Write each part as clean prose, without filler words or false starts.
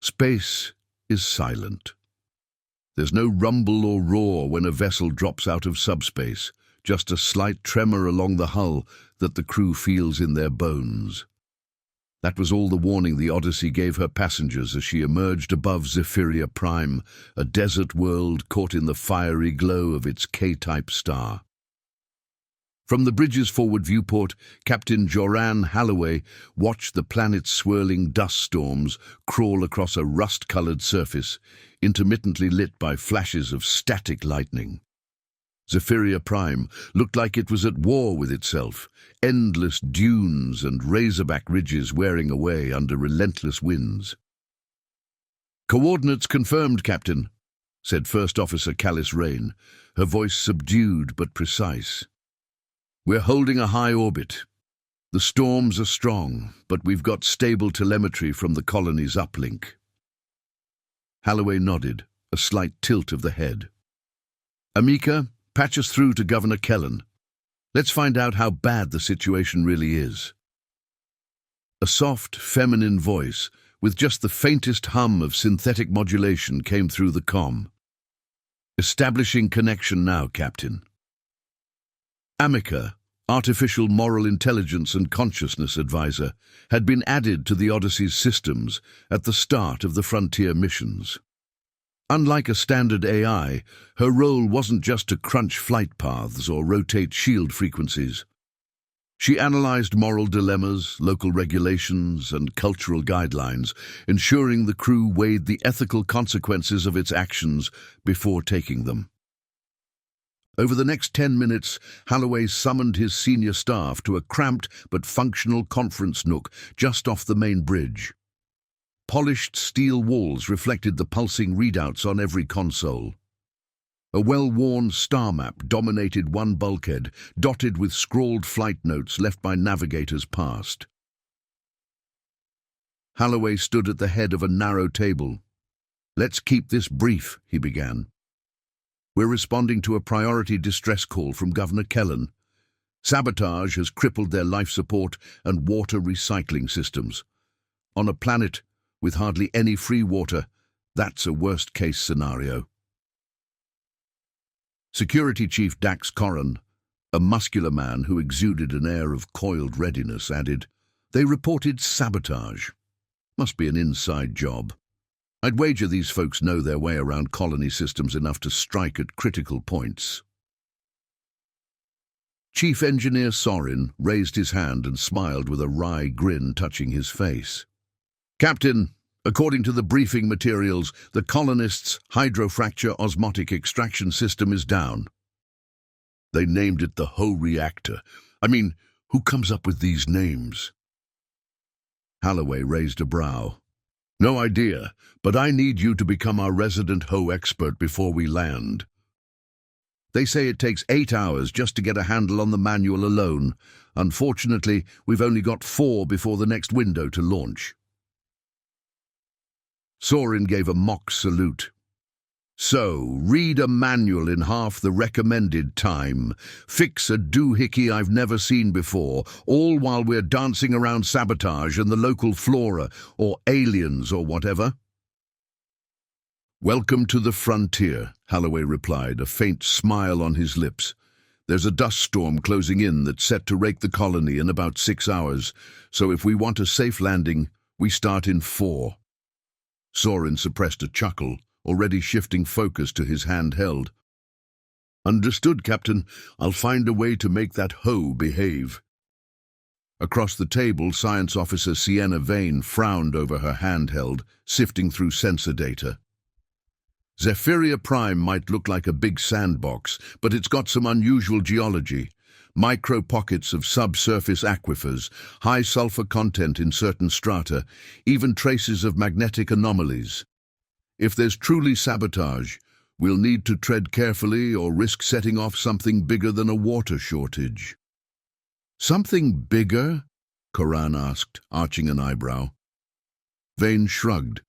Space is silent. There's no rumble or roar when a vessel drops out of subspace, just a slight tremor along the hull that the crew feels in their bones. That was all the warning the Odyssey gave her passengers as she emerged above Zephyria Prime, a desert world caught in the fiery glow of its K-type star. From the bridge's forward viewport, Captain Joran Halloway watched the planet's swirling dust storms crawl across a rust-colored surface, intermittently lit by flashes of static lightning. Zephyria Prime looked like it was at war with itself, endless dunes and razorback ridges wearing away under relentless winds. "Coordinates confirmed, Captain," said First Officer Callis Rain, her voice subdued but precise. "We're holding a high orbit. The storms are strong, but we've got stable telemetry from the colony's uplink." Halloway nodded, a slight tilt of the head. "Amika, patch us through to Governor Kellen. Let's find out how bad the situation really is." A soft, feminine voice, with just the faintest hum of synthetic modulation, came through the comm. "Establishing connection now, Captain." Amika, Artificial Moral Intelligence and Consciousness Advisor, had been added to the Odyssey's systems at the start of the Frontier missions. Unlike a standard AI, her role wasn't just to crunch flight paths or rotate shield frequencies. She analyzed moral dilemmas, local regulations, and cultural guidelines, ensuring the crew weighed the ethical consequences of its actions before taking them. Over the next 10 minutes, Halloway summoned his senior staff to a cramped but functional conference nook just off the main bridge. Polished steel walls reflected the pulsing readouts on every console. A well-worn star map dominated one bulkhead, dotted with scrawled flight notes left by navigators past. Halloway stood at the head of a narrow table. "Let's keep this brief," he began. "We're responding to a priority distress call from Governor Kellen. Sabotage has crippled their life support and water recycling systems. On a planet with hardly any free water, that's a worst-case scenario." Security Chief Dax Corran, a muscular man who exuded an air of coiled readiness, added, "They reported sabotage. Must be an inside job. I'd wager these folks know their way around colony systems enough to strike at critical points." Chief Engineer Sorin raised his hand and smiled with a wry grin touching his face. "Captain, according to the briefing materials, the colonists' hydrofracture osmotic extraction system is down." "They named it the Ho reactor. I mean, who comes up with these names?" Halloway raised a brow. "No idea, but I need you to become our resident Ho expert before we land. They say it takes 8 hours just to get a handle on the manual alone. Unfortunately, we've only got 4 before the next window to launch." Sorin gave a mock salute. "So, read a manual in half the recommended time, fix a doohickey I've never seen before, all while we're dancing around sabotage and the local flora, or aliens or whatever?" "Welcome to the frontier," Halloway replied, a faint smile on his lips. "There's a dust storm closing in that's set to rake the colony in about 6 hours, so if we want a safe landing, we start in 4. Sorin suppressed a chuckle, already shifting focus to his handheld. "Understood, Captain. I'll find a way to make that Ho behave." Across the table, Science Officer Sienna Vane frowned over her handheld, sifting through sensor data. "Zephyria Prime might look like a big sandbox, but it's got some unusual geology. Micro-pockets of subsurface aquifers, high sulfur content in certain strata, even traces of magnetic anomalies. If there's truly sabotage, we'll need to tread carefully or risk setting off something bigger than a water shortage." "Something bigger?" Corran asked, arching an eyebrow. Vane shrugged.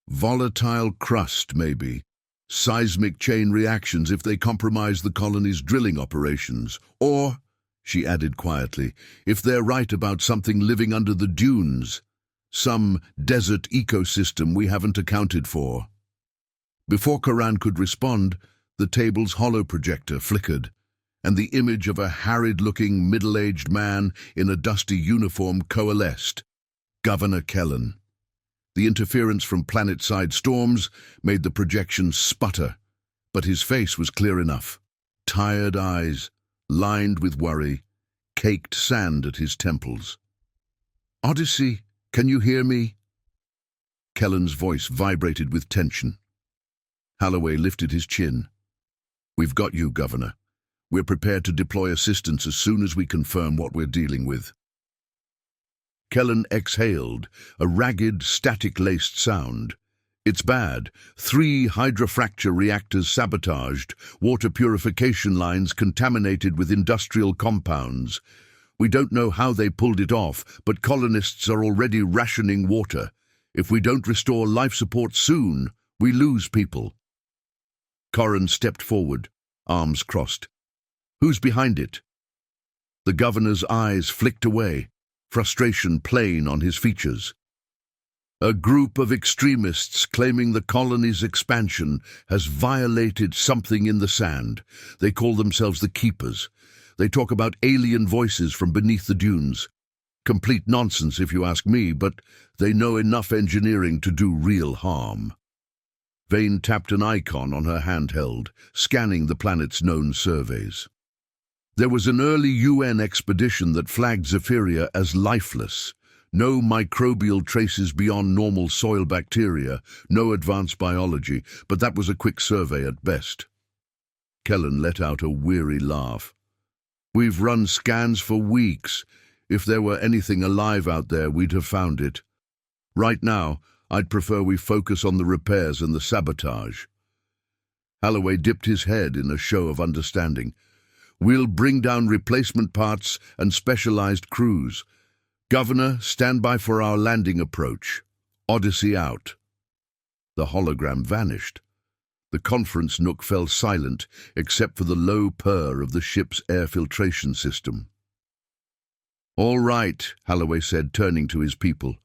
"Volatile crust, maybe. Seismic chain reactions if they compromise the colony's drilling operations. Or," she added quietly, "if they're right about something living under the dunes. Some desert ecosystem we haven't accounted for. Before Karan could respond, the table's holoprojector flickered, and the image of a harried-looking, middle-aged man in a dusty uniform coalesced. Governor Kellen. The interference from planet-side storms made the projection sputter, but his face was clear enough. Tired eyes, lined with worry, caked sand at his temples. "Odyssey, can you hear me?" Kellen's voice vibrated with tension. Holloway lifted his chin. "We've got you, Governor. We're prepared to deploy assistance as soon as we confirm what we're dealing with." Kellen exhaled, a ragged, static-laced sound. "It's bad. 3 hydrofracture reactors sabotaged, water purification lines contaminated with industrial compounds. We don't know how they pulled it off, but colonists are already rationing water. If we don't restore life support soon, we lose people." Corran stepped forward, arms crossed. "Who's behind it?" The governor's eyes flicked away, frustration plain on his features. "A group of extremists claiming the colony's expansion has violated something in the sand. They call themselves the Keepers. They talk about alien voices from beneath the dunes. Complete nonsense if you ask me, but they know enough engineering to do real harm." Vane tapped an icon on her handheld, scanning the planet's known surveys. There was an early UN expedition that flagged Zephyria as lifeless. No microbial traces beyond normal soil bacteria, no advanced biology, but that was a quick survey at best. Kellen let out a weary laugh. "We've run scans for weeks. If there were anything alive out there, we'd have found it. Right now, I'd prefer we focus on the repairs and the sabotage." Holloway dipped his head in a show of understanding. "We'll bring down replacement parts and specialized crews. Governor, stand by for our landing approach. Odyssey out." The hologram vanished. The conference nook fell silent, except for the low purr of the ship's air filtration system. "All right," Holloway said, turning to his people.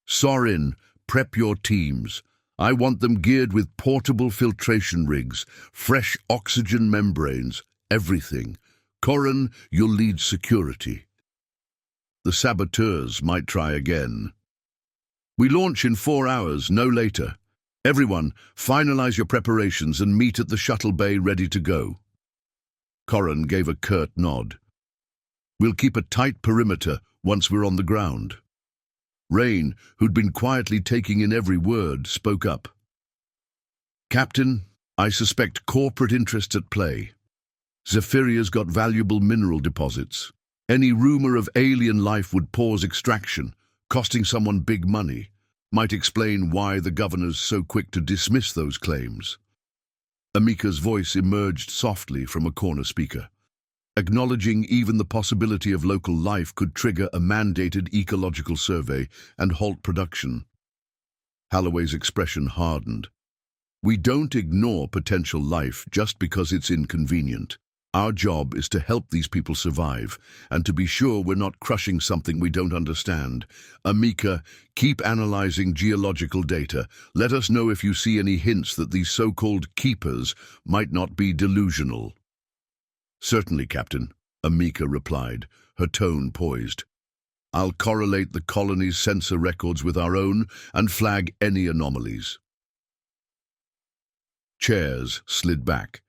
"Sorin, prep your teams. I want them geared with portable filtration rigs, fresh oxygen membranes, everything. Corran, you'll lead security." The saboteurs might try again. "We launch in 4 hours, no later. Everyone, finalize your preparations and meet at the shuttle bay ready to go." Corran gave a curt nod. "We'll keep a tight perimeter once we're on the ground." Rain, who'd been quietly taking in every word, spoke up. "Captain, I suspect corporate interests at play. Zephiria's got valuable mineral deposits. Any rumor of alien life would pause extraction, costing someone big money. Might explain why the governor's so quick to dismiss those claims." Amika's voice emerged softly from a corner speaker. Acknowledging even the possibility of local life could trigger a mandated ecological survey and halt production. Holloway's expression hardened. "We don't ignore potential life just because it's inconvenient. Our job is to help these people survive, and to be sure we're not crushing something we don't understand. Amika, keep analyzing geological data. Let us know if you see any hints that these so-called keepers might not be delusional." "Certainly, Captain," Amika replied, her tone poised. "I'll correlate the colony's sensor records with our own and flag any anomalies." Chairs slid back.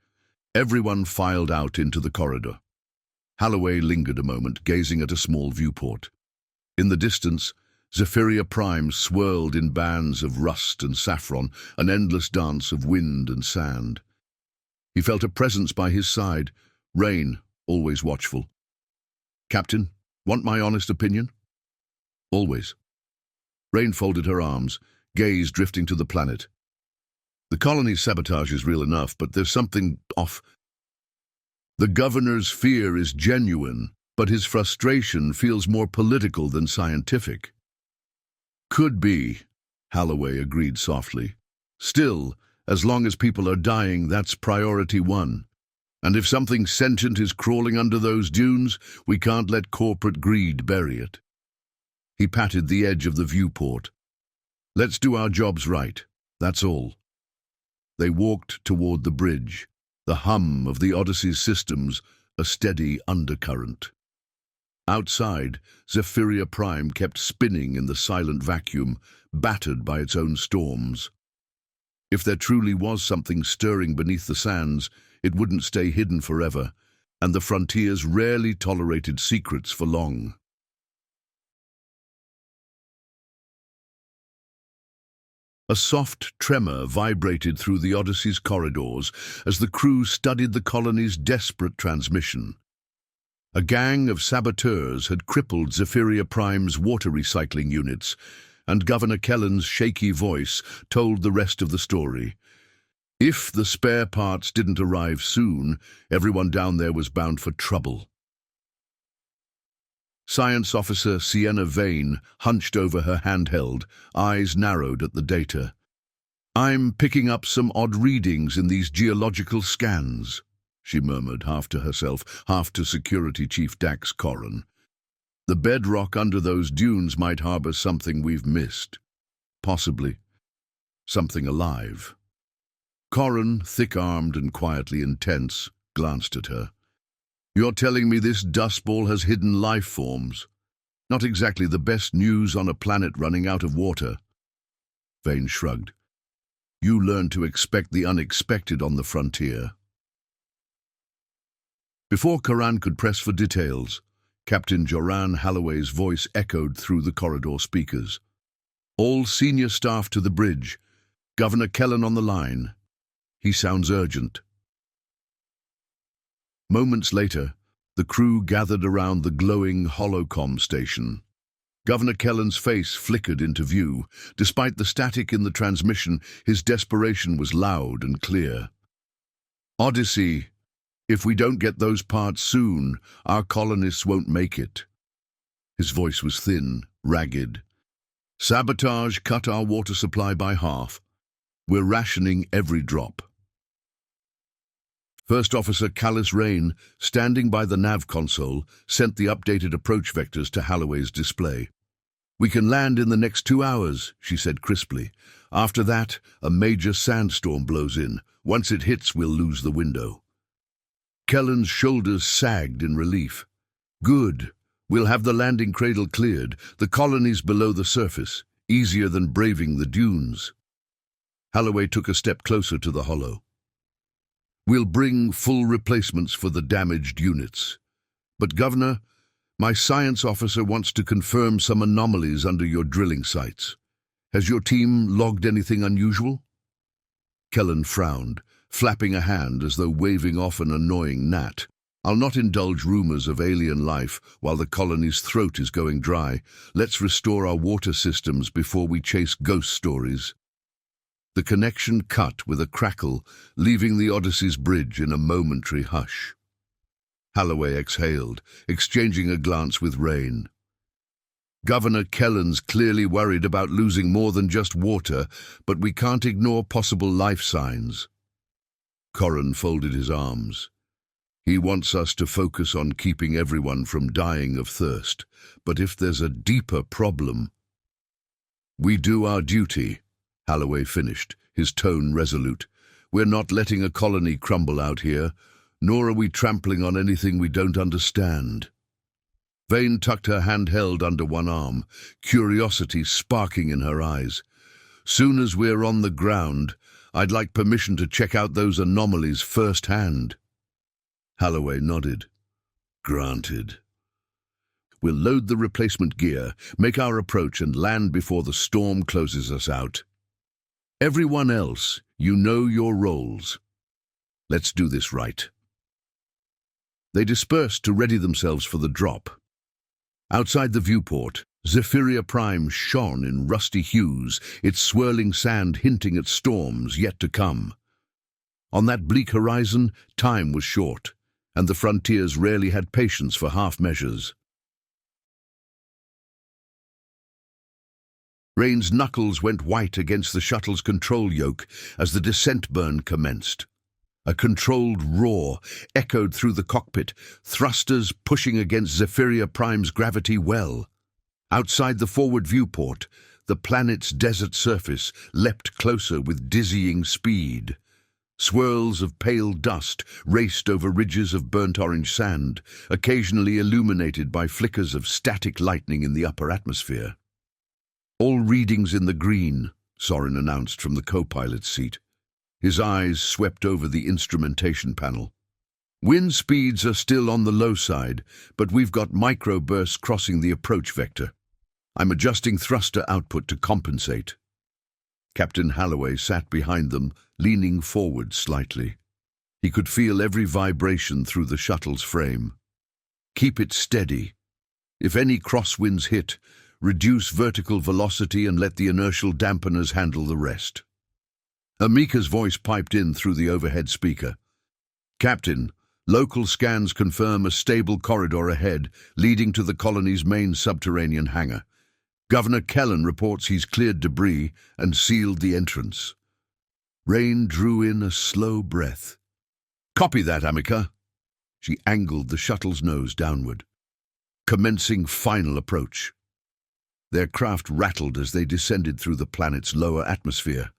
Everyone filed out into the corridor. Holloway lingered a moment, gazing at a small viewport. In the distance, Zephyria Prime swirled in bands of rust and saffron, an endless dance of wind and sand. He felt a presence by his side, Rain, always watchful. "Captain, want my honest opinion?" "Always." Rain folded her arms, gaze drifting to the planet. "The colony's sabotage is real enough, but there's something off. The governor's fear is genuine, but his frustration feels more political than scientific." "Could be," Holloway agreed softly. "Still, as long as people are dying, that's priority one. And if something sentient is crawling under those dunes, we can't let corporate greed bury it." He patted the edge of the viewport. "Let's do our jobs right, that's all." They walked toward the bridge, the hum of the Odyssey's systems a steady undercurrent. Outside, Zephyria Prime kept spinning in the silent vacuum, battered by its own storms. If there truly was something stirring beneath the sands, it wouldn't stay hidden forever, and the frontiers rarely tolerated secrets for long. A soft tremor vibrated through the Odyssey's corridors as the crew studied the colony's desperate transmission. A gang of saboteurs had crippled Zephyria Prime's water recycling units, and Governor Kellen's shaky voice told the rest of the story. If the spare parts didn't arrive soon, everyone down there was bound for trouble. Science Officer Sienna Vane hunched over her handheld, eyes narrowed at the data. "I'm picking up some odd readings in these geological scans," she murmured, half to herself, half to Security Chief Dax Corran. "The bedrock under those dunes might harbor something we've missed. Possibly something alive." Corran, thick-armed and quietly intense, glanced at her. "You're telling me this dust ball has hidden life forms? Not exactly the best news on a planet running out of water." Vane shrugged. "You learn to expect the unexpected on the frontier." Before Corran could press for details, Captain Joran Halloway's voice echoed through the corridor speakers. "All senior staff to the bridge. Governor Kellen on the line. He sounds urgent." Moments later, the crew gathered around the glowing holocom station. Governor Kellen's face flickered into view. Despite the static in the transmission, his desperation was loud and clear. "Odyssey, if we don't get those parts soon, our colonists won't make it." His voice was thin, ragged. "Sabotage cut our water supply by half. We're rationing every drop." First Officer Callis Rain, standing by the nav console, sent the updated approach vectors to Halloway's display. "We can land in the next 2 hours," she said crisply. "After that, a major sandstorm blows in. Once it hits, we'll lose the window." Kellen's shoulders sagged in relief. "Good. We'll have the landing cradle cleared. The colony's below the surface. Easier than braving the dunes." Halloway took a step closer to the holo. "We'll bring full replacements for the damaged units. But, Governor, my science officer wants to confirm some anomalies under your drilling sites. Has your team logged anything unusual?" Kellen frowned, flapping a hand as though waving off an annoying gnat. "I'll not indulge rumors of alien life while the colony's throat is going dry. Let's restore our water systems before we chase ghost stories." The connection cut with a crackle, leaving the Odyssey's bridge in a momentary hush. Halloway exhaled, exchanging a glance with Rain. "Governor Kellen's clearly worried about losing more than just water, but we can't ignore possible life signs." Corran folded his arms. "He wants us to focus on keeping everyone from dying of thirst, but if there's a deeper problem—" "We do our duty," Halloway finished, his tone resolute. "We're not letting a colony crumble out here, nor are we trampling on anything we don't understand." Vane tucked her handheld under one arm, curiosity sparking in her eyes. "Soon as we're on the ground, I'd like permission to check out those anomalies firsthand." Halloway nodded. "Granted." "We'll load the replacement gear, make our approach and land before the storm closes us out. Everyone else, you know your roles. Let's do this right." They dispersed to ready themselves for the drop. Outside the viewport, Zephyria Prime shone in rusty hues, its swirling sand hinting at storms yet to come. On that bleak horizon, time was short, and the frontiers rarely had patience for half measures. Rain's knuckles went white against the shuttle's control yoke as the descent burn commenced. A controlled roar echoed through the cockpit, thrusters pushing against Zephyria Prime's gravity well. Outside the forward viewport, the planet's desert surface leapt closer with dizzying speed. Swirls of pale dust raced over ridges of burnt orange sand, occasionally illuminated by flickers of static lightning in the upper atmosphere. "All readings in the green," Sorin announced from the co-pilot's seat. His eyes swept over the instrumentation panel. "Wind speeds are still on the low side, but we've got microbursts crossing the approach vector. I'm adjusting thruster output to compensate." Captain Holloway sat behind them, leaning forward slightly. He could feel every vibration through the shuttle's frame. "Keep it steady. If any crosswinds hit, reduce vertical velocity and let the inertial dampeners handle the rest." Amika's voice piped in through the overhead speaker. "Captain, local scans confirm a stable corridor ahead, leading to the colony's main subterranean hangar. Governor Kellen reports he's cleared debris and sealed the entrance." Rain drew in a slow breath. "Copy that, Amika." She angled the shuttle's nose downward. "Commencing final approach." Their craft rattled as they descended through the planet's lower atmosphere.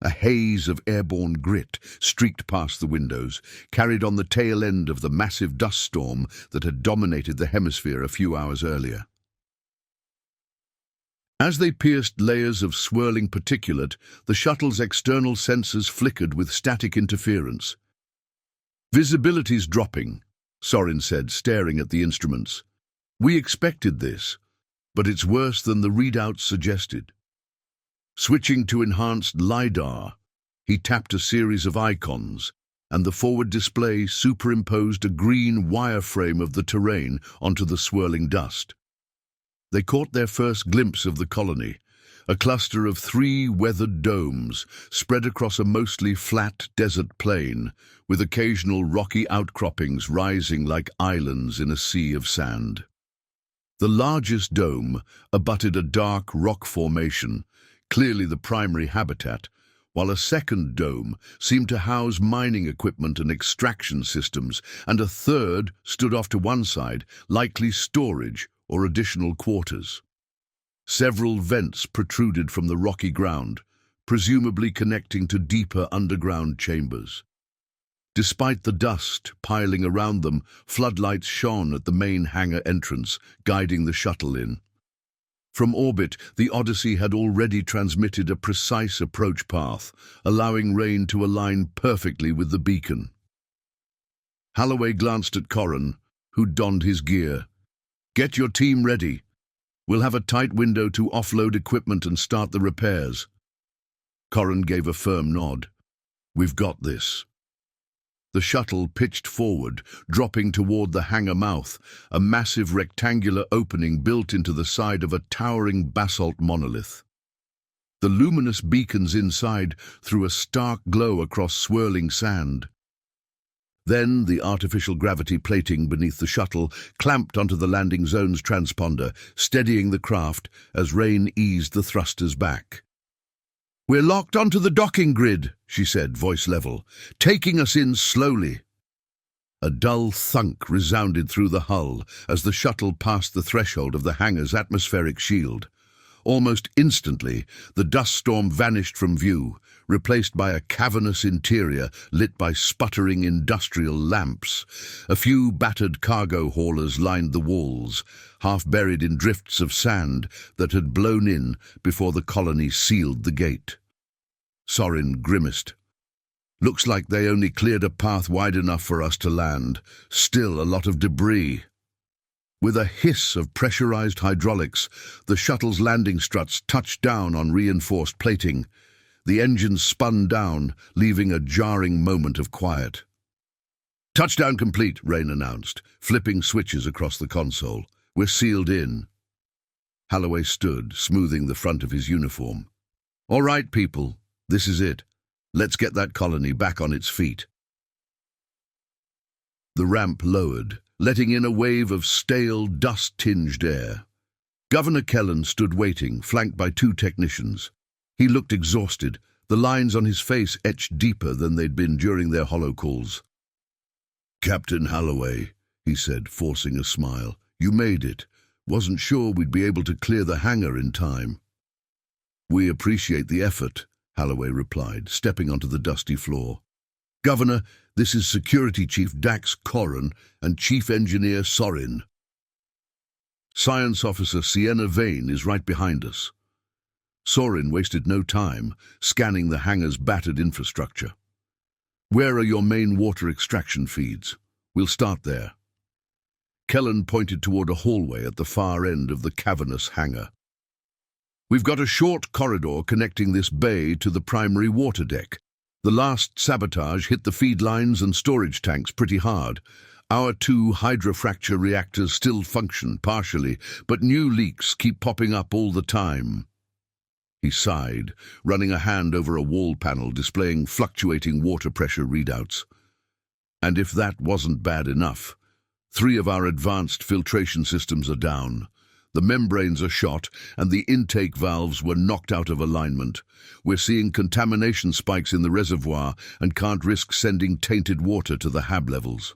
A haze of airborne grit streaked past the windows, carried on the tail end of the massive dust storm that had dominated the hemisphere a few hours earlier. As they pierced layers of swirling particulate, the shuttle's external sensors flickered with static interference. "Visibility's dropping," Sorin said, staring at the instruments. "We expected this, but it's worse than the readouts suggested." Switching to enhanced LiDAR, he tapped a series of icons, and the forward display superimposed a green wireframe of the terrain onto the swirling dust. They caught their first glimpse of the colony, a cluster of 3 weathered domes spread across a mostly flat desert plain, with occasional rocky outcroppings rising like islands in a sea of sand. The largest dome abutted a dark rock formation, clearly the primary habitat, while a second dome seemed to house mining equipment and extraction systems, and a third stood off to one side, likely storage or additional quarters. Several vents protruded from the rocky ground, presumably connecting to deeper underground chambers. Despite the dust piling around them, floodlights shone at the main hangar entrance, guiding the shuttle in. From orbit, the Odyssey had already transmitted a precise approach path, allowing Rain to align perfectly with the beacon. Holloway glanced at Corran, who donned his gear. "Get your team ready. We'll have a tight window to offload equipment and start the repairs." Corran gave a firm nod. "We've got this." The shuttle pitched forward, dropping toward the hangar mouth, a massive rectangular opening built into the side of a towering basalt monolith. The luminous beacons inside threw a stark glow across swirling sand. Then the artificial gravity plating beneath the shuttle clamped onto the landing zone's transponder, steadying the craft as Rain eased the thrusters back. "We're locked onto the docking grid," she said, voice level, "taking us in slowly." A dull thunk resounded through the hull as the shuttle passed the threshold of the hangar's atmospheric shield. Almost instantly, the dust storm vanished from view, replaced by a cavernous interior lit by sputtering industrial lamps. A few battered cargo haulers lined the walls, half buried in drifts of sand that had blown in before the colony sealed the gate. Sorin grimaced. "Looks like they only cleared a path wide enough for us to land. Still a lot of debris." With a hiss of pressurized hydraulics, the shuttle's landing struts touched down on reinforced plating. The engines spun down, leaving a jarring moment of quiet. "Touchdown complete," Rain announced, flipping switches across the console. "We're sealed in." Holloway stood, smoothing the front of his uniform. "All right, people, this is it. Let's get that colony back on its feet." The ramp lowered, letting in a wave of stale, dust-tinged air. Governor Kellen stood waiting, flanked by 2 technicians. He looked exhausted, the lines on his face etched deeper than they'd been during their hollow calls. "Captain Holloway," he said, forcing a smile, "you made it. Wasn't sure we'd be able to clear the hangar in time. We appreciate the effort, Holloway replied, stepping onto the dusty floor. Governor, this is Security Chief Dax Corran and Chief Engineer Sorin. Science Officer Sienna Vane is right behind us. Sorin wasted no time scanning the hangar's battered infrastructure. Where are your main water extraction feeds? We'll start there. Kellen pointed toward a hallway at the far end of the cavernous hangar. We've got a short corridor connecting this bay to the primary water deck. The last sabotage hit the feed lines and storage tanks pretty hard. Our 2 hydrofracture reactors still function partially, but new leaks keep popping up all the time. He sighed, running a hand over a wall panel displaying fluctuating water pressure readouts. And if that wasn't bad enough, 3 of our advanced filtration systems are down. The membranes are shot, and the intake valves were knocked out of alignment. We're seeing contamination spikes in the reservoir and can't risk sending tainted water to the HAB levels.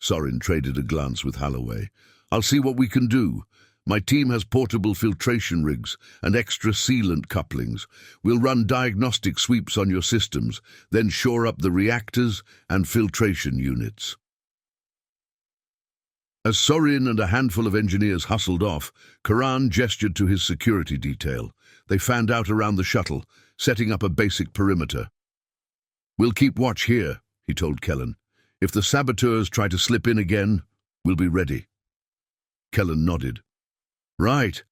Sorin traded a glance with Holloway. I'll see what we can do. My team has portable filtration rigs and extra sealant couplings. We'll run diagnostic sweeps on your systems, then shore up the reactors and filtration units. As Sorin and a handful of engineers hustled off, Karan gestured to his security detail. They fanned out around the shuttle, setting up a basic perimeter. We'll keep watch here, he told Kellen. If the saboteurs try to slip in again, we'll be ready. Kellen nodded. Right.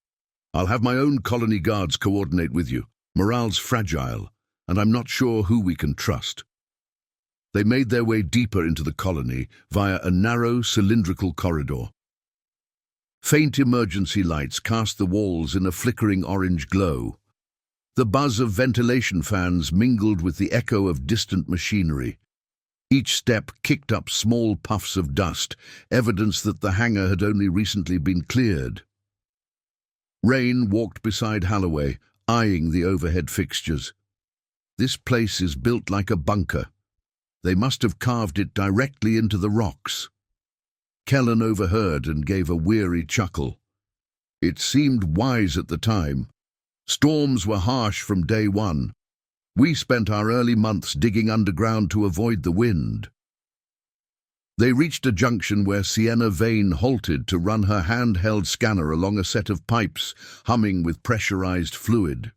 I'll have my own colony guards coordinate with you. Morale's fragile, and I'm not sure who we can trust. They made their way deeper into the colony via a narrow, cylindrical corridor. Faint emergency lights cast the walls in a flickering orange glow. The buzz of ventilation fans mingled with the echo of distant machinery. Each step kicked up small puffs of dust, evidence that the hangar had only recently been cleared. Rain walked beside Holloway, eyeing the overhead fixtures. This place is built like a bunker. They must have carved it directly into the rocks. Kellen overheard and gave a weary chuckle. It seemed wise at the time. Storms were harsh from day one. We spent our early months digging underground to avoid the wind. They reached a junction where Sienna Vane halted to run her handheld scanner along a set of pipes, humming with pressurized fluid.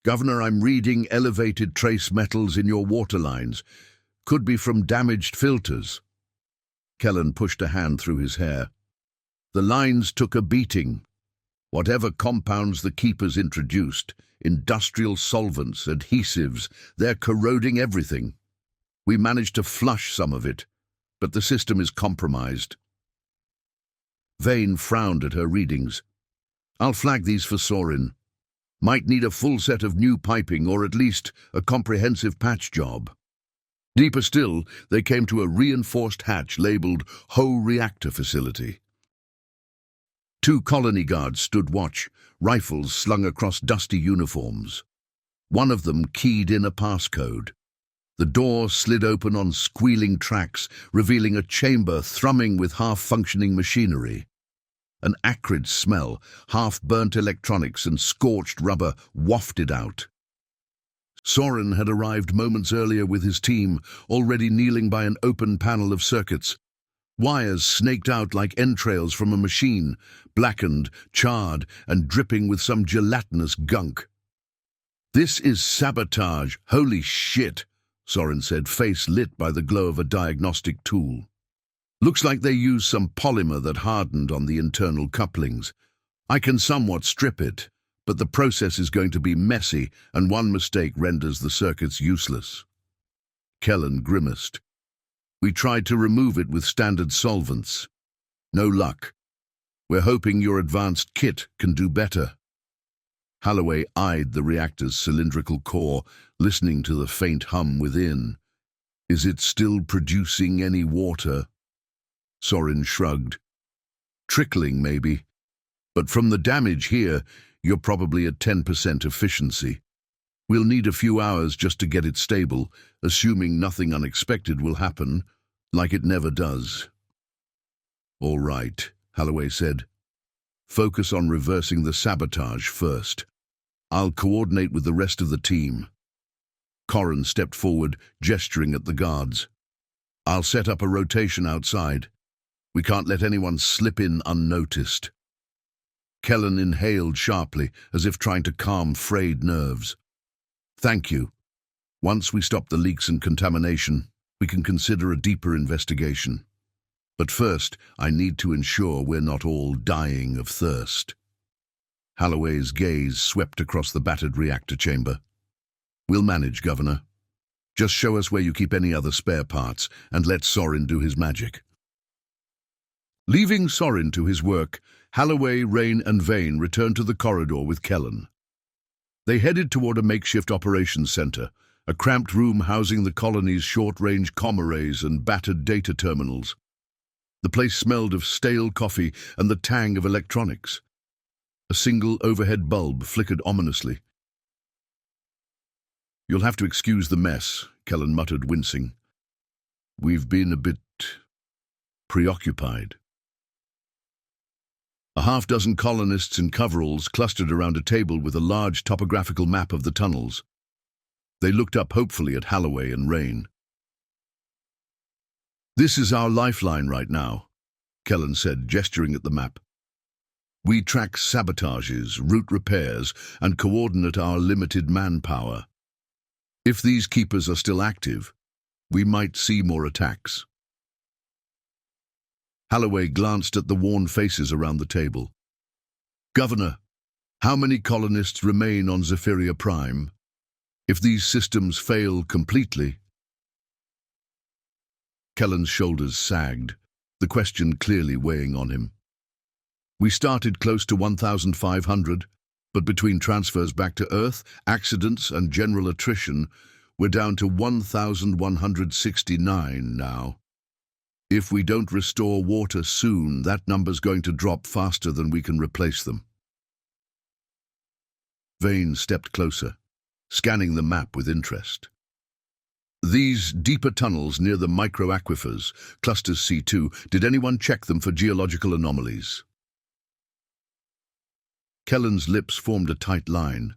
Governor, I'm reading elevated trace metals in your water lines. Could be from damaged filters. Kellen pushed a hand through his hair. The lines took a beating. Whatever compounds the keepers introduced, industrial solvents, adhesives, they're corroding everything. We managed to flush some of it, but the system is compromised. Vane frowned at her readings. I'll flag these for Sorin. Might need a full set of new piping or at least a comprehensive patch job. Deeper still, they came to a reinforced hatch labeled Ho Reactor Facility. 2 colony guards stood watch, rifles slung across dusty uniforms. One of them keyed in a passcode. The door slid open on squealing tracks, revealing a chamber thrumming with half-functioning machinery. An acrid smell, half-burnt electronics and scorched rubber wafted out. Sorin had arrived moments earlier with his team, already kneeling by an open panel of circuits. Wires snaked out like entrails from a machine, blackened, charred, and dripping with some gelatinous gunk. This is sabotage, holy shit, Sorin said, face lit by the glow of a diagnostic tool. Looks like they used some polymer that hardened on the internal couplings. I can somewhat strip it, but the process is going to be messy, and one mistake renders the circuits useless. Kellen grimaced. We tried to remove it with standard solvents. No luck. We're hoping your advanced kit can do better. Holloway eyed the reactor's cylindrical core, listening to the faint hum within. Is it still producing any water? Sorin shrugged. Trickling, maybe. But from the damage here, you're probably at 10% efficiency. We'll need a few hours just to get it stable, assuming nothing unexpected will happen, like it never does. All right, Holloway said. Focus on reversing the sabotage first. I'll coordinate with the rest of the team. Corran stepped forward, gesturing at the guards. I'll set up a rotation outside. We can't let anyone slip in unnoticed. Kellen inhaled sharply, as if trying to calm frayed nerves. Thank you. Once we stop the leaks and contamination, we can consider a deeper investigation. But first, I need to ensure we're not all dying of thirst. Holloway's gaze swept across the battered reactor chamber. We'll manage, Governor. Just show us where you keep any other spare parts, and let Sorin do his magic. Leaving Sorin to his work, Holloway, Rain, and Vane returned to the corridor with Kellen. They headed toward a makeshift operations center, a cramped room housing the colony's short-range comm arrays and battered data terminals. The place smelled of stale coffee and the tang of electronics. A single overhead bulb flickered ominously. You'll have to excuse the mess, Kellen muttered, wincing. We've been a bit preoccupied. A half-dozen colonists in coveralls clustered around a table with a large topographical map of the tunnels. They looked up hopefully at Holloway and Rain. This is our lifeline right now, Kellen said, gesturing at the map. We track sabotages, route repairs, and coordinate our limited manpower. If these keepers are still active, we might see more attacks. Holloway glanced at the worn faces around the table. Governor, how many colonists remain on Zephyria Prime? If these systems fail completely... Kellen's shoulders sagged, the question clearly weighing on him. We started close to 1,500, but between transfers back to Earth, accidents, and general attrition, we're down to 1,169 now. If we don't restore water soon, that number's going to drop faster than we can replace them. Vane stepped closer, scanning the map with interest. These deeper tunnels near the micro-aquifers, clusters C2, did anyone check them for geological anomalies? Kellen's lips formed a tight line.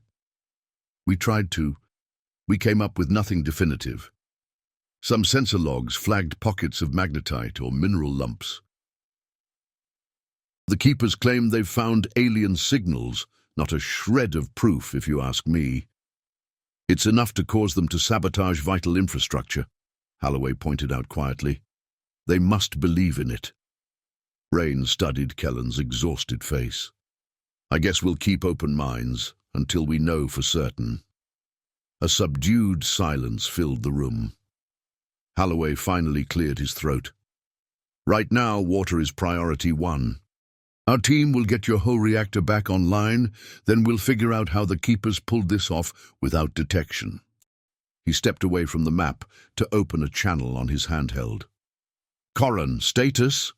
We tried to. We came up with nothing definitive. Some sensor logs flagged pockets of magnetite or mineral lumps. The keepers claim they've found alien signals, not a shred of proof, if you ask me. It's enough to cause them to sabotage vital infrastructure, Holloway pointed out quietly. They must believe in it. Rain studied Kellen's exhausted face. I guess we'll keep open minds until we know for certain. A subdued silence filled the room. Holloway finally cleared his throat. Right now, water is priority 1. Our team will get your whole reactor back online, then we'll figure out how the keepers pulled this off without detection. He stepped away from the map to open a channel on his handheld. Corran, status?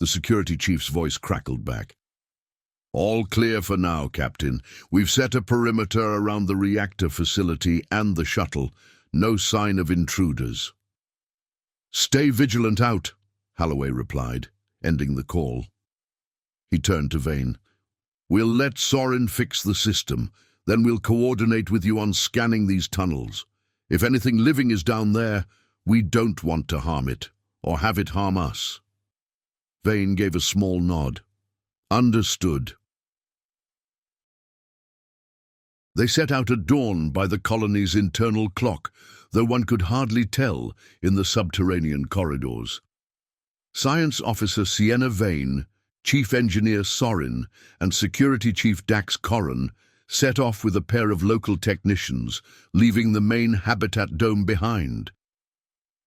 The security chief's voice crackled back. All clear for now, Captain. We've set a perimeter around the reactor facility and the shuttle. No sign of intruders. Stay vigilant out, Holloway replied, ending the call. He turned to Vane. We'll let Sorin fix the system, then we'll coordinate with you on scanning these tunnels. If anything living is down there, we don't want to harm it, or have it harm us. Vane gave a small nod. Understood. They set out at dawn by the colony's internal clock, though one could hardly tell in the subterranean corridors. Science Officer Sienna Vane, Chief Engineer Sorin, and Security Chief Dax Corran set off with a pair of local technicians, leaving the main habitat dome behind.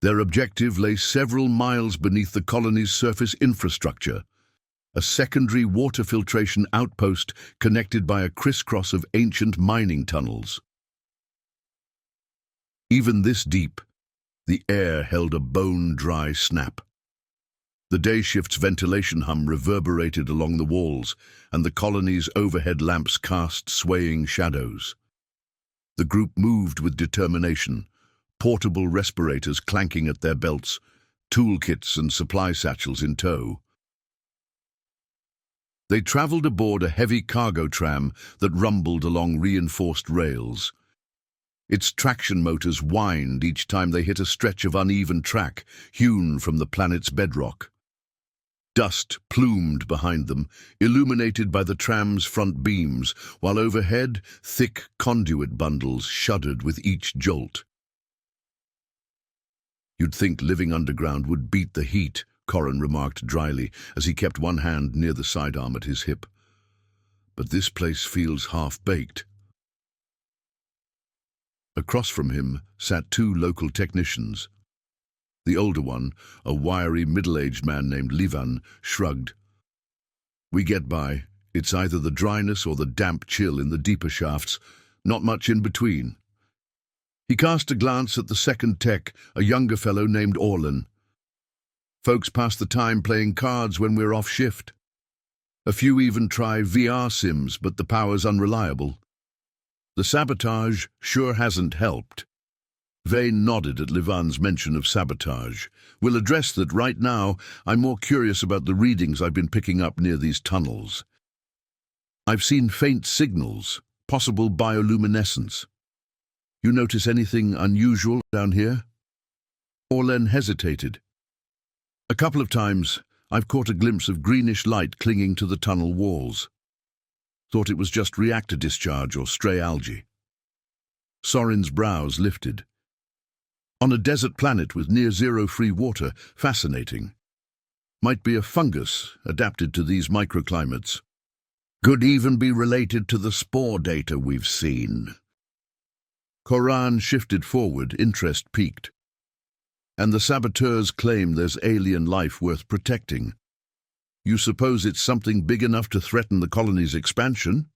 Their objective lay several miles beneath the colony's surface infrastructure, a secondary water filtration outpost connected by a crisscross of ancient mining tunnels. Even this deep, the air held a bone-dry snap. The day shift's ventilation hum reverberated along the walls, and the colony's overhead lamps cast swaying shadows. The group moved with determination, portable respirators clanking at their belts, toolkits and supply satchels in tow. They traveled aboard a heavy cargo tram that rumbled along reinforced rails. Its traction motors whined each time they hit a stretch of uneven track hewn from the planet's bedrock. Dust plumed behind them, illuminated by the tram's front beams, while overhead, thick conduit bundles shuddered with each jolt. "You'd think living underground would beat the heat," Corran remarked dryly as he kept one hand near the sidearm at his hip. "But this place feels half-baked." Across from him sat two local technicians. The older one, a wiry, middle-aged man named Livan, shrugged. "We get by. It's either the dryness or the damp chill in the deeper shafts, not much in between." He cast a glance at the second tech, a younger fellow named Orlan. "Folks pass the time playing cards when we're off shift. A few even try VR sims, but the power's unreliable. The sabotage sure hasn't helped." Vane nodded at Livan's mention of sabotage. "We'll address that right now. I'm more curious about the readings I've been picking up near these tunnels. I've seen faint signals, possible bioluminescence. You notice anything unusual down here?" Orlan hesitated. "A couple of times I've caught a glimpse of greenish light clinging to the tunnel walls. Thought it was just reactor discharge or stray algae." Sorin's brows lifted. "On a desert planet with near-zero free water, fascinating. Might be a fungus adapted to these microclimates. Could even be related to the spore data we've seen." Corran shifted forward, interest peaked. "And the saboteurs claim there's alien life worth protecting. You suppose it's something big enough to threaten the colony's expansion?"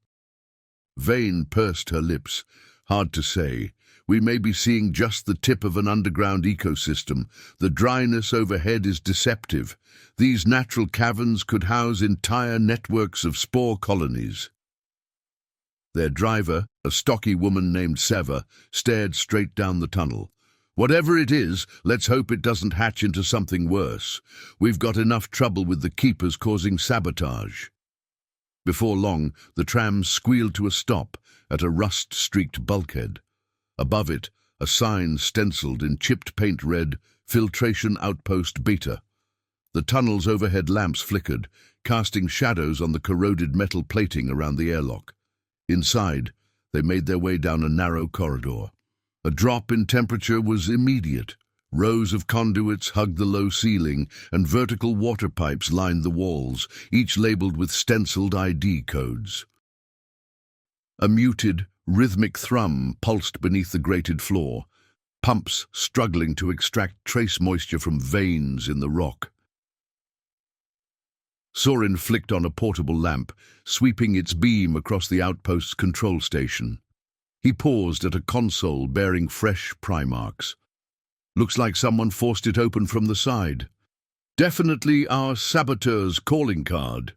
Vane pursed her lips. "Hard to say. We may be seeing just the tip of an underground ecosystem. The dryness overhead is deceptive. These natural caverns could house entire networks of spore colonies." Their driver, a stocky woman named Seva, stared straight down the tunnel. "Whatever it is, let's hope it doesn't hatch into something worse. We've got enough trouble with the Keepers causing sabotage." Before long, the tram squealed to a stop at a rust-streaked bulkhead. Above it, a sign stenciled in chipped paint read, "Filtration Outpost Beta." The tunnel's overhead lamps flickered, casting shadows on the corroded metal plating around the airlock. Inside, they made their way down a narrow corridor. A drop in temperature was immediate. Rows of conduits hugged the low ceiling, and vertical water pipes lined the walls, each labeled with stenciled ID codes. A muted, rhythmic thrum pulsed beneath the grated floor, pumps struggling to extract trace moisture from veins in the rock. Sorin flicked on a portable lamp, sweeping its beam across the outpost's control station. He paused at a console bearing fresh pry marks. "Looks like someone forced it open from the side. Definitely our saboteur's calling card."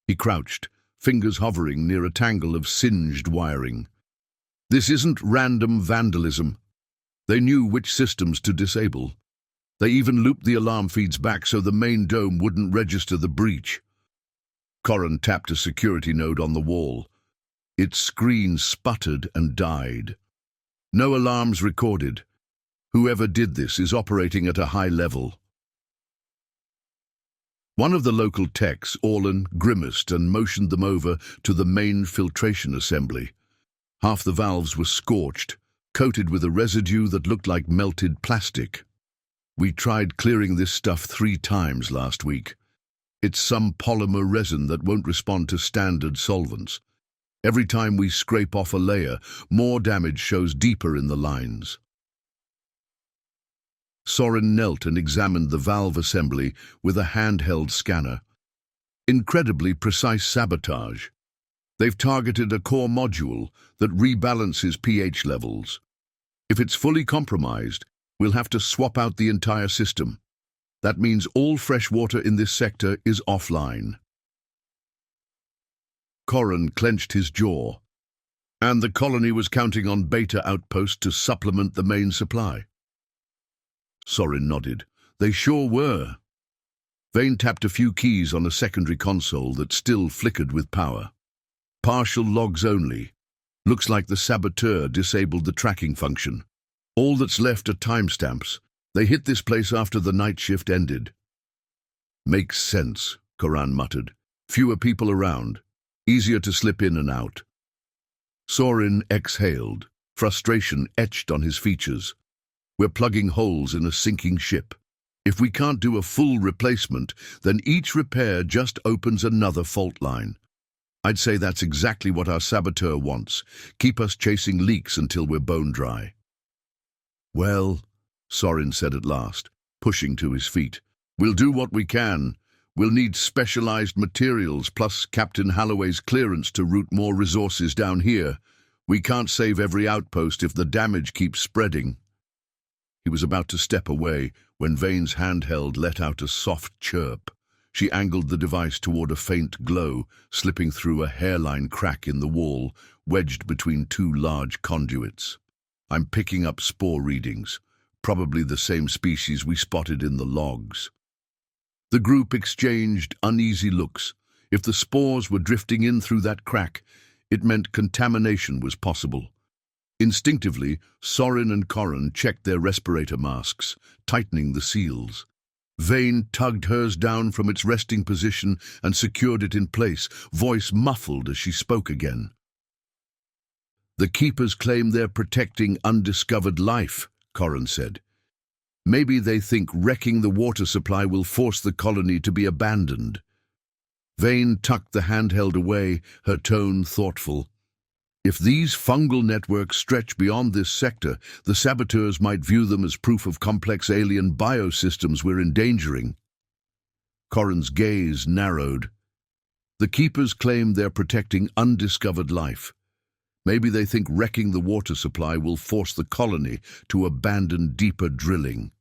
He crouched, fingers hovering near a tangle of singed wiring. "This isn't random vandalism. They knew which systems to disable. They even looped the alarm feeds back so the main dome wouldn't register the breach." Corran tapped a security node on the wall. Its screen sputtered and died. "No alarms recorded. Whoever did this is operating at a high level." One of the local techs, Orlan, grimaced and motioned them over to the main filtration assembly. Half the valves were scorched, coated with a residue that looked like melted plastic. "We tried clearing this stuff 3 times last week. It's some polymer resin that won't respond to standard solvents. Every time we scrape off a layer, more damage shows deeper in the lines." Sorin knelt and examined the valve assembly with a handheld scanner. Incredibly precise sabotage. They've targeted a core module that rebalances pH levels. If it's fully compromised, we'll have to swap out the entire system. That means all fresh water in this sector is offline. Corran clenched his jaw. And the colony was counting on Beta Outpost to supplement the main supply. Sorin nodded. "They sure were." Vane tapped a few keys on a secondary console that still flickered with power. Partial logs only. Looks like the saboteur disabled the tracking function. All that's left are timestamps. They hit this place after the night shift ended. Makes sense, Coran muttered. Fewer people around. Easier to slip in and out. Sorin exhaled, frustration etched on his features. We're plugging holes in a sinking ship. If we can't do a full replacement, then each repair just opens another fault line. I'd say that's exactly what our saboteur wants. Keep us chasing leaks until we're bone dry. Well, Sorin said at last, pushing to his feet, we'll do what we can. We'll need specialized materials plus Captain Halloway's clearance to route more resources down here. We can't save every outpost if the damage keeps spreading. He was about to step away when Vane's handheld let out a soft chirp. She angled the device toward a faint glow, slipping through a hairline crack in the wall, wedged between two large conduits. I'm picking up spore readings, probably the same species we spotted in the logs. The group exchanged uneasy looks. If the spores were drifting in through that crack, it meant contamination was possible. Instinctively, Sorin and Coran checked their respirator masks, tightening the seals. Vane tugged hers down from its resting position and secured it in place, voice muffled as she spoke again. The Keepers claim they're protecting undiscovered life, Coran said. Maybe they think wrecking the water supply will force the colony to be abandoned. Vane tucked the handheld away, her tone thoughtful. If these fungal networks stretch beyond this sector, the saboteurs might view them as proof of complex alien biosystems we're endangering. Coran's gaze narrowed. The Keepers claim they're protecting undiscovered life. Maybe they think wrecking the water supply will force the colony to abandon deeper drilling.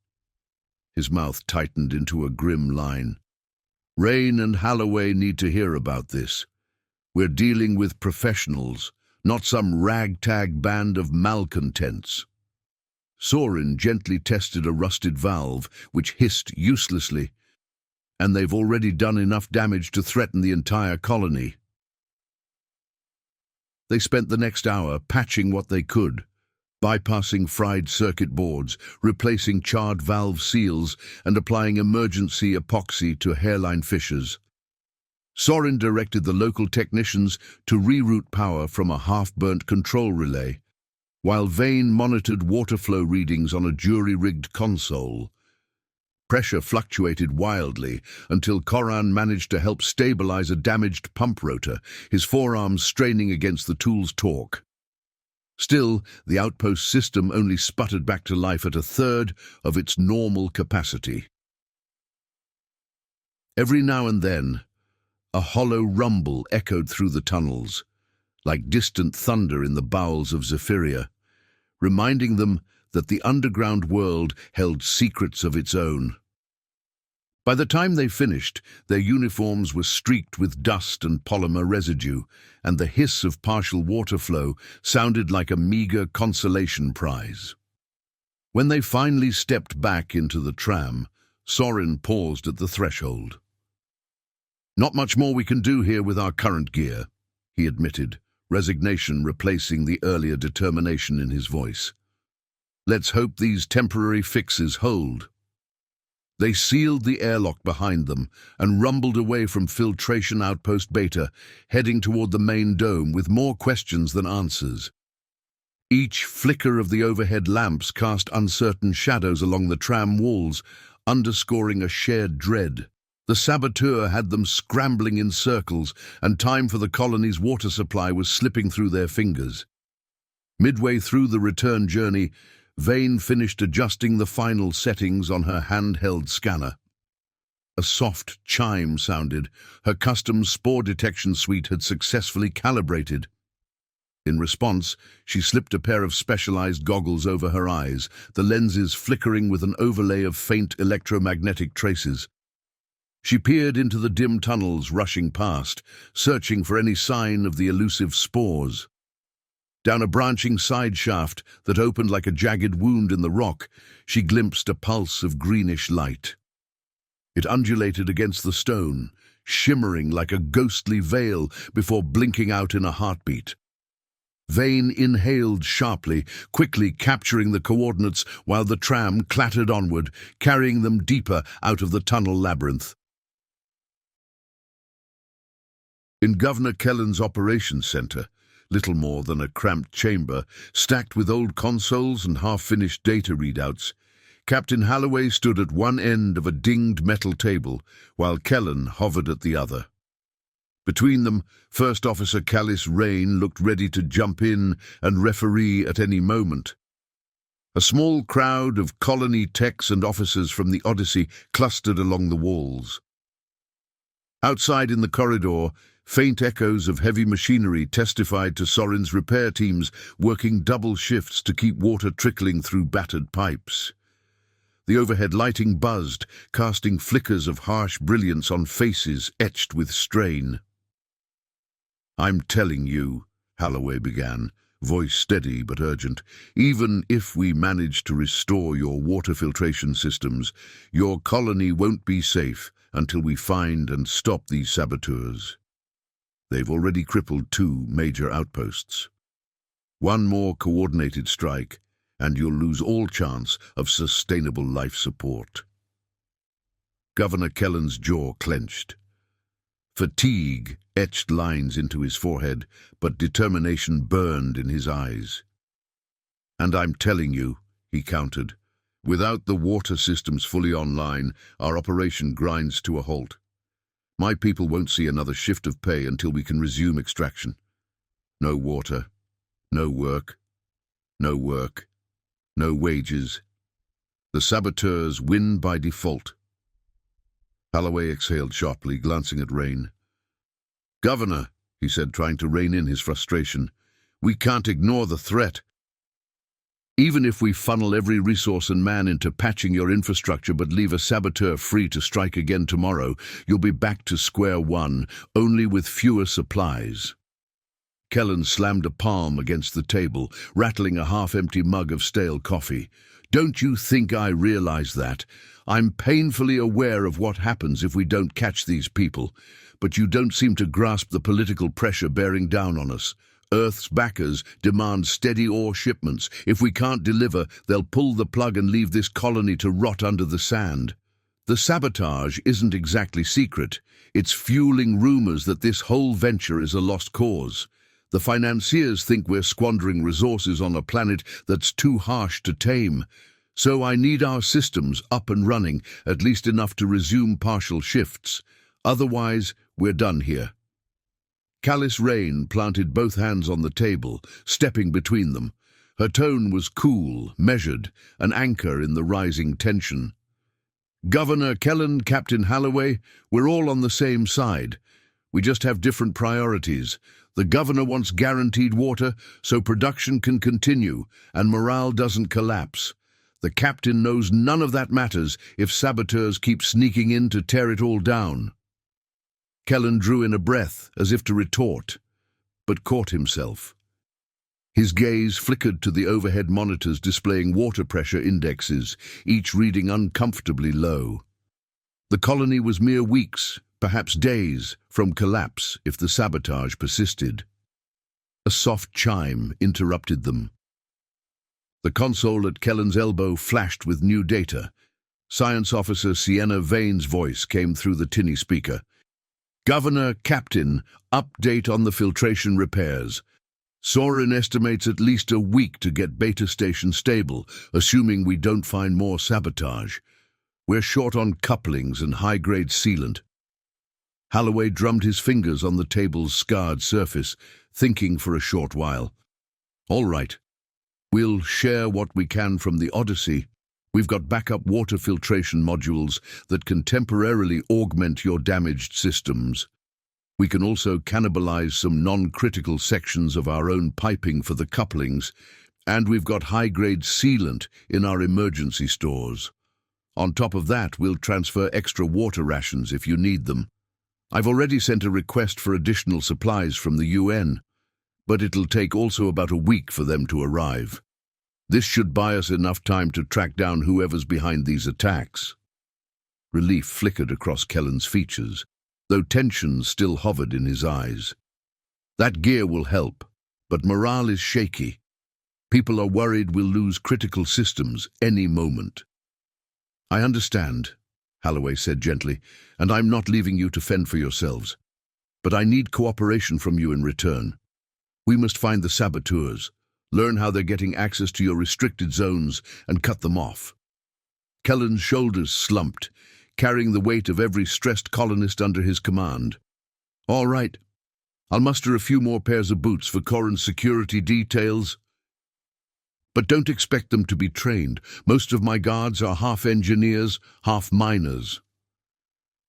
His mouth tightened into a grim line. Rain and Halloway need to hear about this. We're dealing with professionals, not some ragtag band of malcontents. Sorin gently tested a rusted valve, which hissed uselessly, and they've already done enough damage to threaten the entire colony. They spent the next hour patching what they could, bypassing fried circuit boards, replacing charred valve seals, and applying emergency epoxy to hairline fissures. Sorin directed the local technicians to reroute power from a half-burnt control relay, while Vane monitored water flow readings on a jury-rigged console. Pressure fluctuated wildly until Coran managed to help stabilize a damaged pump rotor, his forearms straining against the tool's torque. Still, the outpost system only sputtered back to life at a third of its normal capacity. Every now and then, a hollow rumble echoed through the tunnels, like distant thunder in the bowels of Zephyria, reminding them that the underground world held secrets of its own. By the time they finished, their uniforms were streaked with dust and polymer residue, and the hiss of partial water flow sounded like a meager consolation prize. When they finally stepped back into the tram, Sorin paused at the threshold. "Not much more we can do here with our current gear," he admitted, resignation replacing the earlier determination in his voice. "Let's hope these temporary fixes hold." They sealed the airlock behind them and rumbled away from Filtration Outpost Beta, heading toward the main dome with more questions than answers. Each flicker of the overhead lamps cast uncertain shadows along the tram walls, underscoring a shared dread. The saboteur had them scrambling in circles, and time for the colony's water supply was slipping through their fingers. Midway through the return journey, Vane finished adjusting the final settings on her handheld scanner. A soft chime sounded. Her custom spore detection suite had successfully calibrated. In response, she slipped a pair of specialized goggles over her eyes, the lenses flickering with an overlay of faint electromagnetic traces. She peered into the dim tunnels rushing past, searching for any sign of the elusive spores. Down a branching side shaft that opened like a jagged wound in the rock, she glimpsed a pulse of greenish light. It undulated against the stone, shimmering like a ghostly veil before blinking out in a heartbeat. Vane inhaled sharply, quickly capturing the coordinates while the tram clattered onward, carrying them deeper out of the tunnel labyrinth. In Governor Kellen's operations center, little more than a cramped chamber, stacked with old consoles and half-finished data readouts, Captain Halloway stood at one end of a dinged metal table, while Kellen hovered at the other. Between them, First Officer Callis Rain looked ready to jump in and referee at any moment. A small crowd of colony techs and officers from the Odyssey clustered along the walls. Outside in the corridor, faint echoes of heavy machinery testified to Sorin's repair teams working double shifts to keep water trickling through battered pipes. The overhead lighting buzzed, casting flickers of harsh brilliance on faces etched with strain. "I'm telling you," Halloway began, voice steady but urgent, "even if we manage to restore your water filtration systems, your colony won't be safe until we find and stop these saboteurs. They've already crippled 2 major outposts. One more coordinated strike, and you'll lose all chance of sustainable life support." Governor Kellen's jaw clenched. Fatigue etched lines into his forehead, but determination burned in his eyes. "And I'm telling you," he countered, "without the water systems fully online, our operation grinds to a halt. My people won't see another shift of pay until we can resume extraction. No water, no work, no work, no wages. The saboteurs win by default." Halloway exhaled sharply, glancing at Rain. "Governor," he said, trying to rein in his frustration, "we can't ignore the threat. Even if we funnel every resource and man into patching your infrastructure but leave a saboteur free to strike again tomorrow, you'll be back to square one, only with fewer supplies." Kellen slammed a palm against the table, rattling a half-empty mug of stale coffee. "Don't you think I realize that? I'm painfully aware of what happens if we don't catch these people, but you don't seem to grasp the political pressure bearing down on us. Earth's backers demand steady ore shipments. If we can't deliver, they'll pull the plug and leave this colony to rot under the sand. The sabotage isn't exactly secret. It's fueling rumors that this whole venture is a lost cause. The financiers think we're squandering resources on a planet that's too harsh to tame. So I need our systems up and running, at least enough to resume partial shifts. Otherwise, we're done here." Callis Rain planted both hands on the table, stepping between them. Her tone was cool, measured, an anchor in the rising tension. "Governor Kellen, Captain Halloway, we're all on the same side. We just have different priorities. The governor wants guaranteed water so production can continue and morale doesn't collapse. The captain knows none of that matters if saboteurs keep sneaking in to tear it all down." Kellen drew in a breath as if to retort, but caught himself. His gaze flickered to the overhead monitors displaying water pressure indexes, each reading uncomfortably low. The colony was mere weeks, perhaps days, from collapse if the sabotage persisted. A soft chime interrupted them. The console at Kellen's elbow flashed with new data. Science Officer Sienna Vane's voice came through the tinny speaker. "Governor, Captain, update on the filtration repairs. Sorin estimates at least a week to get Beta Station stable, assuming we don't find more sabotage. We're short on couplings and high-grade sealant." Halloway drummed his fingers on the table's scarred surface, thinking for a short while. "All right. We'll share what we can from the Odyssey. We've got backup water filtration modules that can temporarily augment your damaged systems. We can also cannibalize some non-critical sections of our own piping for the couplings, and we've got high-grade sealant in our emergency stores. On top of that, we'll transfer extra water rations if you need them. I've already sent a request for additional supplies from the UN, but it'll take also about a week for them to arrive. This should buy us enough time to track down whoever's behind these attacks." Relief flickered across Kellen's features, though tension still hovered in his eyes. That gear will help, but morale is shaky. People are worried we'll lose critical systems any moment. I understand, Holloway said gently, and I'm not leaving you to fend for yourselves. But I need cooperation from you in return. We must find the saboteurs, learn how they're getting access to your restricted zones, and cut them off. Kellen's shoulders slumped, carrying the weight of every stressed colonist under his command. All right. I'll muster a few more pairs of boots for Corran's security details. But don't expect them to be trained. Most of my guards are half engineers, half miners.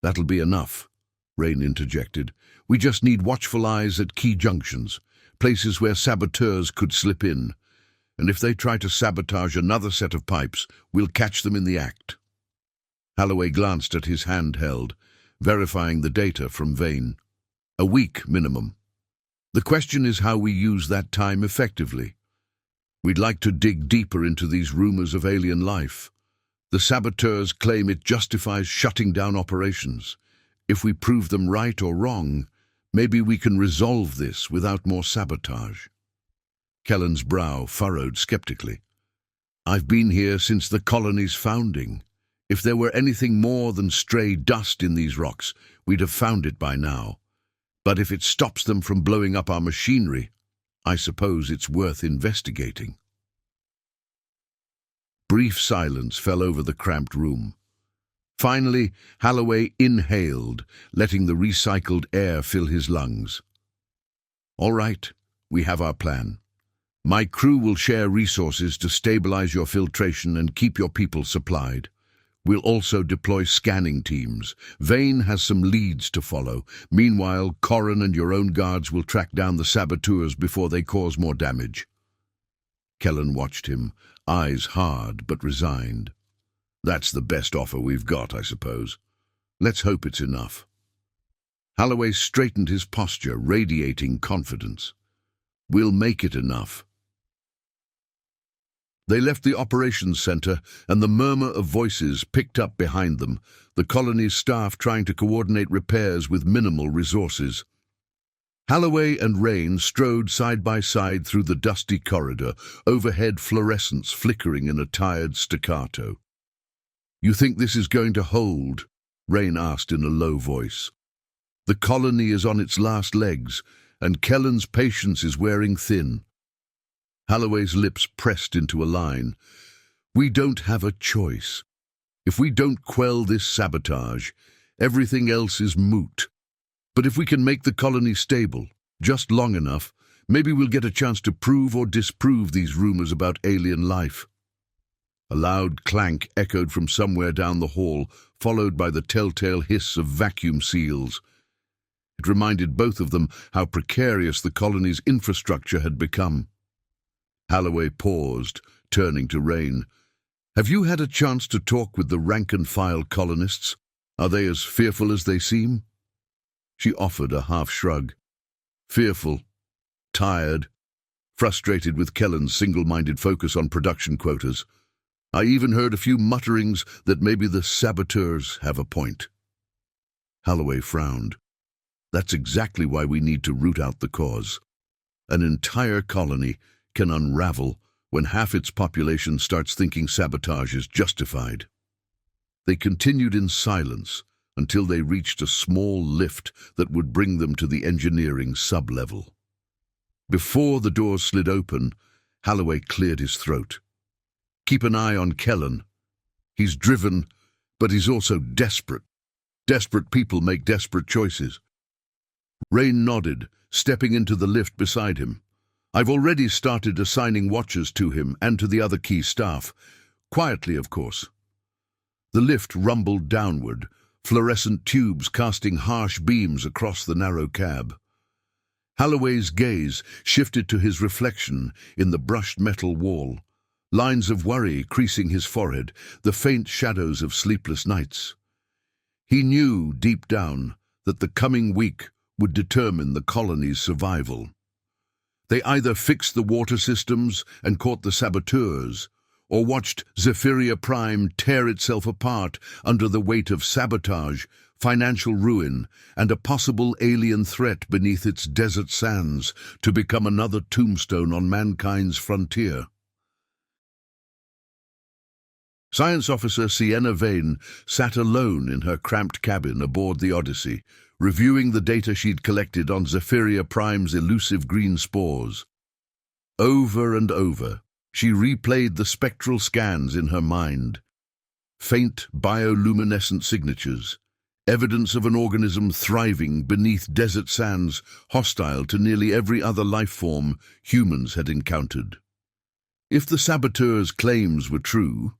That'll be enough, Rain interjected. We just need watchful eyes at key junctions, places where saboteurs could slip in. And if they try to sabotage another set of pipes, we'll catch them in the act. Holloway glanced at his handheld, verifying the data from Vane. A week minimum. The question is how we use that time effectively. We'd like to dig deeper into these rumors of alien life. The saboteurs claim it justifies shutting down operations. If we prove them right or wrong, maybe we can resolve this without more sabotage. Kellen's brow furrowed skeptically. I've been here since the colony's founding. If there were anything more than stray dust in these rocks, we'd have found it by now. But if it stops them from blowing up our machinery, I suppose it's worth investigating. Brief silence fell over the cramped room. Finally, Holloway inhaled, letting the recycled air fill his lungs. All right, we have our plan. My crew will share resources to stabilize your filtration and keep your people supplied. We'll also deploy scanning teams. Vane has some leads to follow. Meanwhile, Corran and your own guards will track down the saboteurs before they cause more damage. Kellen watched him, eyes hard but resigned. That's the best offer we've got, I suppose. Let's hope it's enough. Holloway straightened his posture, radiating confidence. We'll make it enough. They left the operations center, and the murmur of voices picked up behind them, the colony's staff trying to coordinate repairs with minimal resources. Holloway and Rain strode side by side through the dusty corridor, overhead fluorescence flickering in a tired staccato. You think this is going to hold? Rain asked in a low voice. The colony is on its last legs, and Kellen's patience is wearing thin. Holloway's lips pressed into a line. We don't have a choice. If we don't quell this sabotage, everything else is moot. But if we can make the colony stable, just long enough, maybe we'll get a chance to prove or disprove these rumors about alien life. A loud clank echoed from somewhere down the hall, followed by the telltale hiss of vacuum seals. It reminded both of them how precarious the colony's infrastructure had become. Holloway paused, turning to Rain. Have you had a chance to talk with the rank-and-file colonists? Are they as fearful as they seem? She offered a half shrug. Fearful, tired, frustrated with Kellen's single-minded focus on production quotas. I even heard a few mutterings that maybe the saboteurs have a point. Holloway frowned. That's exactly why we need to root out the cause. An entire colony can unravel when half its population starts thinking sabotage is justified. They continued in silence until they reached a small lift that would bring them to the engineering sub-level. Before the doors slid open, Holloway cleared his throat. Keep an eye on Kellen. He's driven, but he's also desperate. Desperate people make desperate choices. Rain nodded, stepping into the lift beside him. I've already started assigning watchers to him and to the other key staff. Quietly, of course. The lift rumbled downward, fluorescent tubes casting harsh beams across the narrow cab. Holloway's gaze shifted to his reflection in the brushed metal wall, lines of worry creasing his forehead, the faint shadows of sleepless nights. He knew, deep down, that the coming week would determine the colony's survival. They either fixed the water systems and caught the saboteurs, or watched Zephyria Prime tear itself apart under the weight of sabotage, financial ruin, and a possible alien threat beneath its desert sands to become another tombstone on mankind's frontier. Science Officer Sienna Vane sat alone in her cramped cabin aboard the Odyssey, reviewing the data she'd collected on Zephyria Prime's elusive green spores. Over and over, she replayed the spectral scans in her mind. Faint bioluminescent signatures, evidence of an organism thriving beneath desert sands, hostile to nearly every other life form humans had encountered. If the saboteurs' claims were true,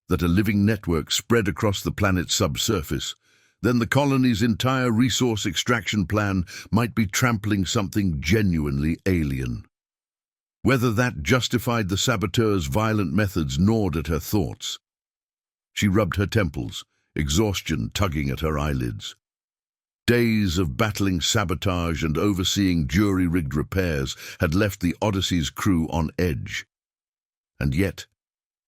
that a living network spread across the planet's subsurface, then the colony's entire resource extraction plan might be trampling something genuinely alien. Whether that justified the saboteurs' violent methods gnawed at her thoughts. She rubbed her temples, exhaustion tugging at her eyelids. Days of battling sabotage and overseeing jury-rigged repairs had left the Odyssey's crew on edge. And yet,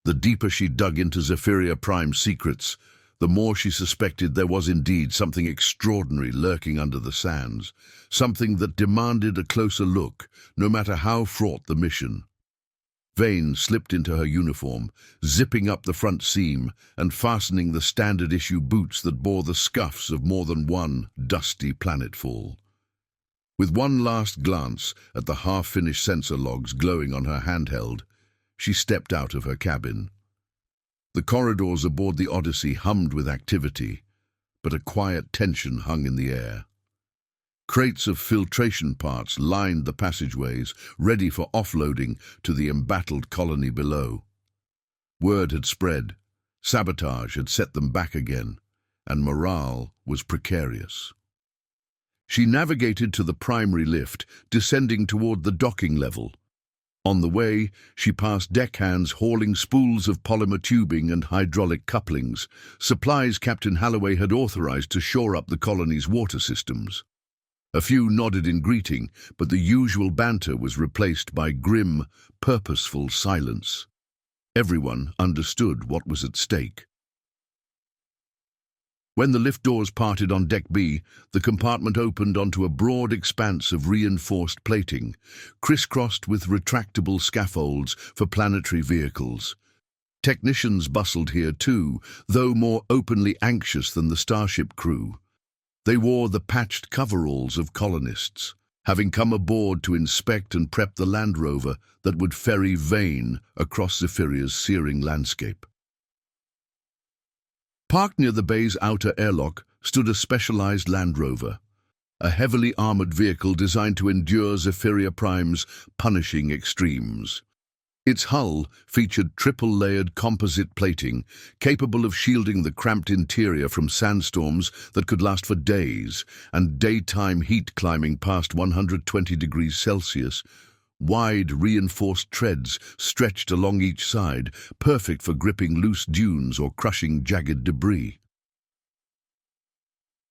the deeper she dug into Zephyria Prime's secrets, the more she suspected there was indeed something extraordinary lurking under the sands, something that demanded a closer look, no matter how fraught the mission. Vane slipped into her uniform, zipping up the front seam and fastening the standard-issue boots that bore the scuffs of more than one dusty planetfall. With one last glance at the half-finished sensor logs glowing on her handheld, she stepped out of her cabin. The corridors aboard the Odyssey hummed with activity, but a quiet tension hung in the air. Crates of filtration parts lined the passageways, ready for offloading to the embattled colony below. Word had spread, sabotage had set them back again, and morale was precarious. She navigated to the primary lift, descending toward the docking level. On the way, she passed deckhands hauling spools of polymer tubing and hydraulic couplings, supplies Captain Halloway had authorized to shore up the colony's water systems. A few nodded in greeting, but the usual banter was replaced by grim, purposeful silence. Everyone understood what was at stake. When the lift doors parted on Deck B, the compartment opened onto a broad expanse of reinforced plating, crisscrossed with retractable scaffolds for planetary vehicles. Technicians bustled here too, though more openly anxious than the starship crew. They wore the patched coveralls of colonists, having come aboard to inspect and prep the Land Rover that would ferry Vane across Zephyrria's searing landscape. Parked near the bay's outer airlock stood a specialized Land Rover, a heavily armored vehicle designed to endure Zephyria Prime's punishing extremes. Its hull featured triple-layered composite plating, capable of shielding the cramped interior from sandstorms that could last for days, and daytime heat climbing past 120 degrees Celsius. Wide, reinforced treads stretched along each side, perfect for gripping loose dunes or crushing jagged debris.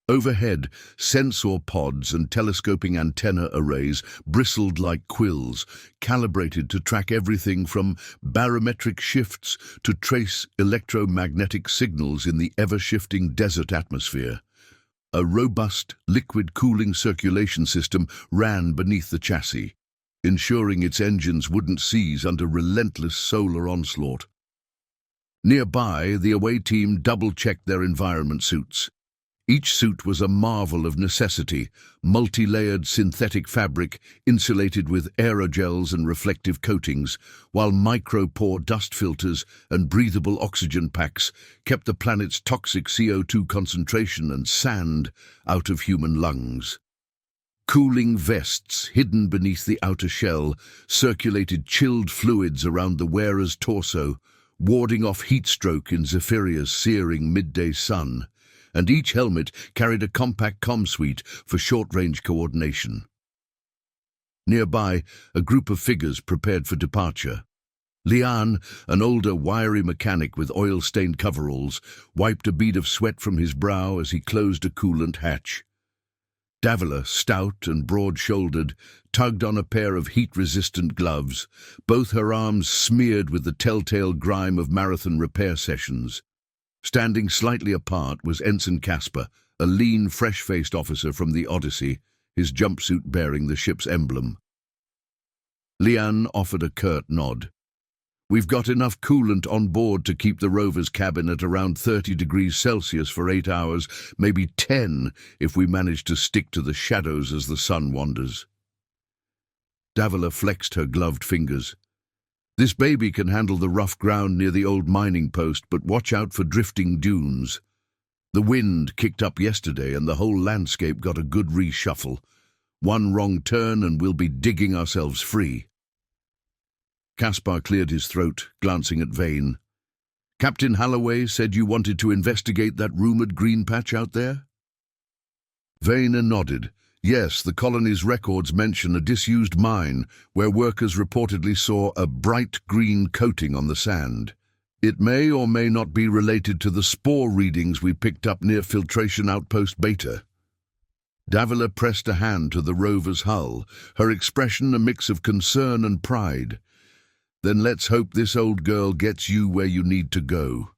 Overhead, sensor pods and telescoping antenna arrays bristled like quills, calibrated to track everything from barometric shifts to trace electromagnetic signals in the ever-shifting desert atmosphere. A robust, liquid cooling circulation system ran beneath the chassis, ensuring its engines wouldn't seize under relentless solar onslaught. Nearby, the away team double-checked their environment suits. Each suit was a marvel of necessity, multi-layered synthetic fabric insulated with aerogels and reflective coatings, while micro-pore dust filters and breathable oxygen packs kept the planet's toxic CO2 concentration and sand out of human lungs. Cooling vests hidden beneath the outer shell circulated chilled fluids around the wearer's torso, warding off heat stroke in Zephyria's searing midday sun, and each helmet carried a compact comm suite for short-range coordination. Nearby, a group of figures prepared for departure. Lian, an older, wiry mechanic with oil-stained coveralls, wiped a bead of sweat from his brow as he closed a coolant hatch. Davila, stout and broad-shouldered, tugged on a pair of heat-resistant gloves, both her arms smeared with the telltale grime of marathon repair sessions. Standing slightly apart was Ensign Casper, a lean, fresh-faced officer from the Odyssey, his jumpsuit bearing the ship's emblem. Lian offered a curt nod. "We've got enough coolant on board to keep the rover's cabin at around 30 degrees Celsius for 8 hours, maybe 10 if we manage to stick to the shadows as the sun wanders." Davila flexed her gloved fingers. "This baby can handle the rough ground near the old mining post, but watch out for drifting dunes. The wind kicked up yesterday and the whole landscape got a good reshuffle. One wrong turn and we'll be digging ourselves free." Caspar cleared his throat, glancing at Vane. "Captain Holloway said you wanted to investigate that rumoured green patch out there?" Vane nodded. "Yes, the colony's records mention a disused mine where workers reportedly saw a bright green coating on the sand. It may or may not be related to the spore readings we picked up near Filtration Outpost Beta." Davila pressed a hand to the rover's hull, her expression a mix of concern and pride. "Then let's hope this old girl gets you where you need to go."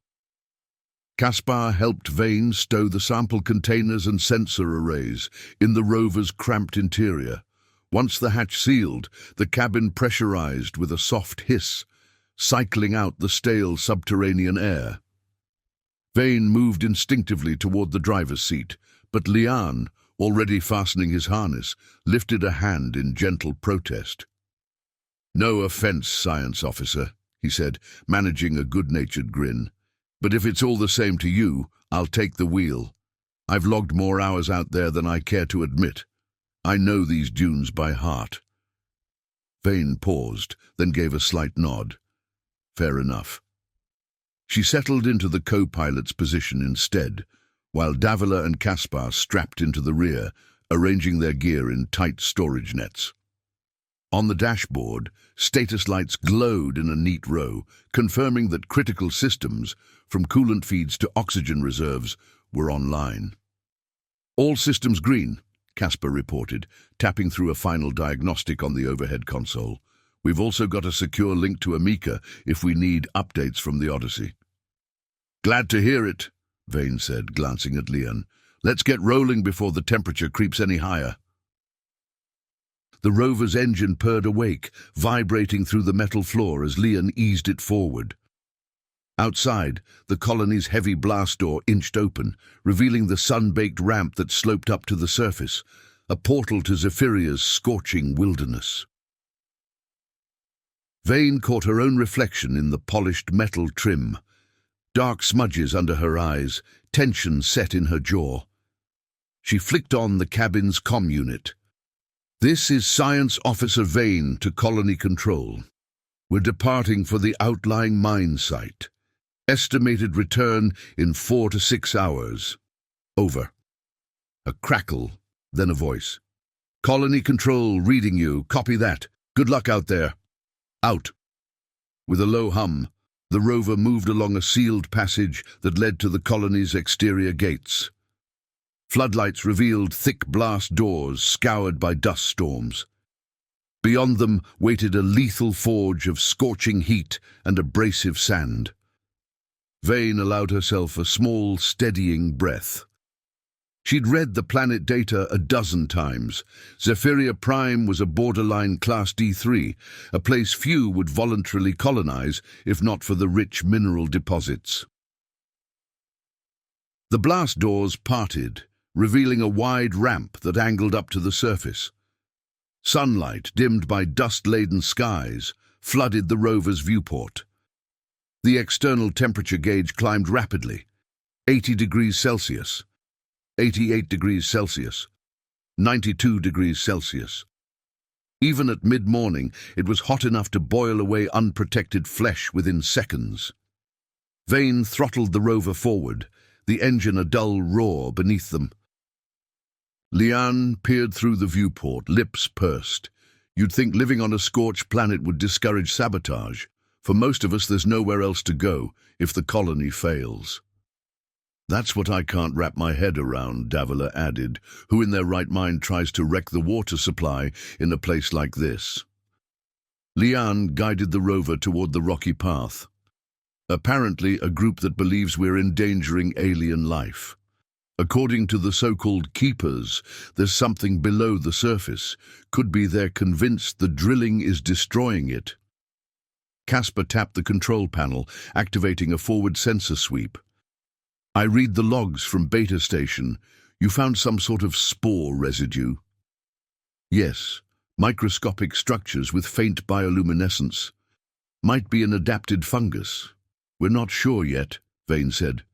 Caspar helped Vane stow the sample containers and sensor arrays in the rover's cramped interior. Once the hatch sealed, the cabin pressurized with a soft hiss, cycling out the stale subterranean air. Vane moved instinctively toward the driver's seat, but Lian, already fastening his harness, lifted a hand in gentle protest. "No offense, science officer," he said, managing a good-natured grin. "But if it's all the same to you, I'll take the wheel. I've logged more hours out there than I care to admit. I know these dunes by heart." Vane paused, then gave a slight nod. Fair enough. She settled into the co-pilot's position instead, while Davila and Caspar strapped into the rear, arranging their gear in tight storage nets. On the dashboard, status lights glowed in a neat row, confirming that critical systems, from coolant feeds to oxygen reserves, were online. "All systems green," Caspar reported, tapping through a final diagnostic on the overhead console. "We've also got a secure link to Amica if we need updates from the Odyssey." "Glad to hear it," Vane said, glancing at Lian. "Let's get rolling before the temperature creeps any higher." The rover's engine purred awake, vibrating through the metal floor as Lian eased it forward. Outside, the colony's heavy blast door inched open, revealing the sun-baked ramp that sloped up to the surface, a portal to Zephyrria's scorching wilderness. Vane caught her own reflection in the polished metal trim. Dark smudges under her eyes, tension set in her jaw. She flicked on the cabin's comm unit. "This is Science Officer Vane to Colony Control. We're departing for the outlying mine site. Estimated return in 4 to 6 hours. Over." A crackle, then a voice. "Colony Control reading you. Copy that. Good luck out there. Out." With a low hum, the rover moved along a sealed passage that led to the colony's exterior gates. Floodlights revealed thick blast doors scoured by dust storms. Beyond them waited a lethal forge of scorching heat and abrasive sand. Vane allowed herself a small, steadying breath. She'd read the planet data a dozen times. Zephyria Prime was a borderline Class D3, a place few would voluntarily colonize if not for the rich mineral deposits. The blast doors parted, revealing a wide ramp that angled up to the surface. Sunlight, dimmed by dust-laden skies, flooded the rover's viewport. The external temperature gauge climbed rapidly. 80 degrees Celsius, 88 degrees Celsius, 92 degrees Celsius. Even at mid-morning, it was hot enough to boil away unprotected flesh within seconds. Vane throttled the rover forward, the engine a dull roar beneath them. Lian peered through the viewport, lips pursed. You'd think living on a scorched planet would discourage sabotage. For most of us, there's nowhere else to go if the colony fails. That's what I can't wrap my head around, Davila added. Who in their right mind tries to wreck the water supply in a place like this? Lian guided the rover toward the rocky path. Apparently a group that believes we're endangering alien life. According to the so-called keepers, there's something below the surface. Could be they're convinced the drilling is destroying it. Casper tapped the control panel, activating a forward sensor sweep. I read the logs from Beta Station. You found some sort of spore residue. Yes, microscopic structures with faint bioluminescence. Might be an adapted fungus. We're not sure yet, Vane said.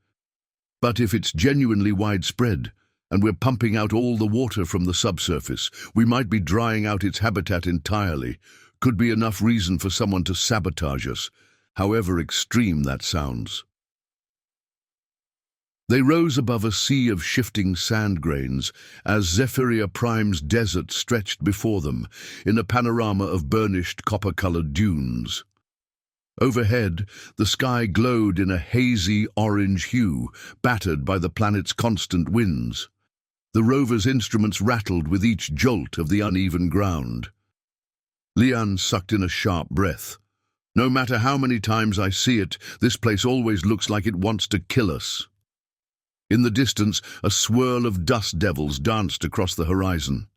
But if it's genuinely widespread, and we're pumping out all the water from the subsurface, we might be drying out its habitat entirely. Could be enough reason for someone to sabotage us, however extreme that sounds. They rose above a sea of shifting sand grains as Zephyria Prime's desert stretched before them in a panorama of burnished copper-colored dunes. Overhead, the sky glowed in a hazy orange hue, battered by the planet's constant winds. The rover's instruments rattled with each jolt of the uneven ground. Lian sucked in a sharp breath. No matter how many times I see it, this place always looks like it wants to kill us. In the distance, a swirl of dust devils danced across the horizon.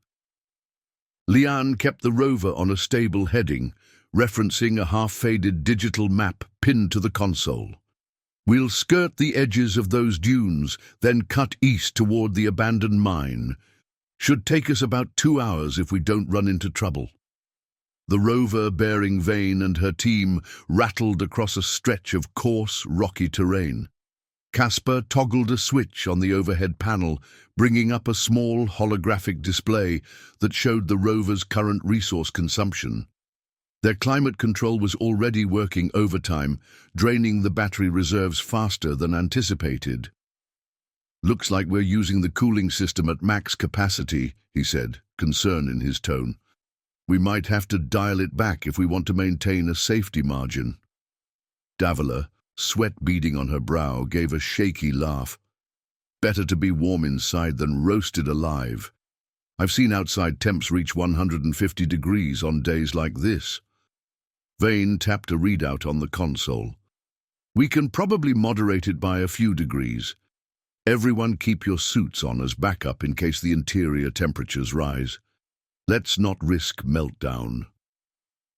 Lian kept the rover on a stable heading, referencing a half-faded digital map pinned to the console. We'll skirt the edges of those dunes, then cut east toward the abandoned mine. Should take us about 2 hours if we don't run into trouble. The rover bearing Vane and her team rattled across a stretch of coarse, rocky terrain. Casper toggled a switch on the overhead panel, bringing up a small holographic display that showed the rover's current resource consumption. Their climate control was already working overtime, draining the battery reserves faster than anticipated. Looks like we're using the cooling system at max capacity, he said, concern in his tone. We might have to dial it back if we want to maintain a safety margin. Davila, sweat beading on her brow, gave a shaky laugh. Better to be warm inside than roasted alive. I've seen outside temps reach 150 degrees on days like this. Vane tapped a readout on the console. We can probably moderate it by a few degrees. Everyone keep your suits on as backup in case the interior temperatures rise. Let's not risk meltdown.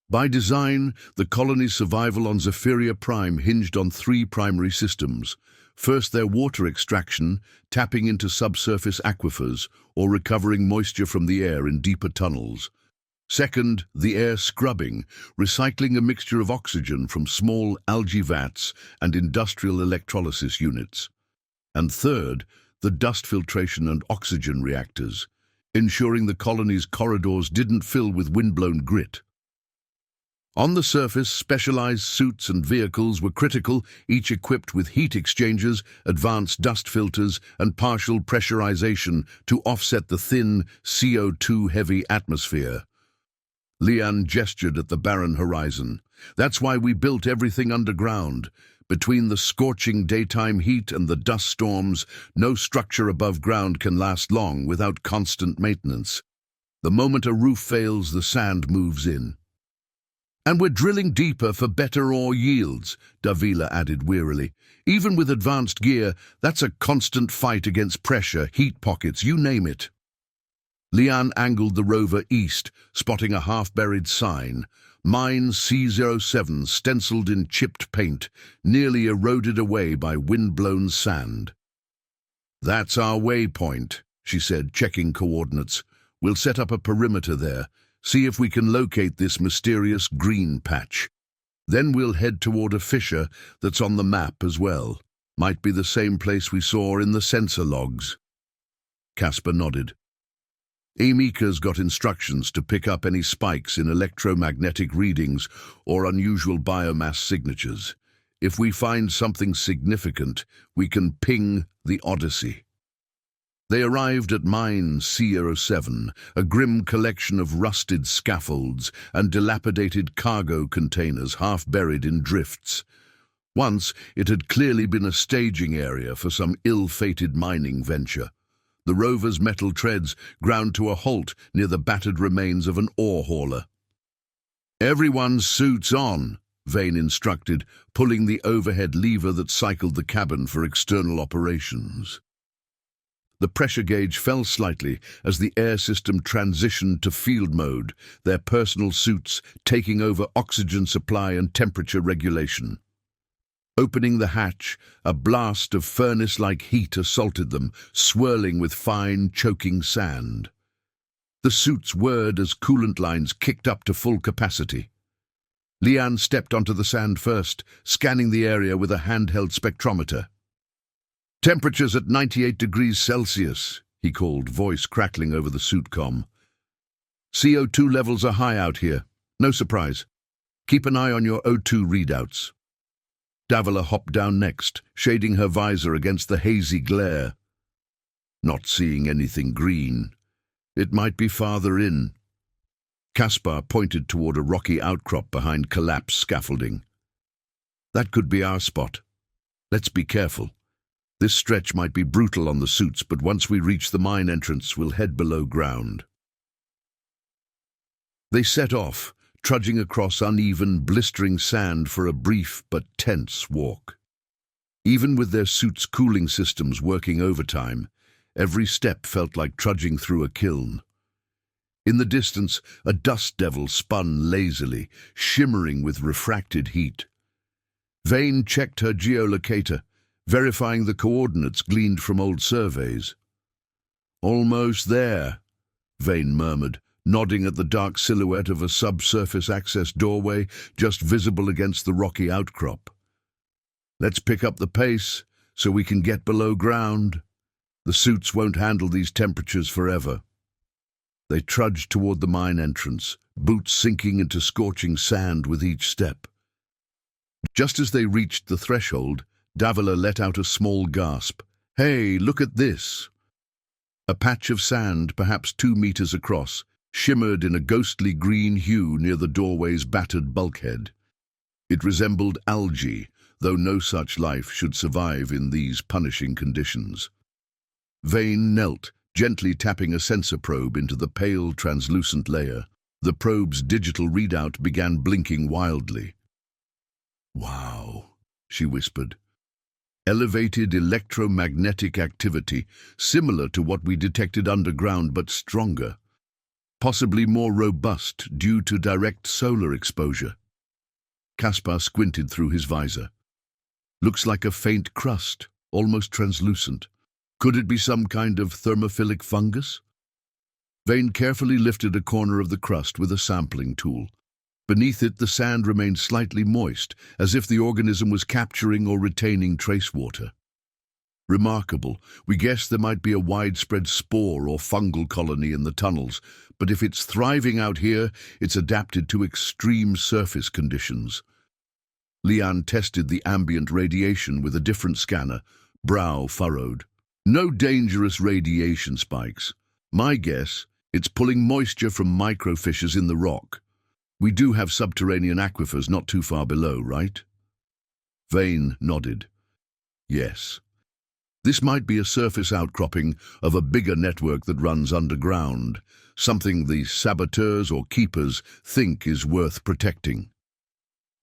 By design, the colony's survival on Zephyria Prime hinged on 3 primary systems. First, their water extraction, tapping into subsurface aquifers or recovering moisture from the air in deeper tunnels. Second, the air scrubbing, recycling a mixture of oxygen from small algae vats and industrial electrolysis units. And third, the dust filtration and oxygen reactors, ensuring the colony's corridors didn't fill with windblown grit. On the surface, specialized suits and vehicles were critical, each equipped with heat exchangers, advanced dust filters, and partial pressurization to offset the thin, CO2-heavy atmosphere. Lian gestured at the barren horizon. That's why we built everything underground. Between the scorching daytime heat and the dust storms, no structure above ground can last long without constant maintenance. The moment a roof fails, the sand moves in. And we're drilling deeper for better ore yields, Davila added wearily. Even with advanced gear, that's a constant fight against pressure, heat pockets, you name it. Lian angled the rover east, spotting a half-buried sign. Mine C07 stenciled in chipped paint, nearly eroded away by wind-blown sand. That's our waypoint, she said, checking coordinates. We'll set up a perimeter there. See if we can locate this mysterious green patch. Then we'll head toward a fissure that's on the map as well. Might be the same place we saw in the sensor logs. Casper nodded. Amika's got instructions to pick up any spikes in electromagnetic readings or unusual biomass signatures. If we find something significant, we can ping the Odyssey. They arrived at Mine C07, a grim collection of rusted scaffolds and dilapidated cargo containers half buried in drifts. Once, it had clearly been a staging area for some ill-fated mining venture. The rover's metal treads ground to a halt near the battered remains of an ore hauler. "Everyone's suits on," Vane instructed, pulling the overhead lever that cycled the cabin for external operations. The pressure gauge fell slightly as the air system transitioned to field mode, their personal suits taking over oxygen supply and temperature regulation. Opening the hatch, a blast of furnace-like heat assaulted them, swirling with fine, choking sand. The suits whirred as coolant lines kicked up to full capacity. Lian stepped onto the sand first, scanning the area with a handheld spectrometer. "Temperatures at 98 degrees Celsius, he called, voice crackling over the suit comm. "CO2 levels are high out here. No surprise. Keep an eye on your O2 readouts." Davila hopped down next, shading her visor against the hazy glare. "Not seeing anything green. It might be farther in." Caspar pointed toward a rocky outcrop behind collapsed scaffolding. "That could be our spot. Let's be careful. This stretch might be brutal on the suits, but once we reach the mine entrance, we'll head below ground." They set off, trudging across uneven, blistering sand for a brief but tense walk. Even with their suits' cooling systems working overtime, every step felt like trudging through a kiln. In the distance, a dust devil spun lazily, shimmering with refracted heat. Vane checked her geolocator, verifying the coordinates gleaned from old surveys. "Almost there," Vane murmured, nodding at the dark silhouette of a subsurface access doorway just visible against the rocky outcrop. "Let's pick up the pace so we can get below ground. The suits won't handle these temperatures forever." They trudged toward the mine entrance, boots sinking into scorching sand with each step. Just as they reached the threshold, Davila let out a small gasp. "Hey, look at this!" A patch of sand, perhaps 2 meters across, shimmered in a ghostly green hue near the doorway's battered bulkhead. It resembled algae, though no such life should survive in these punishing conditions. Vane knelt, gently tapping a sensor probe into the pale, translucent layer. The probe's digital readout began blinking wildly. "Wow," she whispered. "Elevated electromagnetic activity, similar to what we detected underground but stronger. Possibly more robust due to direct solar exposure." Caspar squinted through his visor. "Looks like a faint crust, almost translucent. Could it be some kind of thermophilic fungus?" Vane carefully lifted a corner of the crust with a sampling tool. Beneath it, the sand remained slightly moist, as if the organism was capturing or retaining trace water. "Remarkable. We guessed there might be a widespread spore or fungal colony in the tunnels, but if it's thriving out here, it's adapted to extreme surface conditions." Lian tested the ambient radiation with a different scanner, brow furrowed. "No dangerous radiation spikes. My guess, it's pulling moisture from microfissures in the rock. We do have subterranean aquifers not too far below, right?" Vane nodded. "Yes. This might be a surface outcropping of a bigger network that runs underground, something the saboteurs or keepers think is worth protecting."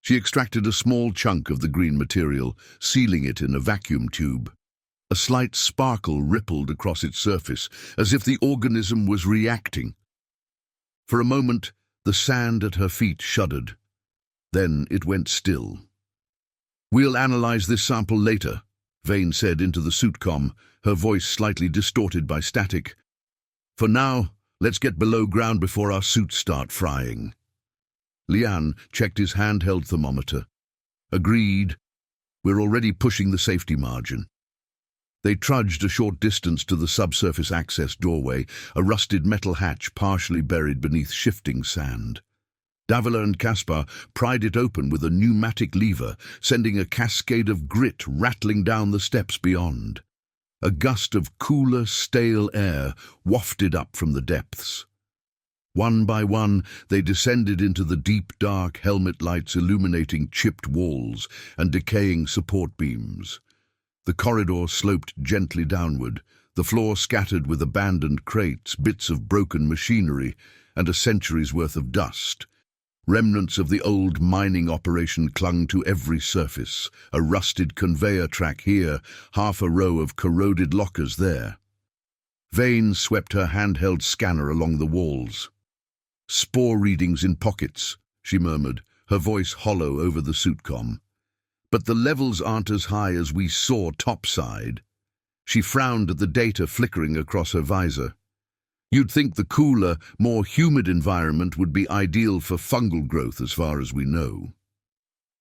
She extracted a small chunk of the green material, sealing it in a vacuum tube. A slight sparkle rippled across its surface, as if the organism was reacting. For a moment, the sand at her feet shuddered. Then it went still. "We'll analyze this sample later," Vane said into the suit comm, her voice slightly distorted by static. "For now, let's get below ground before our suits start frying." Lian checked his handheld thermometer. "Agreed. We're already pushing the safety margin." They trudged a short distance to the subsurface access doorway, a rusted metal hatch partially buried beneath shifting sand. Davila and Caspar pried it open with a pneumatic lever, sending a cascade of grit rattling down the steps beyond. A gust of cooler, stale air wafted up from the depths. One by one, they descended into the deep, dark helmet lights illuminating chipped walls and decaying support beams. The corridor sloped gently downward, the floor scattered with abandoned crates, bits of broken machinery, and a century's worth of dust. Remnants of the old mining operation clung to every surface, a rusted conveyor track here, half a row of corroded lockers there. Vane swept her handheld scanner along the walls. "Spore readings in pockets," she murmured, her voice hollow over the suitcom. "But the levels aren't as high as we saw topside." She frowned at the data flickering across her visor. "You'd think the cooler, more humid environment would be ideal for fungal growth as far as we know."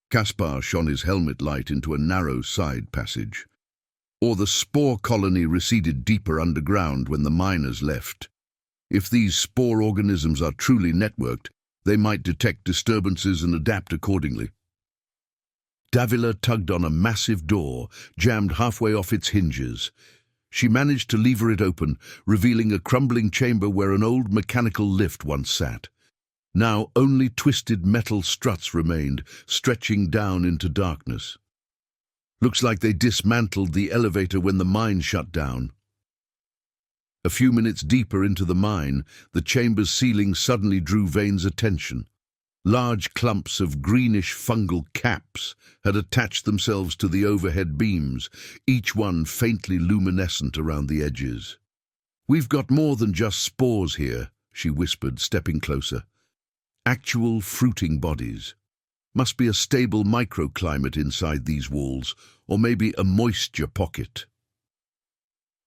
Caspar shone his helmet light into a narrow side passage. "Or the spore colony receded deeper underground when the miners left. If these spore organisms are truly networked, they might detect disturbances and adapt accordingly." Davila tugged on a massive door, jammed halfway off its hinges. She managed to lever it open, revealing a crumbling chamber where an old mechanical lift once sat. Now only twisted metal struts remained, stretching down into darkness. "Looks like they dismantled the elevator when the mine shut down." A few minutes deeper into the mine, the chamber's ceiling suddenly drew Vane's attention. Large clumps of greenish fungal caps had attached themselves to the overhead beams, each one faintly luminescent around the edges. "We've got more than just spores here," she whispered, stepping closer. "Actual fruiting bodies. Must be a stable microclimate inside these walls, or maybe a moisture pocket."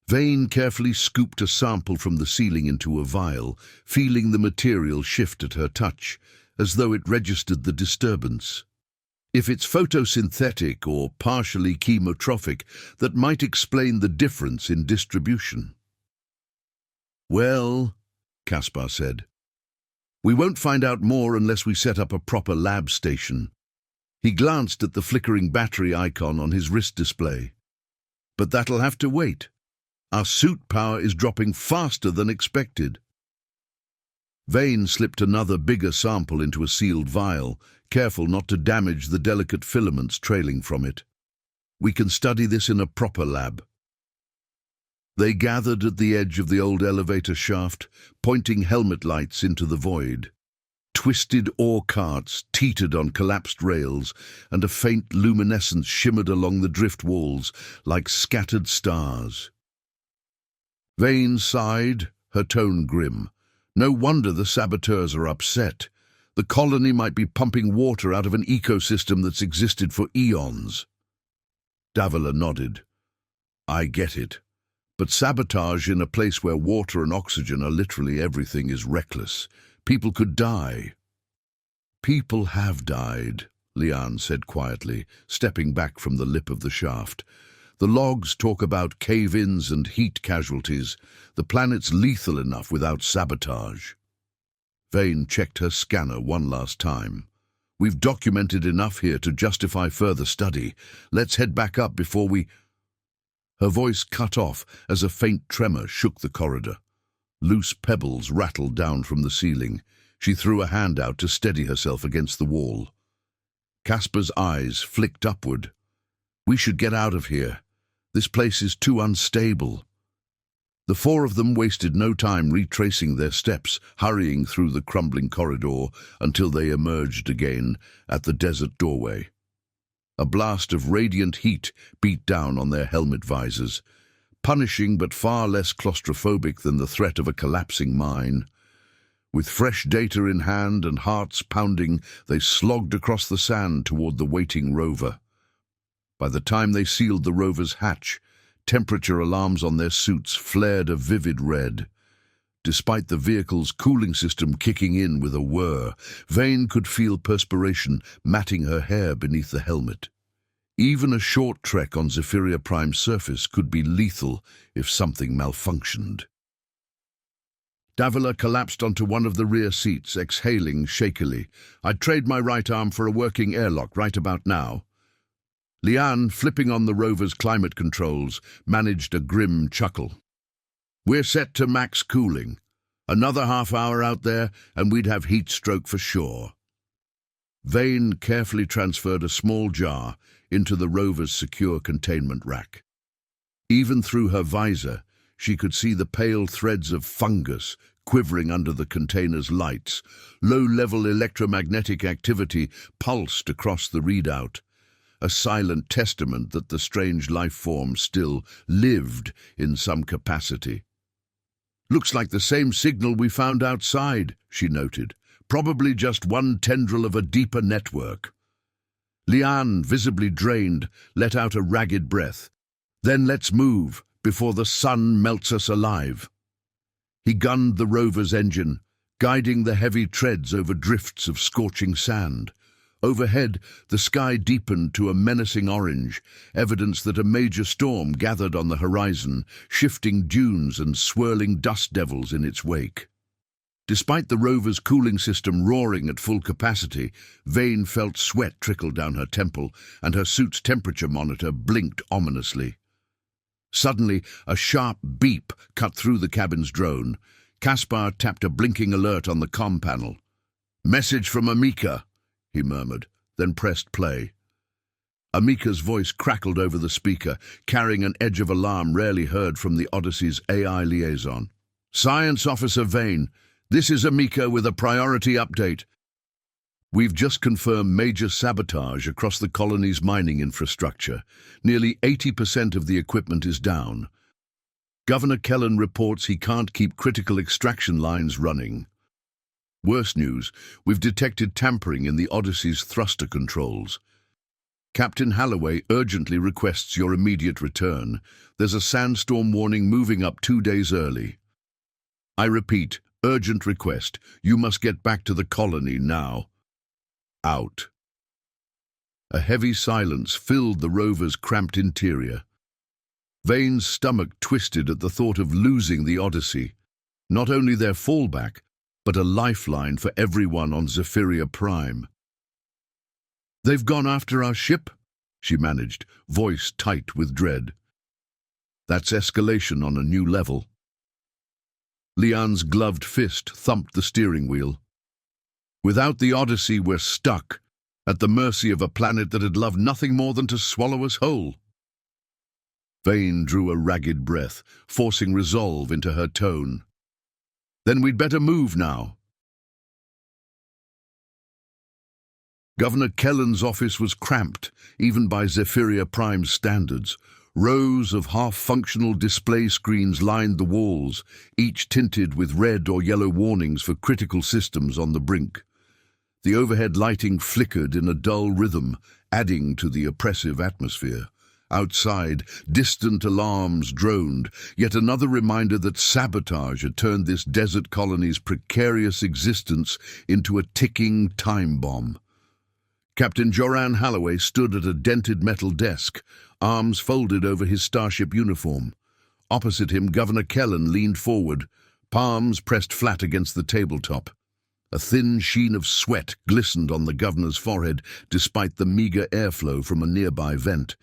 Vane carefully scooped a sample from the ceiling into a vial, feeling the material shift at her touch, as though it registered the disturbance. If it's photosynthetic or partially chemotrophic, that might explain the difference in distribution. "Well," Caspar said, "we won't find out more unless we set up a proper lab station." He glanced at the flickering battery icon on his wrist display. "But that'll have to wait. Our suit power is dropping faster than expected." Vane slipped another bigger sample into a sealed vial, careful not to damage the delicate filaments trailing from it. "We can study this in a proper lab." They gathered at the edge of the old elevator shaft, pointing helmet lights into the void. Twisted ore carts teetered on collapsed rails, and a faint luminescence shimmered along the drift walls like scattered stars. Vane sighed, her tone grim. No wonder the saboteurs are upset. The colony might be pumping water out of an ecosystem that's existed for eons. Davila nodded. "I get it. But sabotage in a place where water and oxygen are literally everything is reckless. People could die." "People have died," Lian said quietly, stepping back from the lip of the shaft. "The logs talk about cave-ins and heat casualties. The planet's lethal enough without sabotage." Vane checked her scanner one last time. "We've documented enough here to justify further study. Let's head back up before we—" Her voice cut off as a faint tremor shook the corridor. Loose pebbles rattled down from the ceiling. She threw a hand out to steady herself against the wall. Caspar's eyes flicked upward. "We should get out of here. This place is too unstable." The four of them wasted no time retracing their steps, hurrying through the crumbling corridor until they emerged again at the desert doorway. A blast of radiant heat beat down on their helmet visors, punishing but far less claustrophobic than the threat of a collapsing mine. With fresh data in hand and hearts pounding, they slogged across the sand toward the waiting rover. By the time they sealed the rover's hatch, temperature alarms on their suits flared a vivid red. Despite the vehicle's cooling system kicking in with a whir, Vane could feel perspiration matting her hair beneath the helmet. Even a short trek on Zephyria Prime's surface could be lethal if something malfunctioned. Davila collapsed onto one of the rear seats, exhaling shakily. "I'd trade my right arm for a working airlock right about now." Lian, flipping on the rover's climate controls, managed a grim chuckle. "We're set to max cooling. Another half-hour out there, and we'd have heat stroke for sure. Vane carefully transferred a small jar into the rover's secure containment rack. Even through her visor, she could see the pale threads of fungus quivering under the container's lights. Low-level electromagnetic activity pulsed across the readout, a silent testament that the strange life form still lived in some capacity. "Looks like the same signal we found outside," she noted. "Probably just one tendril of a deeper network." Liane, visibly drained, let out a ragged breath. "Then let's move, before the sun melts us alive." He gunned the rover's engine, guiding the heavy treads over drifts of scorching sand. Overhead, the sky deepened to a menacing orange, evidence that a major storm gathered on the horizon, shifting dunes and swirling dust devils in its wake. Despite the rover's cooling system roaring at full capacity, Vane felt sweat trickle down her temple, and her suit's temperature monitor blinked ominously. Suddenly, a sharp beep cut through the cabin's drone. Caspar tapped a blinking alert on the comm panel. "Message from Amika," he murmured, then pressed play. Amika's voice crackled over the speaker, carrying an edge of alarm rarely heard from the Odyssey's AI liaison. "Science Officer Vane, this is Amika with a priority update. We've just confirmed major sabotage across the colony's mining infrastructure. Nearly 80% of the equipment is down. Governor Kellen reports he can't keep critical extraction lines running. Worse news, we've detected tampering in the Odyssey's thruster controls. Captain Holloway urgently requests your immediate return. There's a sandstorm warning moving up 2 days early. I repeat, urgent request. You must get back to the colony now. Out." A heavy silence filled the rover's cramped interior. Vane's stomach twisted at the thought of losing the Odyssey, not only their fallback, but a lifeline for everyone on Zephyria Prime. "They've gone after our ship?" she managed, voice tight with dread. "That's escalation on a new level." Liane's gloved fist thumped the steering wheel. "Without the Odyssey, we're stuck, at the mercy of a planet that had loved nothing more than to swallow us whole." Vane drew a ragged breath, forcing resolve into her tone. "Then we'd better move now." Governor Kellen's office was cramped, even by Zephyria Prime's standards. Rows of half-functional display screens lined the walls, each tinted with red or yellow warnings for critical systems on the brink. The overhead lighting flickered in a dull rhythm, adding to the oppressive atmosphere. Outside, distant alarms droned, yet another reminder that sabotage had turned this desert colony's precarious existence into a ticking time bomb. Captain Joran Holloway stood at a dented metal desk, arms folded over his starship uniform. Opposite him, Governor Kellen leaned forward, palms pressed flat against the tabletop. A thin sheen of sweat glistened on the governor's forehead, despite the meager airflow from a nearby vent.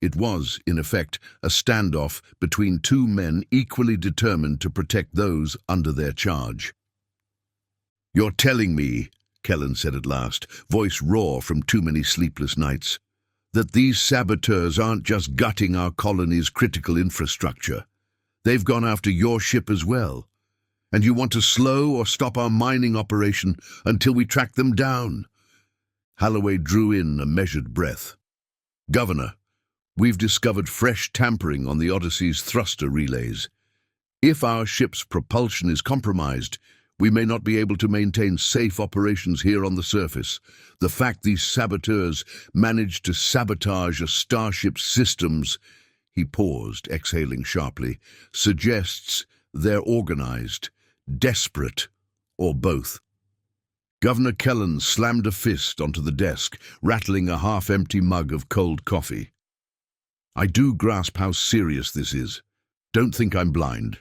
It was, in effect, a standoff between two men equally determined to protect those under their charge. "You're telling me," Kellen said at last, voice raw from too many sleepless nights, "that these saboteurs aren't just gutting our colony's critical infrastructure. They've gone after your ship as well. And you want to slow or stop our mining operation until we track them down." Holloway drew in a measured breath. "Governor, we've discovered fresh tampering on the Odyssey's thruster relays. If our ship's propulsion is compromised, we may not be able to maintain safe operations here on the surface. The fact these saboteurs managed to sabotage a starship's systems," he paused, exhaling sharply, "suggests they're organized, desperate, or both." Governor Kellen slammed a fist onto the desk, rattling a half-empty mug of cold coffee. "I do grasp how serious this is. Don't think I'm blind.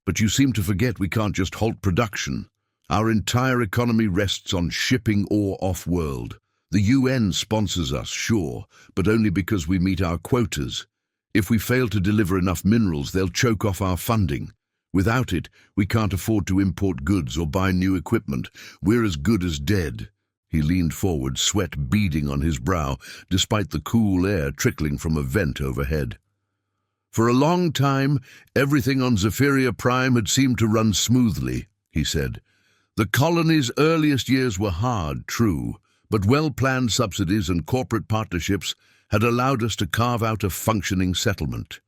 But you seem to forget we can't just halt production. Our entire economy rests on shipping ore off-world. The UN sponsors us, sure, but only because we meet our quotas. If we fail to deliver enough minerals, they'll choke off our funding. Without it, we can't afford to import goods or buy new equipment. We're as good as dead." He leaned forward, sweat beading on his brow, despite the cool air trickling from a vent overhead. "For a long time, everything on Zephyria Prime had seemed to run smoothly," he said. "The colony's earliest years were hard, true, but well-planned subsidies and corporate partnerships had allowed us to carve out a functioning settlement.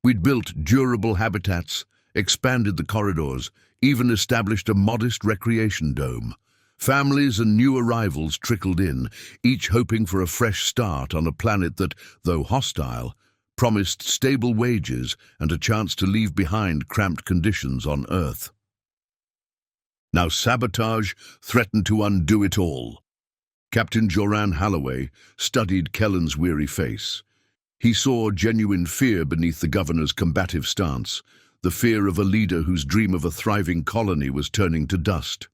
We'd built durable habitats, expanded the corridors, even established a modest recreation dome. Families and new arrivals trickled in, each hoping for a fresh start on a planet that, though hostile, promised stable wages and a chance to leave behind cramped conditions on Earth. Now sabotage threatened to undo it all. Captain Joran Halloway studied Kellen's weary face. He saw genuine fear beneath the governor's combative stance, the fear of a leader whose dream of a thriving colony was turning to dust.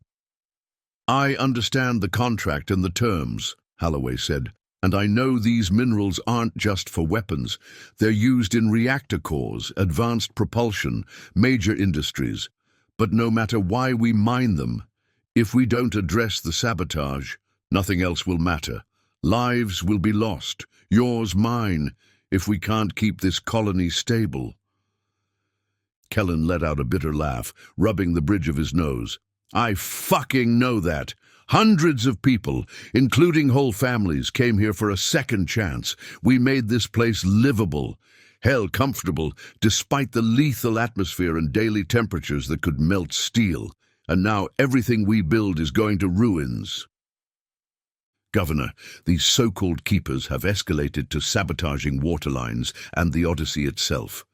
"I understand the contract and the terms," Halloway said, "and I know these minerals aren't just for weapons. They're used in reactor cores, advanced propulsion, major industries. But no matter why we mine them, if we don't address the sabotage, nothing else will matter. Lives will be lost, yours, mine, if we can't keep this colony stable." Kellen let out a bitter laugh, rubbing the bridge of his nose. "I fucking know that. Hundreds of people, including whole families, came here for a second chance. We made this place livable, hell, comfortable, despite the lethal atmosphere and daily temperatures that could melt steel. And now everything we build is going to ruins." "Governor, these so-called keepers have escalated to sabotaging water lines and the Odyssey itself.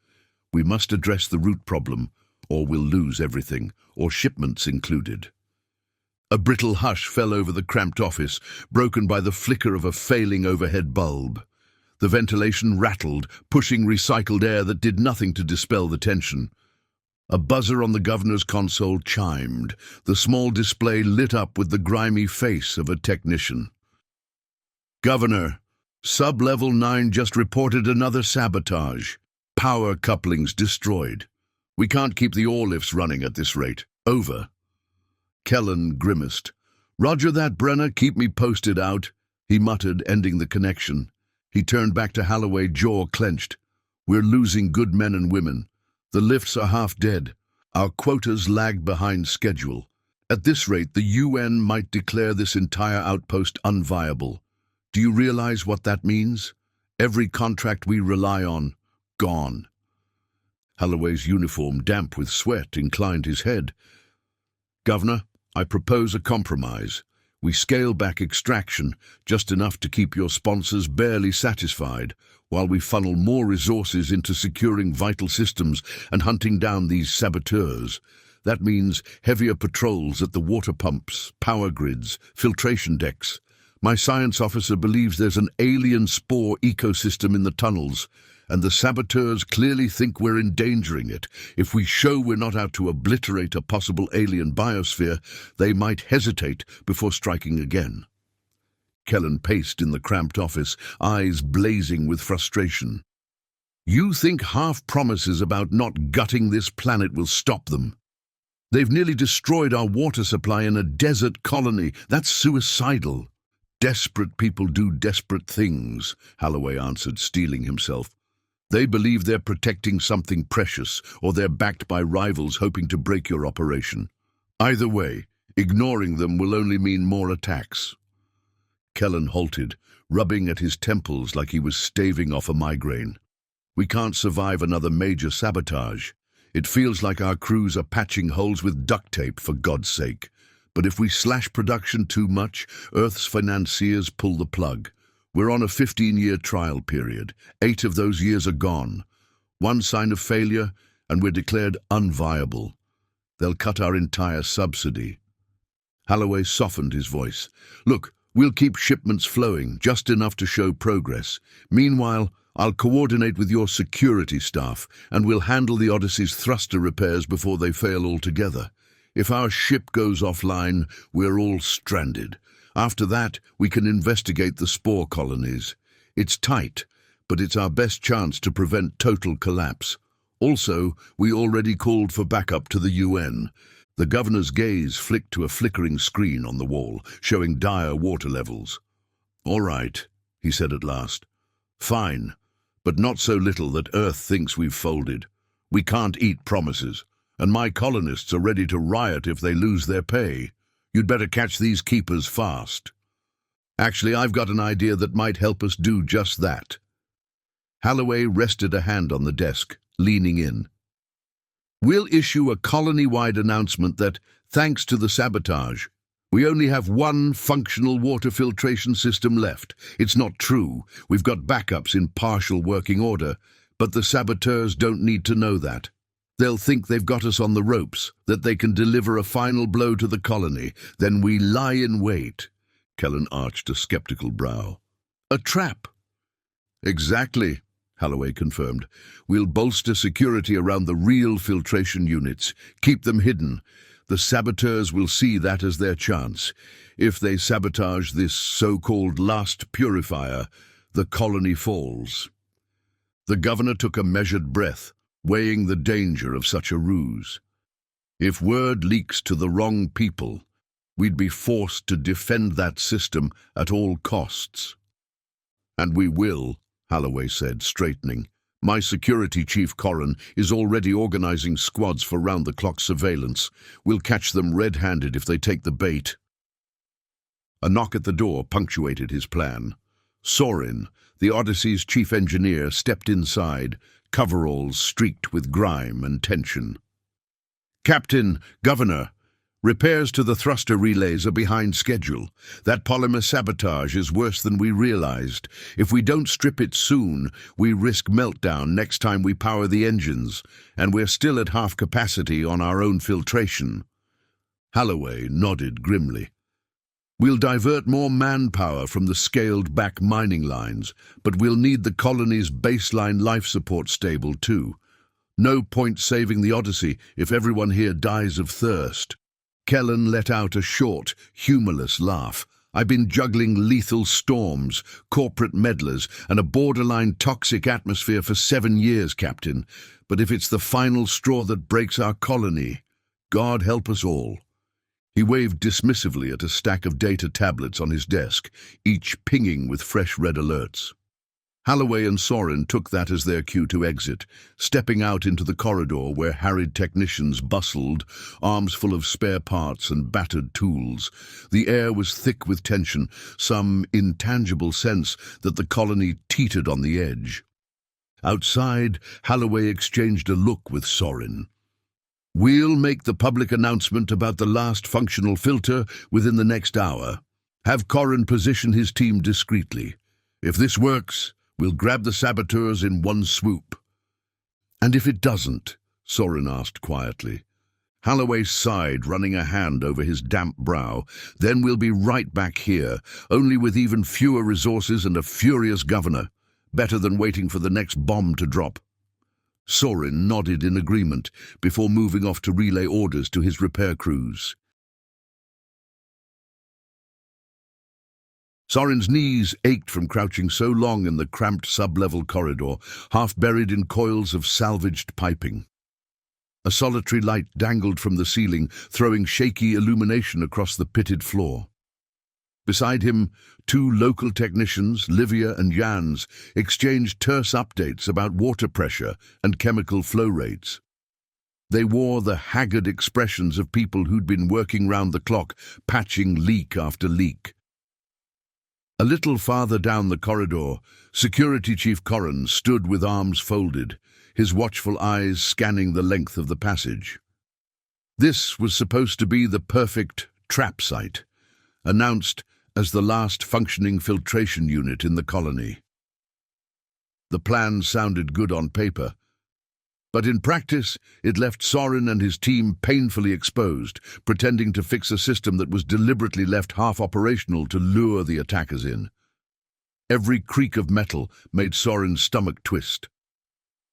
We must address the root problem, or we'll lose everything, or shipments included." A brittle hush fell over the cramped office, broken by the flicker of a failing overhead bulb. The ventilation rattled, pushing recycled air that did nothing to dispel the tension. A buzzer on the governor's console chimed. The small display lit up with the grimy face of a technician. "Governor, Sub-Level 9 just reported another sabotage. Power couplings destroyed. We can't keep the ore lifts running at this rate. Over." Kellen grimaced. "Roger that, Brenner. Keep me posted out," he muttered, ending the connection. He turned back to Halloway, jaw clenched. "We're losing good men and women. The lifts are half dead. Our quotas lag behind schedule. At this rate, the UN might declare this entire outpost unviable. Do you realize what that means? Every contract we rely on, gone." Halloway's uniform, damp with sweat, inclined his head. "Governor, I propose a compromise. We scale back extraction, just enough to keep your sponsors barely satisfied, while we funnel more resources into securing vital systems and hunting down these saboteurs. That means heavier patrols at the water pumps, power grids, filtration decks. My science officer believes there's an alien spore ecosystem in the tunnels, and the saboteurs clearly think we're endangering it. If we show we're not out to obliterate a possible alien biosphere, they might hesitate before striking again." Kellen paced in the cramped office, eyes blazing with frustration. "You think half promises about not gutting this planet will stop them? They've nearly destroyed our water supply in a desert colony. That's suicidal." "Desperate people do desperate things," Halloway answered, steeling himself. "They believe they're protecting something precious, or they're backed by rivals hoping to break your operation. Either way, ignoring them will only mean more attacks." Kellen halted, rubbing at his temples like he was staving off a migraine. "We can't survive another major sabotage. It feels like our crews are patching holes with duct tape, for God's sake. But if we slash production too much, Earth's financiers pull the plug. We're on a 15-year trial period. 8 of those years are gone. One sign of failure, and we're declared unviable. They'll cut our entire subsidy." Halloway softened his voice. "Look, we'll keep shipments flowing, just enough to show progress. Meanwhile, I'll coordinate with your security staff, and we'll handle the Odyssey's thruster repairs before they fail altogether. If our ship goes offline, we're all stranded. After that, we can investigate the spore colonies. It's tight, but it's our best chance to prevent total collapse. Also, we already called for backup to the UN. The governor's gaze flicked to a flickering screen on the wall, showing dire water levels. "All right," he said at last. "Fine, but not so little that Earth thinks we've folded. We can't eat promises, and my colonists are ready to riot if they lose their pay. You'd better catch these keepers fast." "Actually, I've got an idea that might help us do just that." Holloway rested a hand on the desk, leaning in. "We'll issue a colony-wide announcement that, thanks to the sabotage, we only have one functional water filtration system left. It's not true. We've got backups in partial working order, but the saboteurs don't need to know that. They'll think they've got us on the ropes, that they can deliver a final blow to the colony. Then we lie in wait." Kellen arched a skeptical brow. "A trap." "Exactly," Holloway confirmed. "We'll bolster security around the real filtration units, keep them hidden. The saboteurs will see that as their chance. If they sabotage this so-called last purifier, the colony falls." The governor took a measured breath, weighing the danger of such a ruse. "If word leaks to the wrong people, we'd be forced to defend that system at all costs." "And we will," Holloway said, straightening. "My security chief, Corrin, is already organizing squads for round-the-clock surveillance. We'll catch them red-handed if they take the bait." A knock at the door punctuated his plan. Sorin, the Odyssey's chief engineer, stepped inside, coveralls streaked with grime and tension. "Captain, Governor, repairs to the thruster relays are behind schedule. That polymer sabotage is worse than we realized. If we don't strip it soon, we risk meltdown next time we power the engines, and we're still at half capacity on our own filtration." Holloway nodded grimly. "We'll divert more manpower from the scaled-back mining lines, but we'll need the colony's baseline life support stable too. No point saving the Odyssey if everyone here dies of thirst." Kellen let out a short, humorless laugh. "I've been juggling lethal storms, corporate meddlers, and a borderline toxic atmosphere for 7 years, Captain. But if it's the final straw that breaks our colony, God help us all." He waved dismissively at a stack of data tablets on his desk, each pinging with fresh red alerts. Holloway and Sorin took that as their cue to exit, stepping out into the corridor where harried technicians bustled, arms full of spare parts and battered tools. The air was thick with tension, some intangible sense that the colony teetered on the edge. Outside, Holloway exchanged a look with Sorin. "We'll make the public announcement about the last functional filter within the next hour. Have Corrin position his team discreetly. If this works, we'll grab the saboteurs in one swoop." "And if it doesn't?" Sorin asked quietly. Holloway sighed, running a hand over his damp brow. "Then we'll be right back here, only with even fewer resources and a furious governor. Better than waiting for the next bomb to drop." Sorin nodded in agreement before moving off to relay orders to his repair crews. Sorin's knees ached from crouching so long in the cramped sub-level corridor, half buried in coils of salvaged piping. A solitary light dangled from the ceiling, throwing shaky illumination across the pitted floor. Beside him, 2 local technicians, Livia and Jans, exchanged terse updates about water pressure and chemical flow rates. They wore the haggard expressions of people who'd been working round the clock, patching leak after leak. A little farther down the corridor, Security Chief Corrin stood with arms folded, his watchful eyes scanning the length of the passage. This was supposed to be the perfect trap site, announced as the last functioning filtration unit in the colony. The plan sounded good on paper, but in practice it left Sorin and his team painfully exposed, pretending to fix a system that was deliberately left half-operational to lure the attackers in. Every creak of metal made Sorin's stomach twist.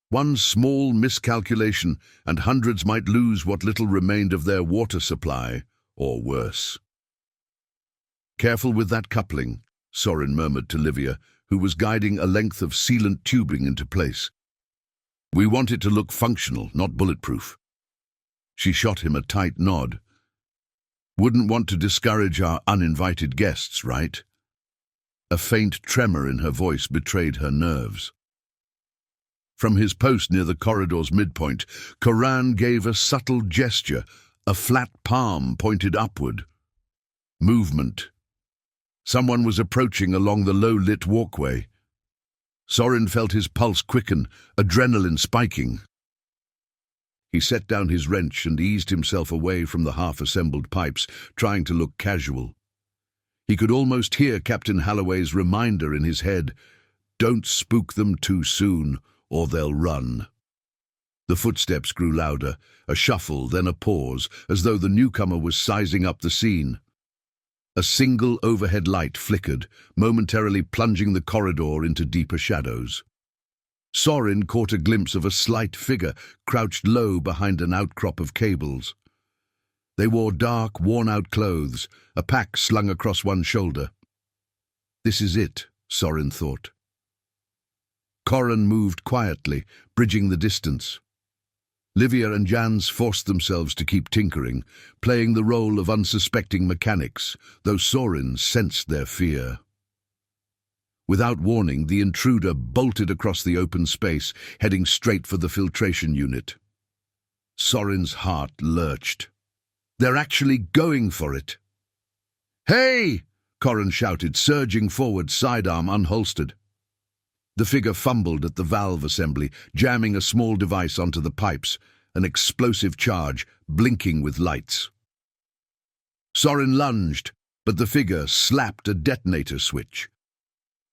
One small miscalculation and hundreds might lose what little remained of their water supply, or worse. "Careful with that coupling," Sorin murmured to Livia, who was guiding a length of sealant tubing into place. We want it to look functional, not bulletproof. She shot him a tight nod. Wouldn't want to discourage our uninvited guests, right? A faint tremor in her voice betrayed her nerves. From his post near the corridor's midpoint, Coran gave a subtle gesture, a flat palm pointed upward. Movement. Someone was approaching along the low-lit walkway. Sorin felt his pulse quicken, adrenaline spiking. He set down his wrench and eased himself away from the half-assembled pipes, trying to look casual. He could almost hear Captain Halloway's reminder in his head, "Don't spook them too soon, or they'll run." The footsteps grew louder, a shuffle, then a pause, as though the newcomer was sizing up the scene. A single overhead light flickered, momentarily plunging the corridor into deeper shadows. Sorin caught a glimpse of a slight figure crouched low behind an outcrop of cables. They wore dark, worn-out clothes, a pack slung across one shoulder. This is it, Sorin thought. Coran moved quietly, bridging the distance. Livia and Jans forced themselves to keep tinkering, playing the role of unsuspecting mechanics, though Sorin sensed their fear. Without warning, the intruder bolted across the open space, heading straight for the filtration unit. Sorin's heart lurched. They're actually going for it. "Hey!" Coran shouted, surging forward, sidearm unholstered. The figure fumbled at the valve assembly, jamming a small device onto the pipes, an explosive charge, blinking with lights. Sorin lunged, but the figure slapped a detonator switch.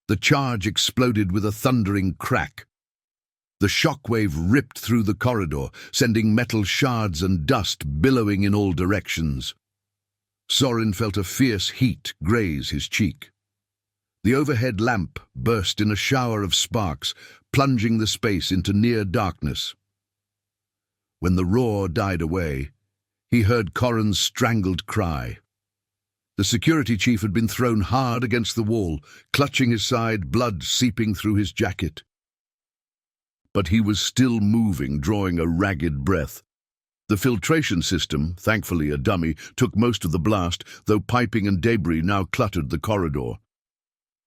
The charge exploded with a thundering crack. The shockwave ripped through the corridor, sending metal shards and dust billowing in all directions. Sorin felt a fierce heat graze his cheek. The overhead lamp burst in a shower of sparks, plunging the space into near darkness. When the roar died away, he heard Coran's strangled cry. The security chief had been thrown hard against the wall, clutching his side, blood seeping through his jacket. But he was still moving, drawing a ragged breath. The filtration system, thankfully a dummy, took most of the blast, though piping and debris now cluttered the corridor.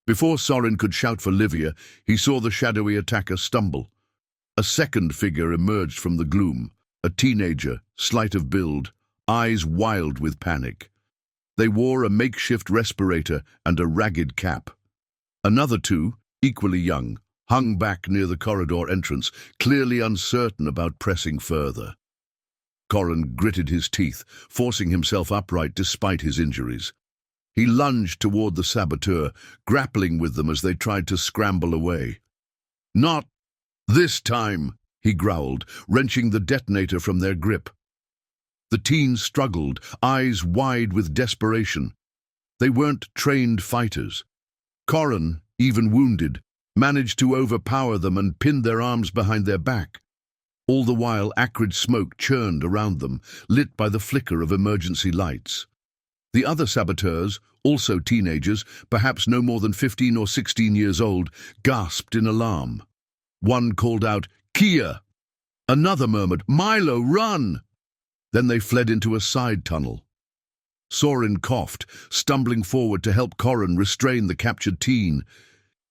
Before Sorin could shout for Livia, he saw the shadowy attacker stumble. A second figure emerged from the gloom, a teenager, slight of build, eyes wild with panic. They wore a makeshift respirator and a ragged cap. Another two, equally young, hung back near the corridor entrance, clearly uncertain about pressing further. Coran gritted his teeth, forcing himself upright despite his injuries. He lunged toward the saboteur, grappling with them as they tried to scramble away. "Not this time," he growled, wrenching the detonator from their grip. The teens struggled, eyes wide with desperation. They weren't trained fighters. Coran, even wounded, managed to overpower them and pinned their arms behind their back. All the while, acrid smoke churned around them, lit by the flicker of emergency lights. The other saboteurs, also teenagers, perhaps no more than 15 or 16 years old, gasped in alarm. One called out, "Kia!" Another murmured, "Milo, run!" Then they fled into a side tunnel. Sorin coughed, stumbling forward to help Coran restrain the captured teen.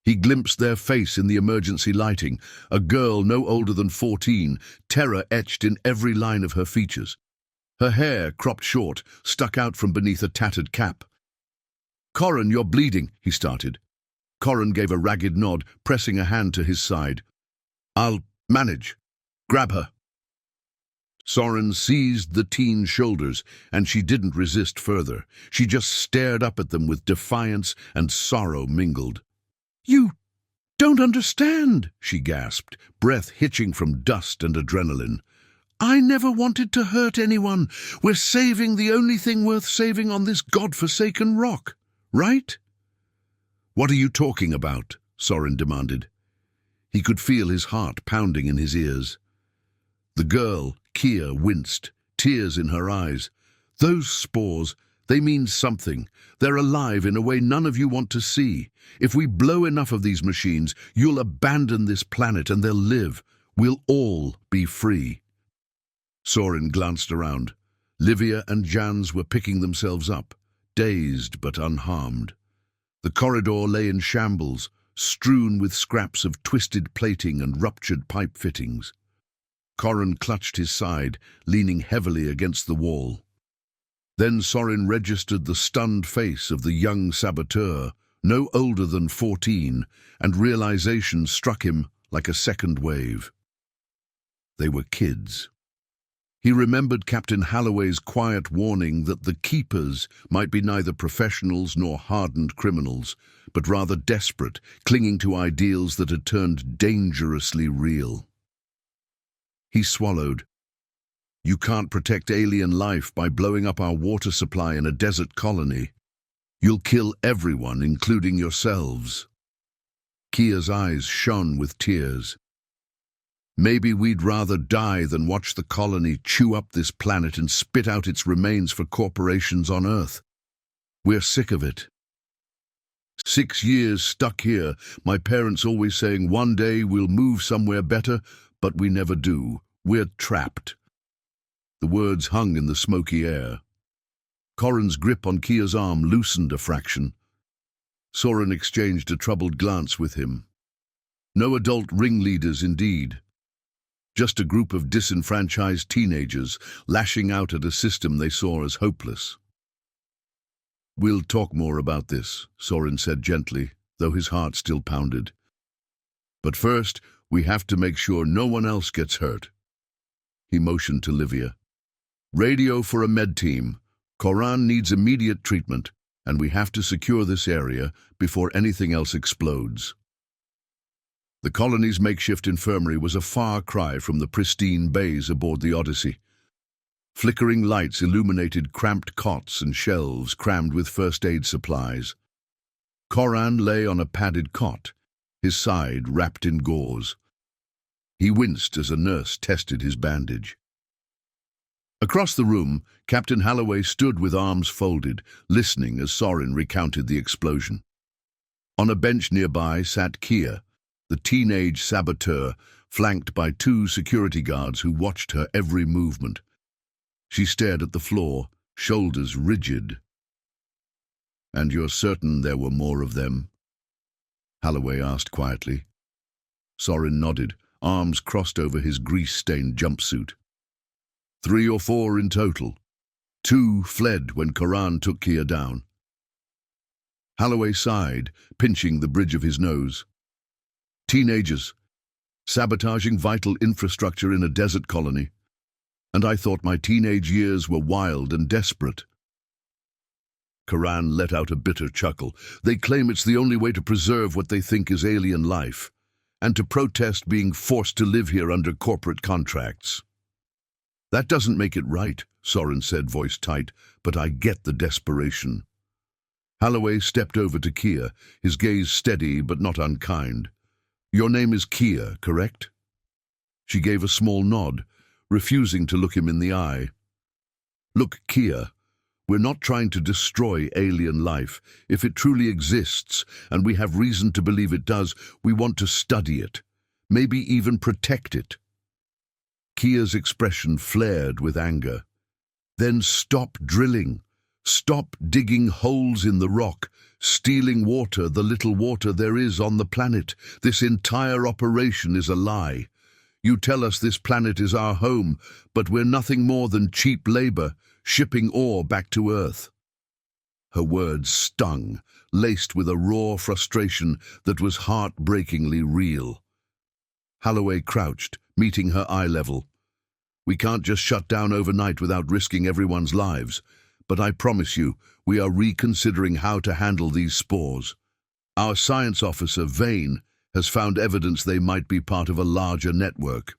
He glimpsed their face in the emergency lighting, a girl no older than 14, terror etched in every line of her features. Her hair, cropped short, stuck out from beneath a tattered cap. "Coran, you're bleeding," he started. Coran gave a ragged nod, pressing a hand to his side. "I'll manage. Grab her." Sorin seized the teen's shoulders, and she didn't resist further. She just stared up at them with defiance and sorrow mingled. "You don't understand," she gasped, breath hitching from dust and adrenaline. "I never wanted to hurt anyone. We're saving the only thing worth saving on this godforsaken rock, right?" "What are you talking about?" Sorin demanded. He could feel his heart pounding in his ears. The girl, Kia, winced, tears in her eyes. "Those spores, they mean something. They're alive in a way none of you want to see. If we blow enough of these machines, you'll abandon this planet and they'll live. We'll all be free. Soren glanced around. Livia and Jans were picking themselves up, dazed but unharmed. The corridor lay in shambles, strewn with scraps of twisted plating and ruptured pipe fittings. Corin clutched his side, leaning heavily against the wall. Then Soren registered the stunned face of the young saboteur, no older than 14, and realization struck him like a second wave. They were kids. He remembered Captain Halloway's quiet warning that the keepers might be neither professionals nor hardened criminals, but rather desperate, clinging to ideals that had turned dangerously real. He swallowed. You can't protect alien life by blowing up our water supply in a desert colony. You'll kill everyone, including yourselves. Kia's eyes shone with tears. Maybe we'd rather die than watch the colony chew up this planet and spit out its remains for corporations on Earth. We're sick of it. 6 years stuck here, my parents always saying one day we'll move somewhere better, but we never do. We're trapped. The words hung in the smoky air. Corin's grip on Kia's arm loosened a fraction. Soren exchanged a troubled glance with him. No adult ringleaders indeed. Just a group of disenfranchised teenagers lashing out at a system they saw as hopeless. We'll talk more about this, Soren said gently, though his heart still pounded. But first, we have to make sure no one else gets hurt. He motioned to Livia. Radio for a med team. Coran needs immediate treatment, and we have to secure this area before anything else explodes. The colony's makeshift infirmary was a far cry from the pristine bays aboard the Odyssey. Flickering lights illuminated cramped cots and shelves crammed with first aid supplies. Coran lay on a padded cot, his side wrapped in gauze. He winced as a nurse tested his bandage. Across the room, Captain Halloway stood with arms folded, listening as Soren recounted the explosion. On a bench nearby sat Kia, the teenage saboteur, flanked by 2 security guards who watched her every movement. She stared at the floor, shoulders rigid. "And you're certain there were more of them?" Halloway asked quietly. Soren nodded, arms crossed over his grease-stained jumpsuit. 3 or 4 in total. 2 fled when Coran took Kia down. Halloway sighed, pinching the bridge of his nose. Teenagers, sabotaging vital infrastructure in a desert colony. And I thought my teenage years were wild and desperate. Coran let out a bitter chuckle. They claim it's the only way to preserve what they think is alien life, and to protest being forced to live here under corporate contracts. That doesn't make it right, Soren said, voice tight, but I get the desperation. Halloway stepped over to Kia, his gaze steady but not unkind. Your name is Kia, correct? She gave a small nod, refusing to look him in the eye. Look, Kia, we're not trying to destroy alien life. If it truly exists, and we have reason to believe it does, we want to study it, maybe even protect it. Kia's expression flared with anger. Then stop drilling. Stop digging holes in the rock, stealing water, the little water there is on the planet. This entire operation is a lie. You tell us this planet is our home, but we're nothing more than cheap labor, shipping ore back to Earth. Her words stung, laced with a raw frustration that was heartbreakingly real. Halloway crouched, meeting her eye level. We can't just shut down overnight without risking everyone's lives. But I promise you, we are reconsidering how to handle these spores. Our science officer, Vane, has found evidence they might be part of a larger network.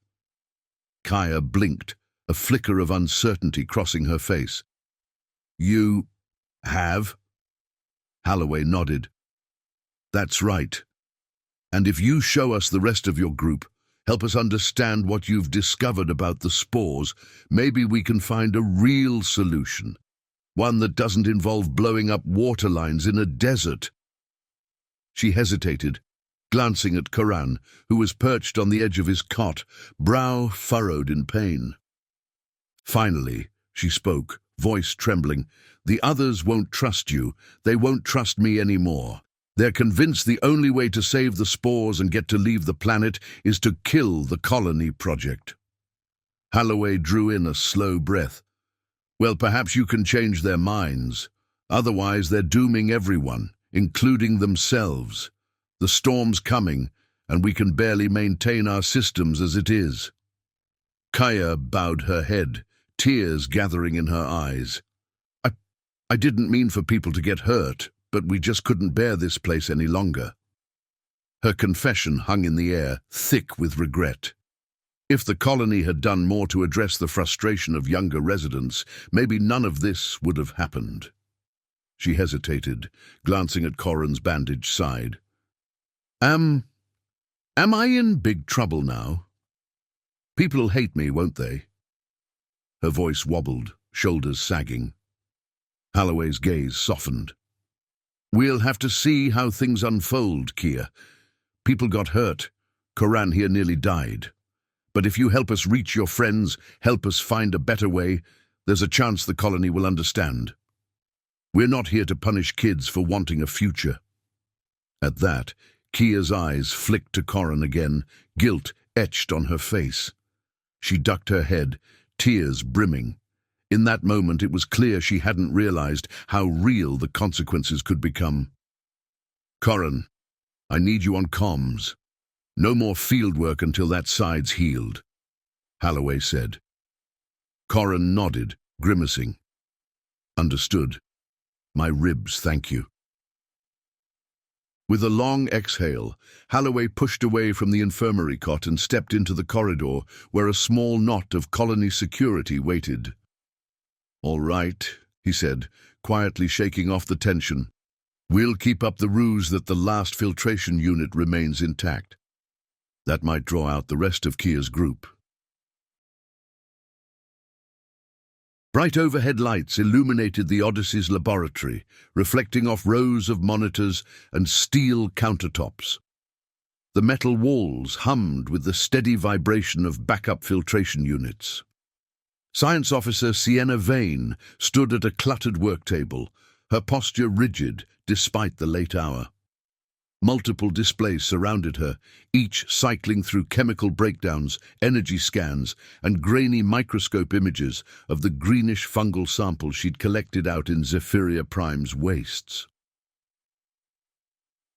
Kaya blinked, a flicker of uncertainty crossing her face. You have? Halloway nodded. That's right. And if you show us the rest of your group, help us understand what you've discovered about the spores, maybe we can find a real solution. One that doesn't involve blowing up water lines in a desert. She hesitated, glancing at Karan, who was perched on the edge of his cot, brow furrowed in pain. Finally, she spoke, voice trembling. "The others won't trust you. They won't trust me anymore. They're convinced the only way to save the spores and get to leave the planet is to kill the colony project." Holloway drew in a slow breath. "Well, perhaps you can change their minds. Otherwise, they're dooming everyone, including themselves. The storm's coming, and we can barely maintain our systems as it is." Kaya bowed her head, tears gathering in her eyes. I didn't mean for people to get hurt, but we just couldn't bear this place any longer." Her confession hung in the air, thick with regret. If the colony had done more to address the frustration of younger residents, maybe none of this would have happened. She hesitated, glancing at Corin's bandaged side. Am I in big trouble now? People'll hate me, won't they?" Her voice wobbled, shoulders sagging. Holloway's gaze softened. "We'll have to see how things unfold, Kia. People got hurt. Karan here nearly died. But if you help us reach your friends, help us find a better way, there's a chance the colony will understand. We're not here to punish kids for wanting a future." At that, Kia's eyes flicked to Corin again, guilt etched on her face. She ducked her head, tears brimming. In that moment, it was clear she hadn't realized how real the consequences could become. "Corin, I need you on comms. No more field work until that side's healed," Holloway said. Corin nodded, grimacing. "Understood. My ribs, thank you." With a long exhale, Holloway pushed away from the infirmary cot and stepped into the corridor where a small knot of colony security waited. "All right," he said, quietly shaking off the tension. "We'll keep up the ruse that the last filtration unit remains intact. That might draw out the rest of Kia's group." Bright overhead lights illuminated the Odyssey's laboratory, reflecting off rows of monitors and steel countertops. The metal walls hummed with the steady vibration of backup filtration units. Science Officer Sienna Vane stood at a cluttered work table, her posture rigid despite the late hour. Multiple displays surrounded her, each cycling through chemical breakdowns, energy scans, and grainy microscope images of the greenish fungal samples she'd collected out in Zephyria Prime's wastes.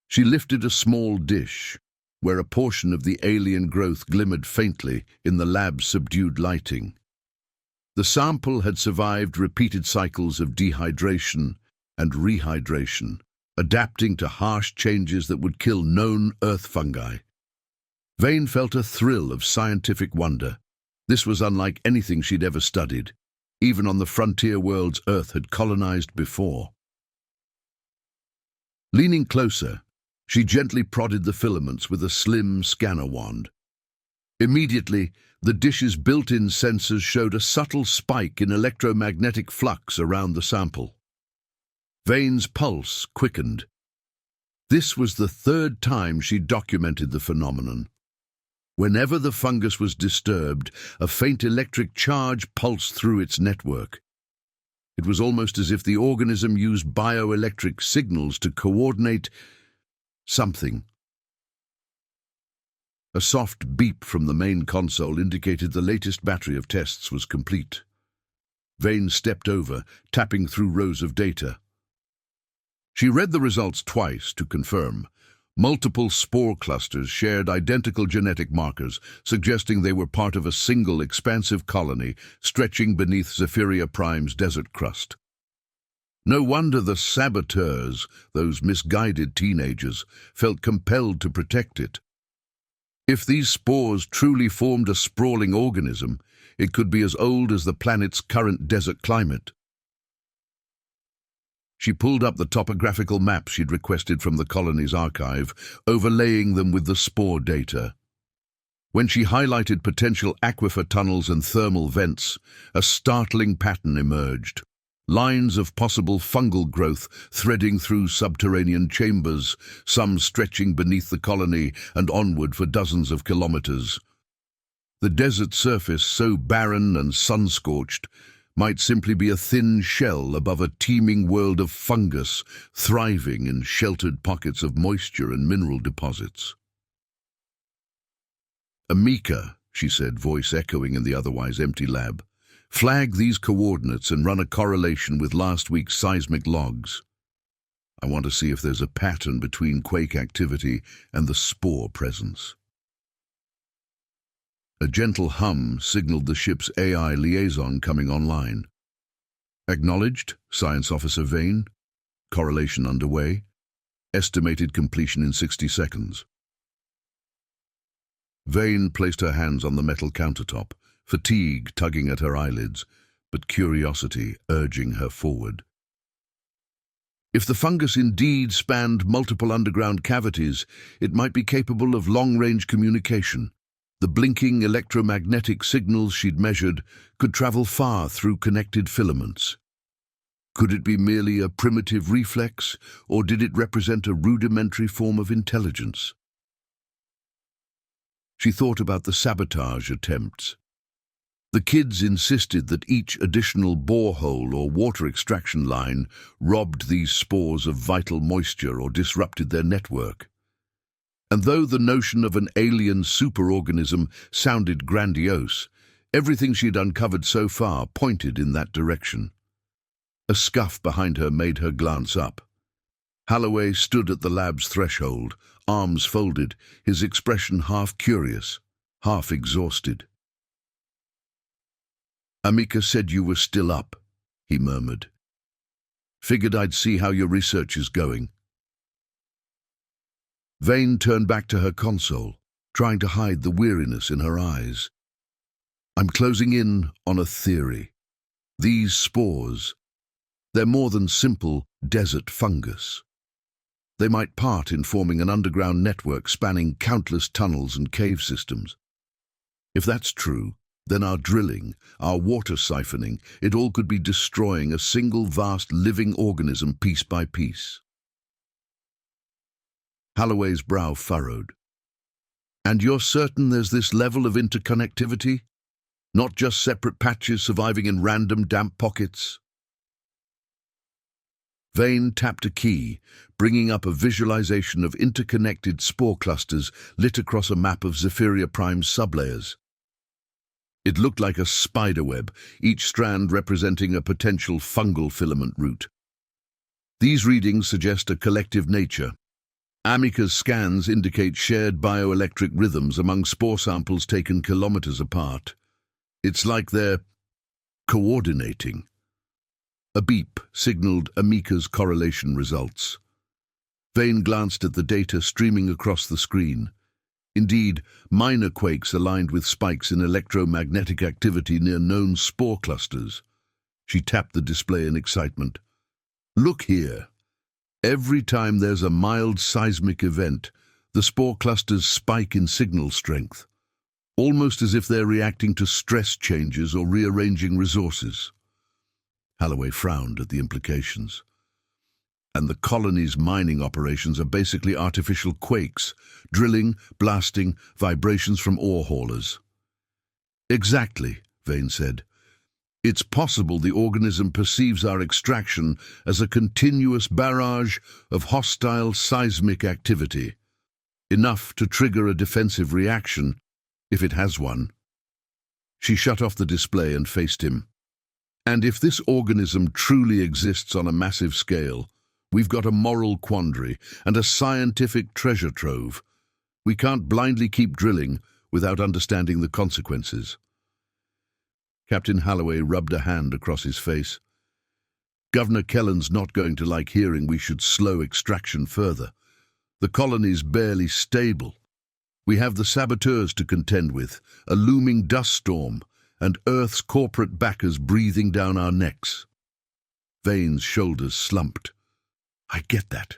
She lifted a small dish, where a portion of the alien growth glimmered faintly in the lab's subdued lighting. The sample had survived repeated cycles of dehydration and rehydration, adapting to harsh changes that would kill known Earth fungi. Vane felt a thrill of scientific wonder. This was unlike anything she'd ever studied, even on the frontier worlds Earth had colonized before. Leaning closer, she gently prodded the filaments with a slim scanner wand. Immediately, the dish's built-in sensors showed a subtle spike in electromagnetic flux around the sample. Vane's pulse quickened. This was the third time she documented the phenomenon. Whenever the fungus was disturbed, a faint electric charge pulsed through its network. It was almost as if the organism used bioelectric signals to coordinate something. A soft beep from the main console indicated the latest battery of tests was complete. Vane stepped over, tapping through rows of data. She read the results twice to confirm. Multiple spore clusters shared identical genetic markers, suggesting they were part of a single expansive colony stretching beneath Zephyria Prime's desert crust. No wonder the saboteurs, those misguided teenagers, felt compelled to protect it. If these spores truly formed a sprawling organism, it could be as old as the planet's current desert climate. She pulled up the topographical maps she'd requested from the colony's archive, overlaying them with the spore data. When she highlighted potential aquifer tunnels and thermal vents, a startling pattern emerged. Lines of possible fungal growth threading through subterranean chambers, some stretching beneath the colony and onward for dozens of kilometers. The desert surface, so barren and sun-scorched, might simply be a thin shell above a teeming world of fungus, thriving in sheltered pockets of moisture and mineral deposits. "Amika," she said, voice echoing in the otherwise empty lab, "flag these coordinates and run a correlation with last week's seismic logs. I want to see if there's a pattern between quake activity and the spore presence." A gentle hum signaled the ship's AI liaison coming online. "Acknowledged, Science Officer Vane. Correlation underway. Estimated completion in 60 seconds. Vane placed her hands on the metal countertop, fatigue tugging at her eyelids, but curiosity urging her forward. If the fungus indeed spanned multiple underground cavities, it might be capable of long-range communication. The blinking electromagnetic signals she'd measured could travel far through connected filaments. Could it be merely a primitive reflex, or did it represent a rudimentary form of intelligence? She thought about the sabotage attempts. The kids insisted that each additional borehole or water extraction line robbed these spores of vital moisture or disrupted their network. And though the notion of an alien superorganism sounded grandiose, everything she'd uncovered so far pointed in that direction. A scuff behind her made her glance up. Holloway stood at the lab's threshold, arms folded, his expression half curious, half exhausted. "Amika said you were still up," he murmured. "Figured I'd see how your research is going." Vane turned back to her console, trying to hide the weariness in her eyes. "I'm closing in on a theory. These spores, they're more than simple desert fungus. They might part in forming an underground network spanning countless tunnels and cave systems. If that's true, then our drilling, our water siphoning, it all could be destroying a single vast living organism piece by piece." Holloway's brow furrowed. "And you're certain there's this level of interconnectivity? Not just separate patches surviving in random damp pockets?" Vane tapped a key, bringing up a visualization of interconnected spore clusters lit across a map of Zephyria Prime's sublayers. It looked like a spiderweb, each strand representing a potential fungal filament route. These readings suggest a collective nature. Amika's scans indicate shared bioelectric rhythms among spore samples taken kilometers apart. It's like they're coordinating. A beep signaled Amika's correlation results. Vane glanced at the data streaming across the screen. Indeed, minor quakes aligned with spikes in electromagnetic activity near known spore clusters. She tapped the display in excitement. "Look here. Every time there's a mild seismic event, the spore clusters spike in signal strength, almost as if they're reacting to stress changes or rearranging resources." Holloway frowned at the implications. "And the colony's mining operations are basically artificial quakes, drilling, blasting, vibrations from ore haulers." "Exactly," Vane said. "It's possible the organism perceives our extraction as a continuous barrage of hostile seismic activity, enough to trigger a defensive reaction, if it has one." She shut off the display and faced him. "And if this organism truly exists on a massive scale, we've got a moral quandary and a scientific treasure trove. We can't blindly keep drilling without understanding the consequences." Captain Holloway rubbed a hand across his face. "Governor Kellen's not going to like hearing we should slow extraction further. The colony's barely stable. We have the saboteurs to contend with, a looming dust storm, and Earth's corporate backers breathing down our necks." Vane's shoulders slumped. "I get that.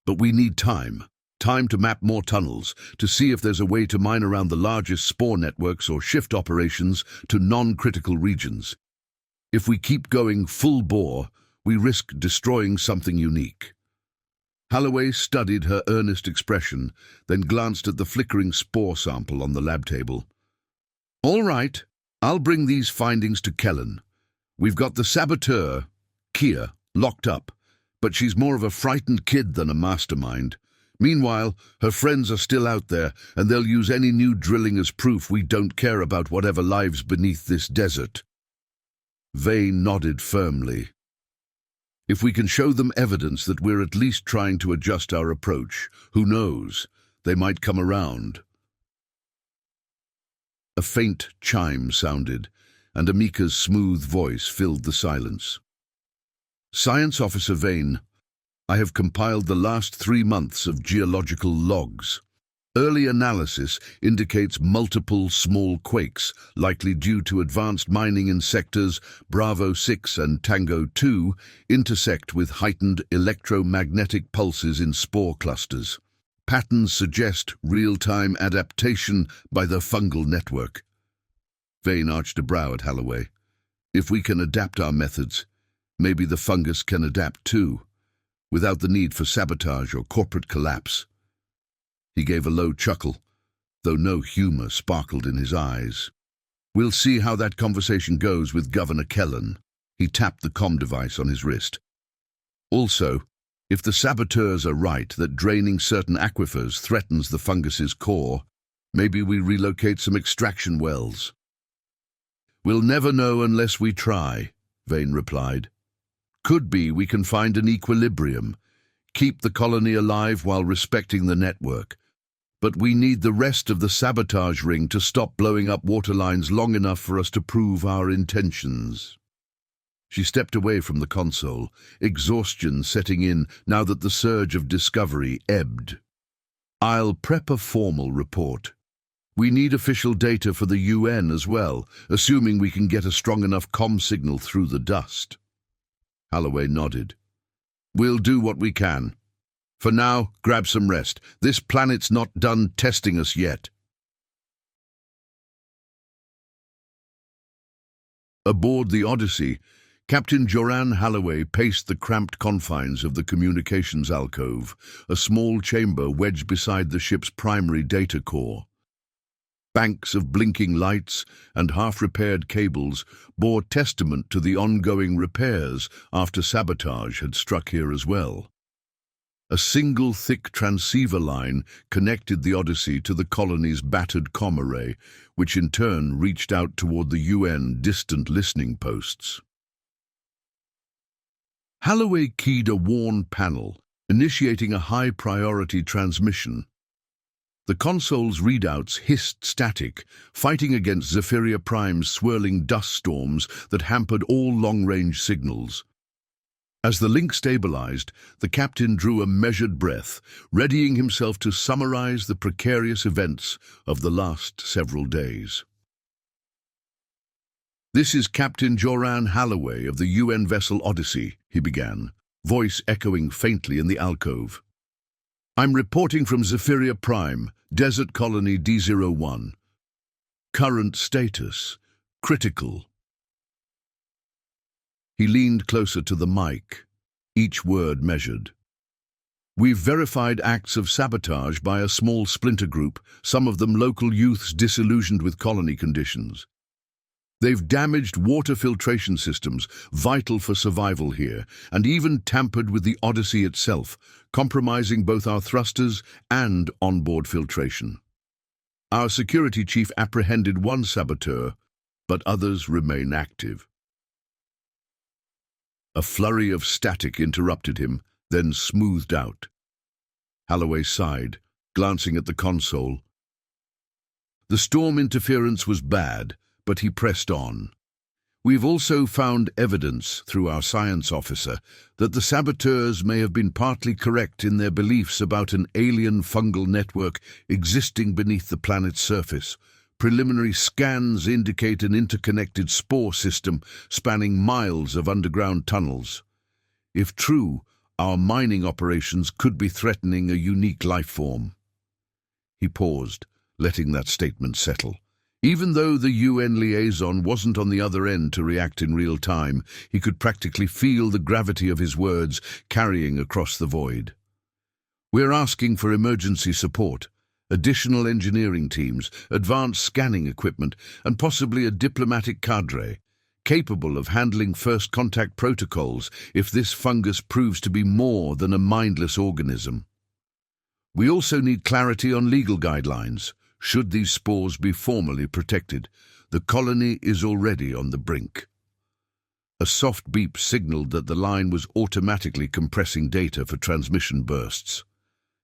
But we need time. Time to map more tunnels, to see if there's a way to mine around the largest spore networks or shift operations to non-critical regions. If we keep going full bore, we risk destroying something unique. Holloway studied her earnest expression, then glanced at the flickering spore sample on the lab table. All right, I'll bring these findings to Kellen. We've got the saboteur, Kia, locked up, but she's more of a frightened kid than a mastermind. Meanwhile, her friends are still out there, and they'll use any new drilling as proof we don't care about whatever lives beneath this desert. Vane nodded firmly. If we can show them evidence that we're at least trying to adjust our approach, who knows, they might come around. A faint chime sounded, and Amika's smooth voice filled the silence. Science Officer Vane, I have compiled the last 3 months of geological logs. Early analysis indicates multiple small quakes, likely due to advanced mining in sectors Bravo 6 and Tango 2, intersect with heightened electromagnetic pulses in spore clusters. Patterns suggest real-time adaptation by the fungal network. Vane arched a brow at Holloway. If we can adapt our methods, maybe the fungus can adapt too, without the need for sabotage or corporate collapse. He gave a low chuckle, though no humor sparkled in his eyes. We'll see how that conversation goes with Governor Kellen. He tapped the comm device on his wrist. Also, if the saboteurs are right that draining certain aquifers threatens the fungus's core, maybe we relocate some extraction wells. We'll never know unless we try, Vane replied. Could be we can find an equilibrium, keep the colony alive while respecting the network. But we need the rest of the sabotage ring to stop blowing up water lines long enough for us to prove our intentions. She stepped away from the console, exhaustion setting in now that the surge of discovery ebbed. I'll prep a formal report. We need official data for the UN as well, assuming we can get a strong enough comm signal through the dust. Holloway nodded. We'll do what we can. For now, grab some rest. This planet's not done testing us yet. Aboard the Odyssey, Captain Joran Holloway paced the cramped confines of the communications alcove, a small chamber wedged beside the ship's primary data core. Banks of blinking lights and half-repaired cables bore testament to the ongoing repairs after sabotage had struck here as well. A single thick transceiver line connected the Odyssey to the colony's battered comm array, which in turn reached out toward the UN distant listening posts. Holloway keyed a worn panel, initiating a high-priority transmission. The console's readouts hissed static, fighting against Zephyria Prime's swirling dust storms that hampered all long-range signals. As the link stabilized, the captain drew a measured breath, readying himself to summarize the precarious events of the last several days. This is Captain Joran Holloway of the UN vessel Odyssey, he began, voice echoing faintly in the alcove. I'm reporting from Zephyria Prime, Desert Colony D01. Current status, critical. He leaned closer to the mic, each word measured. We've verified acts of sabotage by a small splinter group, some of them local youths disillusioned with colony conditions. They've damaged water filtration systems, vital for survival here, and even tampered with the Odyssey itself, compromising both our thrusters and onboard filtration. Our security chief apprehended one saboteur, but others remain active. A flurry of static interrupted him, then smoothed out. Holloway sighed, glancing at the console. The storm interference was bad, but he pressed on. We've also found evidence, through our science officer, that the saboteurs may have been partly correct in their beliefs about an alien fungal network existing beneath the planet's surface. Preliminary scans indicate an interconnected spore system spanning miles of underground tunnels. If true, our mining operations could be threatening a unique life form. He paused, letting that statement settle. Even though the UN liaison wasn't on the other end to react in real time, he could practically feel the gravity of his words carrying across the void. "We're asking for emergency support, additional engineering teams, advanced scanning equipment, and possibly a diplomatic cadre, capable of handling first contact protocols if this fungus proves to be more than a mindless organism. We also need clarity on legal guidelines. Should these spores be formally protected, the colony is already on the brink." A soft beep signaled that the line was automatically compressing data for transmission bursts.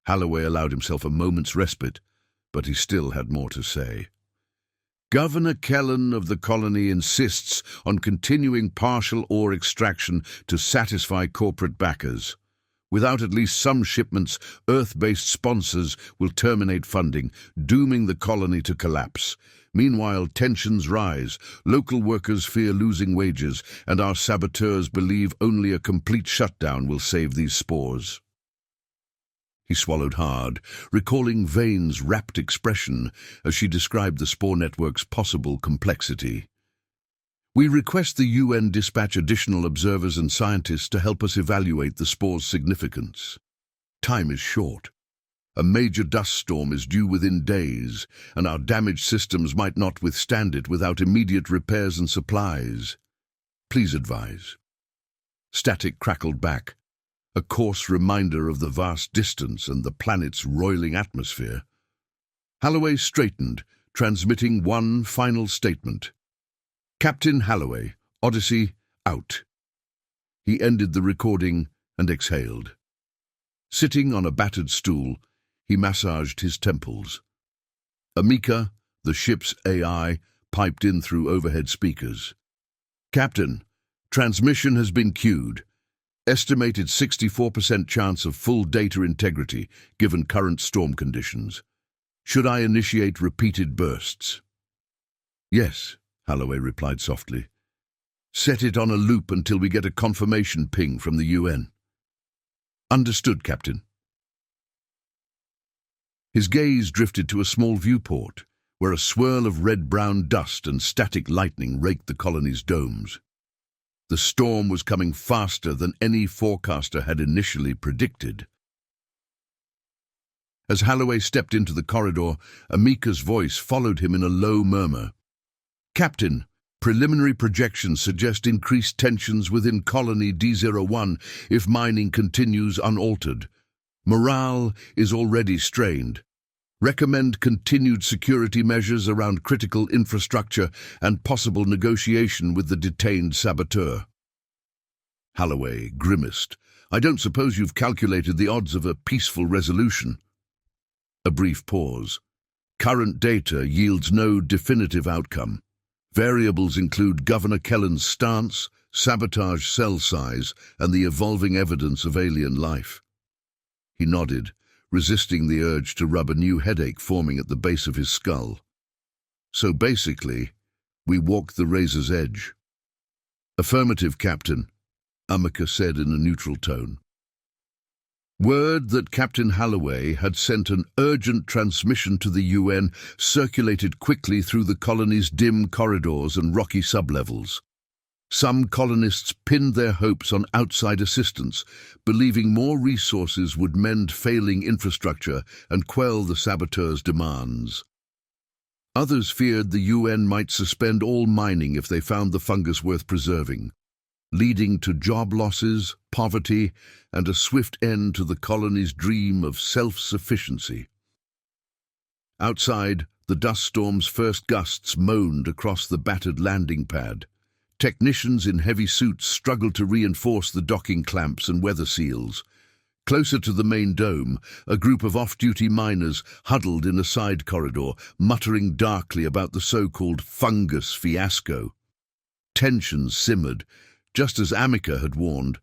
Holloway allowed himself a moment's respite, but he still had more to say. "Governor Kellen of the colony insists on continuing partial ore extraction to satisfy corporate backers. Without at least some shipments, Earth-based sponsors will terminate funding, dooming the colony to collapse. Meanwhile, tensions rise, local workers fear losing wages, and our saboteurs believe only a complete shutdown will save these spores." He swallowed hard, recalling Vane's rapt expression as she described the spore network's possible complexity. "We request the UN dispatch additional observers and scientists to help us evaluate the spore's significance. Time is short. A major dust storm is due within days, and our damaged systems might not withstand it without immediate repairs and supplies. Please advise." Static crackled back, a coarse reminder of the vast distance and the planet's roiling atmosphere. Holloway straightened, transmitting one final statement. "Captain Holloway, Odyssey, out." He ended the recording and exhaled. Sitting on a battered stool, he massaged his temples. Amika, the ship's AI, piped in through overhead speakers. "Captain, transmission has been queued. Estimated 64% chance of full data integrity, given current storm conditions. Should I initiate repeated bursts?" "Yes," Holloway replied softly. "Set it on a loop until we get a confirmation ping from the UN." "Understood, Captain." His gaze drifted to a small viewport, where a swirl of red-brown dust and static lightning raked the colony's domes. The storm was coming faster than any forecaster had initially predicted. As Holloway stepped into the corridor, Amika's voice followed him in a low murmur. "Captain, preliminary projections suggest increased tensions within Colony D01 if mining continues unaltered. Morale is already strained. Recommend continued security measures around critical infrastructure and possible negotiation with the detained saboteur." Holloway grimaced. "I don't suppose you've calculated the odds of a peaceful resolution?" A brief pause. "Current data yields no definitive outcome. Variables include Governor Kellen's stance, sabotage cell size, and the evolving evidence of alien life." He nodded, resisting the urge to rub a new headache forming at the base of his skull. "So basically, we walk the razor's edge." "Affirmative, Captain," Amika said in a neutral tone. Word that Captain Holloway had sent an urgent transmission to the UN circulated quickly through the colony's dim corridors and rocky sublevels. Some colonists pinned their hopes on outside assistance, believing more resources would mend failing infrastructure and quell the saboteurs' demands. Others feared the UN might suspend all mining if they found the fungus worth preserving, leading to job losses, poverty, and a swift end to the colony's dream of self-sufficiency. Outside, the dust storm's first gusts moaned across the battered landing pad. Technicians in heavy suits struggled to reinforce the docking clamps and weather seals. Closer to the main dome, a group of off-duty miners huddled in a side corridor, muttering darkly about the so-called fungus fiasco. Tensions simmered, just as Amika had warned.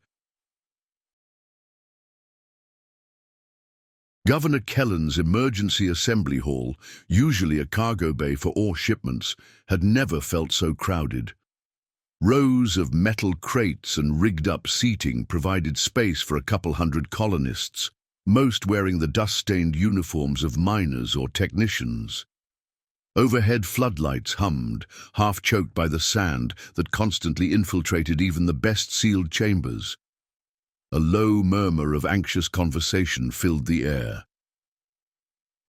Governor Kellen's emergency assembly hall, usually a cargo bay for ore shipments, had never felt so crowded. Rows of metal crates and rigged-up seating provided space for a couple hundred colonists, most wearing the dust-stained uniforms of miners or technicians. Overhead floodlights hummed, half-choked by the sand that constantly infiltrated even the best-sealed chambers. A low murmur of anxious conversation filled the air.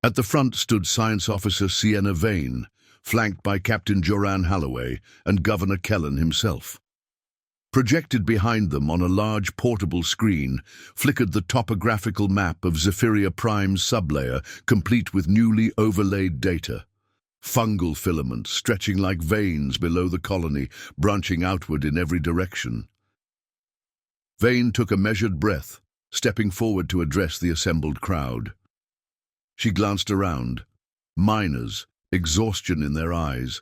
At the front stood Science Officer Sienna Vane, flanked by Captain Joran Halloway and Governor Kellen himself. Projected behind them on a large portable screen flickered the topographical map of Zephyria Prime's sublayer, complete with newly overlaid data. Fungal filaments stretching like veins below the colony, branching outward in every direction. Vane took a measured breath, stepping forward to address the assembled crowd. She glanced around. Miners, exhaustion in their eyes.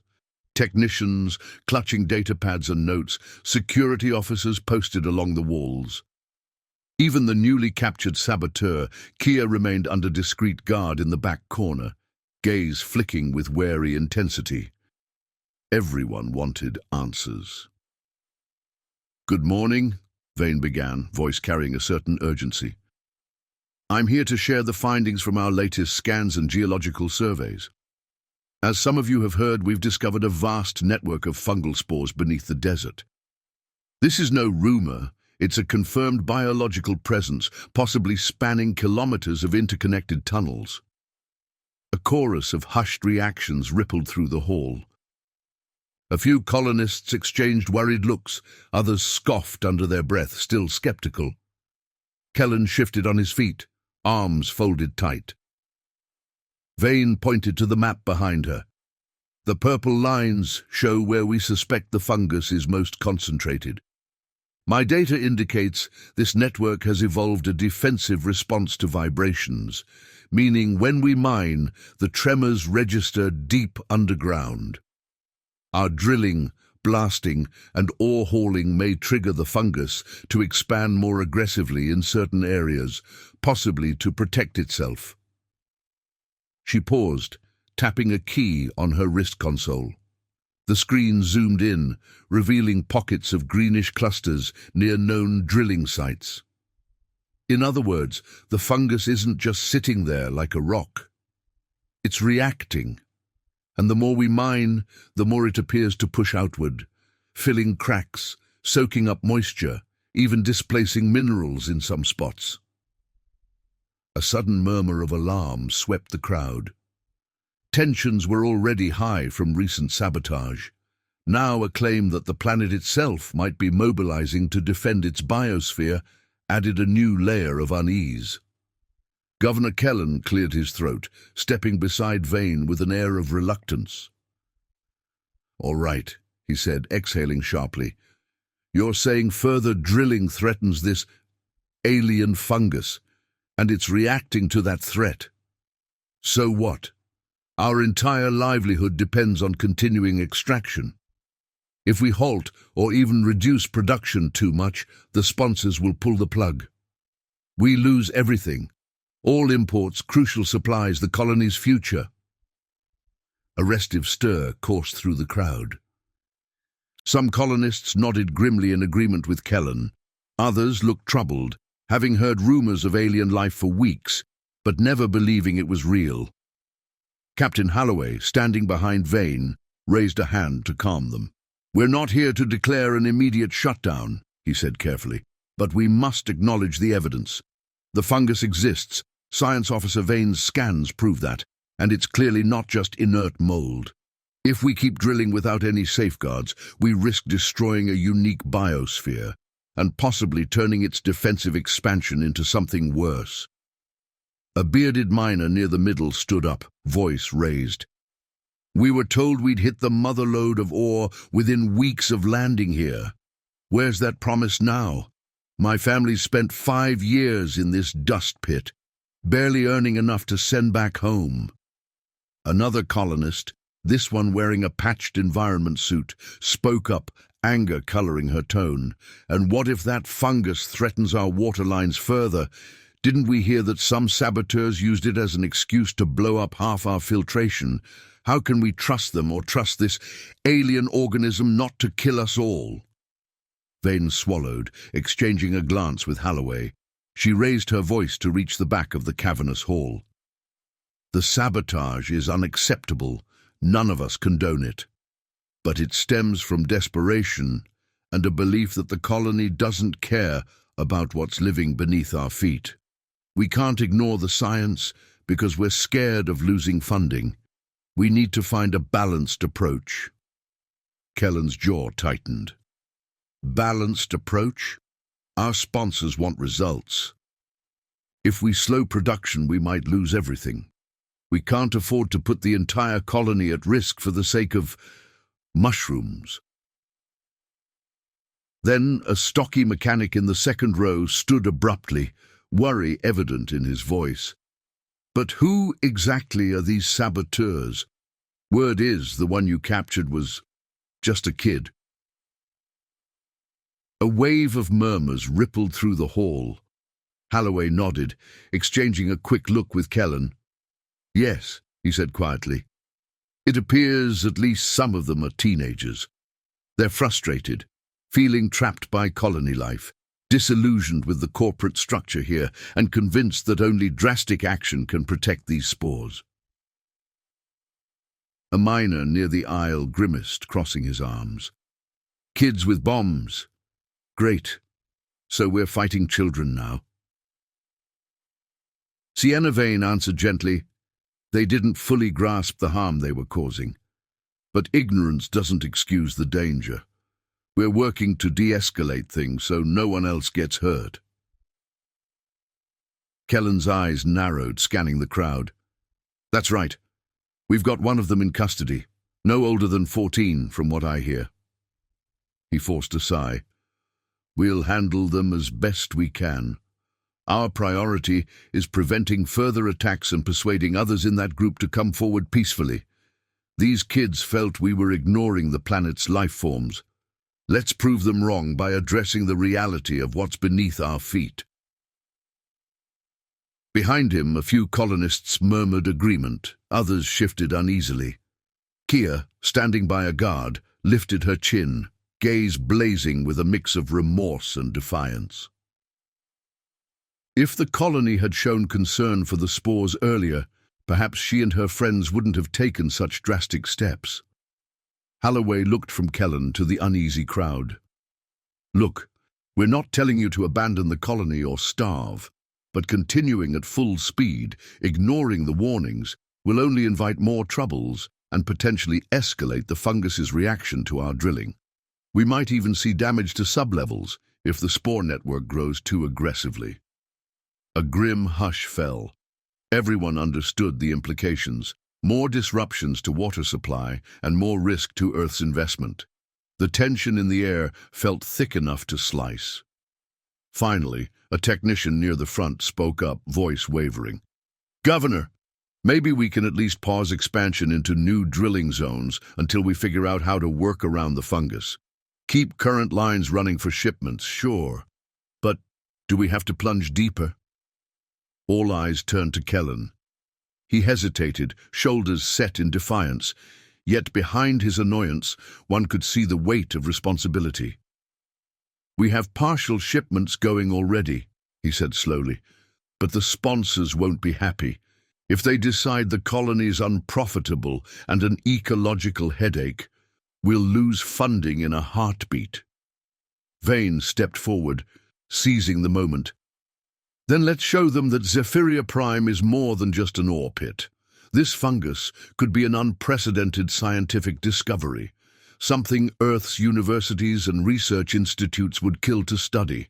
Technicians, clutching datapads and notes, security officers posted along the walls. Even the newly captured saboteur, Kia, remained under discreet guard in the back corner, gaze flicking with wary intensity. Everyone wanted answers. "Good morning," Vane began, voice carrying a certain urgency. "I'm here to share the findings from our latest scans and geological surveys. As some of you have heard, we've discovered a vast network of fungal spores beneath the desert. This is no rumor, it's a confirmed biological presence, possibly spanning kilometers of interconnected tunnels." A chorus of hushed reactions rippled through the hall. A few colonists exchanged worried looks, others scoffed under their breath, still skeptical. Kellen shifted on his feet, arms folded tight. Vane pointed to the map behind her. "The purple lines show where we suspect the fungus is most concentrated. My data indicates this network has evolved a defensive response to vibrations, meaning when we mine, the tremors register deep underground. Our drilling, blasting, and ore hauling may trigger the fungus to expand more aggressively in certain areas, possibly to protect itself." She paused, tapping a key on her wrist console. The screen zoomed in, revealing pockets of greenish clusters near known drilling sites. In other words, the fungus isn't just sitting there like a rock. It's reacting. And the more we mine, the more it appears to push outward, filling cracks, soaking up moisture, even displacing minerals in some spots. A sudden murmur of alarm swept the crowd. Tensions were already high from recent sabotage. Now a claim that the planet itself might be mobilizing to defend its biosphere added a new layer of unease. Governor Kellen cleared his throat, stepping beside Vane with an air of reluctance. "All right," he said, exhaling sharply. "You're saying further drilling threatens this alien fungus, and it's reacting to that threat. So what? Our entire livelihood depends on continuing extraction. If we halt or even reduce production too much, the sponsors will pull the plug. We lose everything. All imports, crucial supplies, the colony's future." A restive stir coursed through the crowd. Some colonists nodded grimly in agreement with Kellen. Others looked troubled, having heard rumors of alien life for weeks, but never believing it was real. Captain Halloway, standing behind Vane, raised a hand to calm them. "We're not here to declare an immediate shutdown," he said carefully, "but we must acknowledge the evidence. The fungus exists. Science Officer Vane's scans prove that, and it's clearly not just inert mold. If we keep drilling without any safeguards, we risk destroying a unique biosphere, and possibly turning its defensive expansion into something worse." A bearded miner near the middle stood up, voice raised. "We were told we'd hit the motherlode of ore within weeks of landing here. Where's that promise now? My family spent 5 years in this dust pit, barely earning enough to send back home." Another colonist, this one wearing a patched environment suit, spoke up, anger coloring her tone. "And what if that fungus threatens our water lines further? Didn't we hear that some saboteurs used it as an excuse to blow up half our filtration? How can we trust them or trust this alien organism not to kill us all?" Vane swallowed, exchanging a glance with Halloway. She raised her voice to reach the back of the cavernous hall. "The sabotage is unacceptable, none of us condone it. But it stems from desperation and a belief that the colony doesn't care about what's living beneath our feet. We can't ignore the science because we're scared of losing funding. We need to find a balanced approach. Kellen's jaw tightened. Balanced approach? Our sponsors want results. If we slow production, we might lose everything. We can't afford to put the entire colony at risk for the sake of mushrooms. Then a stocky mechanic in the second row stood abruptly, worry evident in his voice. But who exactly are these saboteurs? Word is the one you captured was just a kid. A wave of murmurs rippled through the hall. Holloway nodded, exchanging a quick look with Kellen. Yes, he said quietly. It appears at least some of them are teenagers. They're frustrated, feeling trapped by colony life, disillusioned with the corporate structure here, and convinced that only drastic action can protect these spores. A miner near the aisle grimaced, crossing his arms. Kids with bombs. Great. So we're fighting children now. Sienna Vane answered gently. They didn't fully grasp the harm they were causing. But ignorance doesn't excuse the danger. We're working to de-escalate things so no one else gets hurt. Kellen's eyes narrowed, scanning the crowd. That's right. We've got one of them in custody. No older than 14, from what I hear. He forced a sigh. We'll handle them as best we can. Our priority is preventing further attacks and persuading others in that group to come forward peacefully. These kids felt we were ignoring the planet's life forms. Let's prove them wrong by addressing the reality of what's beneath our feet. Behind him, a few colonists murmured agreement. Others shifted uneasily. Kia, standing by a guard, lifted her chin, gaze blazing with a mix of remorse and defiance. If the colony had shown concern for the spores earlier, perhaps she and her friends wouldn't have taken such drastic steps. Holloway looked from Kellen to the uneasy crowd. Look, we're not telling you to abandon the colony or starve, but continuing at full speed, ignoring the warnings, will only invite more troubles and potentially escalate the fungus's reaction to our drilling. We might even see damage to sublevels if the spore network grows too aggressively. A grim hush fell. Everyone understood the implications. More disruptions to water supply and more risk to Earth's investment. The tension in the air felt thick enough to slice. Finally, a technician near the front spoke up, voice wavering. Governor, maybe we can at least pause expansion into new drilling zones until we figure out how to work around the fungus. Keep current lines running for shipments, sure. But do we have to plunge deeper? All eyes turned to Kellen. He hesitated, shoulders set in defiance, yet behind his annoyance one could see the weight of responsibility. We have partial shipments going already, he said slowly, but the sponsors won't be happy. If they decide the colony's unprofitable and an ecological headache, we'll lose funding in a heartbeat. Vane stepped forward, seizing the moment. Then let's show them that Zephyria Prime is more than just an ore pit. This fungus could be an unprecedented scientific discovery, something Earth's universities and research institutes would kill to study.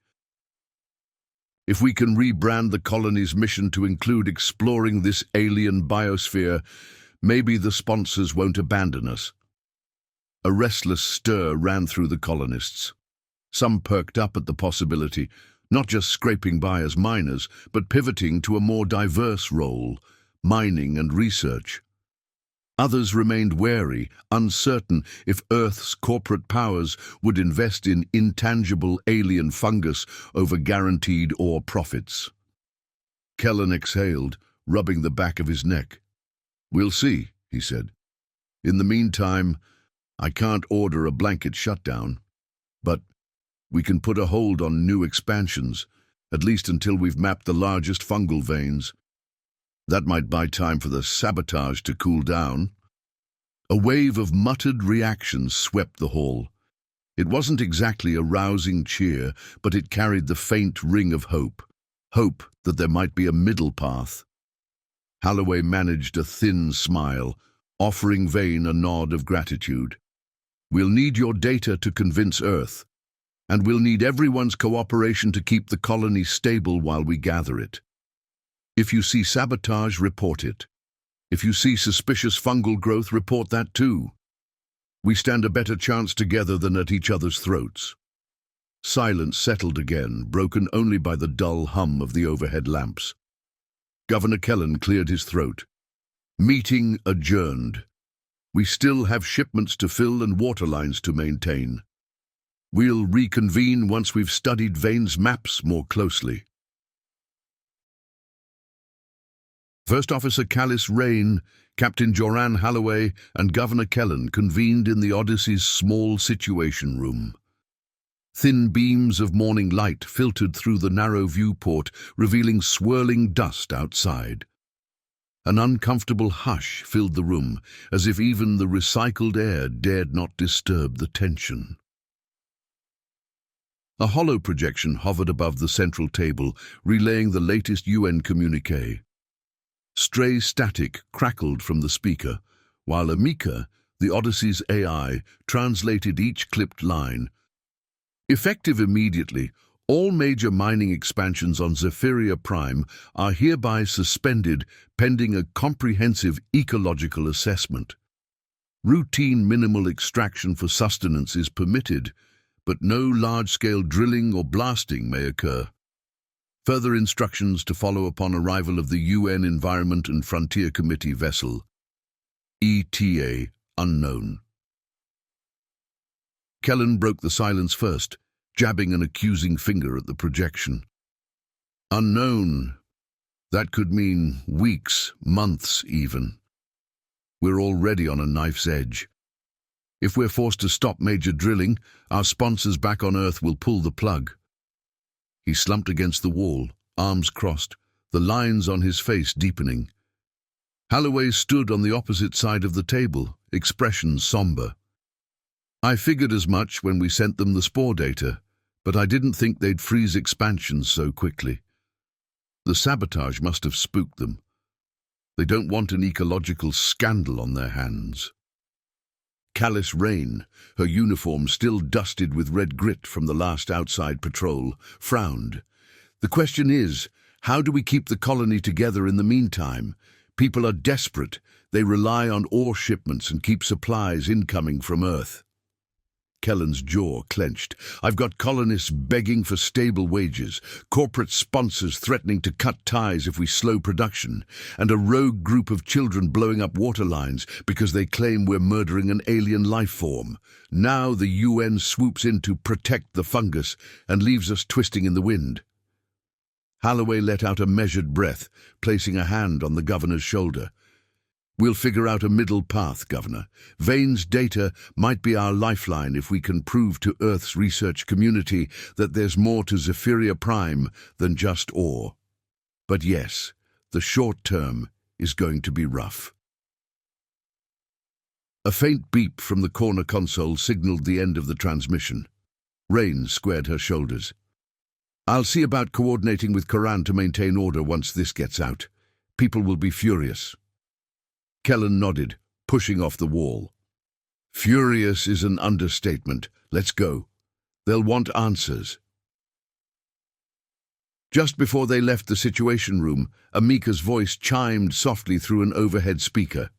If we can rebrand the colony's mission to include exploring this alien biosphere, maybe the sponsors won't abandon us. A restless stir ran through the colonists. Some perked up at the possibility, not just scraping by as miners, but pivoting to a more diverse role, mining and research. Others remained wary, uncertain if Earth's corporate powers would invest in intangible alien fungus over guaranteed ore profits. Kellen exhaled, rubbing the back of his neck. We'll see, he said. In the meantime, I can't order a blanket shutdown, but we can put a hold on new expansions, at least until we've mapped the largest fungal veins. That might buy time for the sabotage to cool down. A wave of muttered reactions swept the hall. It wasn't exactly a rousing cheer, but it carried the faint ring of hope. Hope that there might be a middle path. Holloway managed a thin smile, offering Vane a nod of gratitude. "We'll need your data to convince Earth, and we'll need everyone's cooperation to keep the colony stable while we gather it. If you see sabotage, report it. If you see suspicious fungal growth, report that too. We stand a better chance together than at each other's throats." Silence settled again, broken only by the dull hum of the overhead lamps. Governor Kellen cleared his throat. "Meeting adjourned. We still have shipments to fill and water lines to maintain. We'll reconvene once we've studied Vane's maps more closely." First Officer Callis Rain, Captain Joran Holloway, and Governor Kellen convened in the Odyssey's small situation room. Thin beams of morning light filtered through the narrow viewport, revealing swirling dust outside. An uncomfortable hush filled the room, as if even the recycled air dared not disturb the tension. A hollow projection hovered above the central table, relaying the latest UN communiqué. Stray static crackled from the speaker, while Amika, the Odyssey's AI, translated each clipped line. "Effective immediately, all major mining expansions on Zephyria Prime are hereby suspended pending a comprehensive ecological assessment. Routine minimal extraction for sustenance is permitted, but no large-scale drilling or blasting may occur. Further instructions to follow upon arrival of the UN Environment and Frontier Committee vessel. ETA unknown." Kellen broke the silence first, jabbing an accusing finger at the projection. "Unknown. That could mean weeks, months even. We're already on a knife's edge. If we're forced to stop major drilling, our sponsors back on Earth will pull the plug." He slumped against the wall, arms crossed, the lines on his face deepening. Holloway stood on the opposite side of the table, expression somber. "I figured as much when we sent them the spore data, but I didn't think they'd freeze expansions so quickly. The sabotage must have spooked them. They don't want an ecological scandal on their hands." Callis Rain, her uniform still dusted with red grit from the last outside patrol, frowned. "The question is, how do we keep the colony together in the meantime? People are desperate. They rely on ore shipments and keep supplies incoming from Earth." Kellen's jaw clenched. "I've got colonists begging for stable wages, corporate sponsors threatening to cut ties if we slow production, and a rogue group of children blowing up water lines because they claim we're murdering an alien life form. Now the UN swoops in to protect the fungus and leaves us twisting in the wind." Holloway let out a measured breath, placing a hand on the governor's shoulder. "We'll figure out a middle path, Governor. Vane's data might be our lifeline if we can prove to Earth's research community that there's more to Zephyria Prime than just ore. But yes, the short term is going to be rough." A faint beep from the corner console signaled the end of the transmission. Rain squared her shoulders. "I'll see about coordinating with Koran to maintain order once this gets out. People will be furious." Kellen nodded, pushing off the wall. "Furious is an understatement. Let's go. They'll want answers." Just before they left the situation room, Amika's voice chimed softly through an overhead speaker.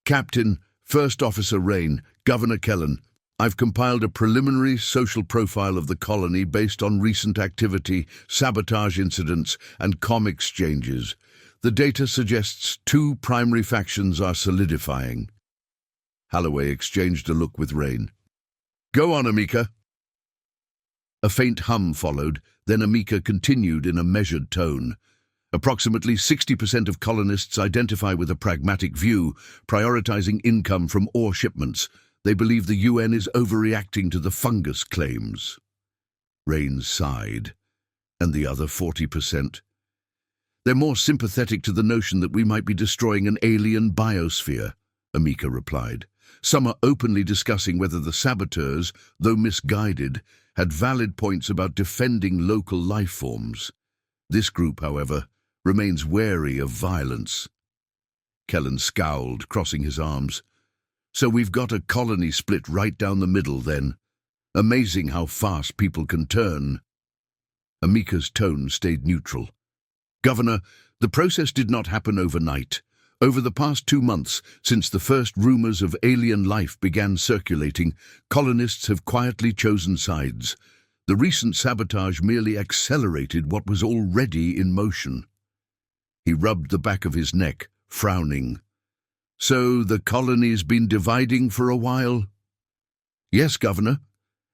"Captain, First Officer Rain, Governor Kellen, I've compiled a preliminary social profile of the colony based on recent activity, sabotage incidents, and comm exchanges. The data suggests two primary factions are solidifying." Holloway exchanged a look with Rain. "Go on, Amika." A faint hum followed, then Amika continued in a measured tone. "Approximately 60% of colonists identify with a pragmatic view, prioritizing income from ore shipments. They believe the UN is overreacting to the fungus claims." Rain sighed. "And the other 40%? They're more sympathetic to the notion that we might be destroying an alien biosphere. Amika replied. Some are openly discussing whether the saboteurs, though misguided, had valid points about defending local life forms. This group, however, remains wary of violence. Kellen scowled, crossing his arms. So we've got a colony split right down the middle, then. Amazing how fast people can turn. Amika's tone stayed neutral. Governor, the process did not happen overnight. Over the past 2 months, since the first rumors of alien life began circulating, colonists have quietly chosen sides. The recent sabotage merely accelerated what was already in motion. He rubbed the back of his neck, frowning. So the colony's been dividing for a while? Yes, Governor.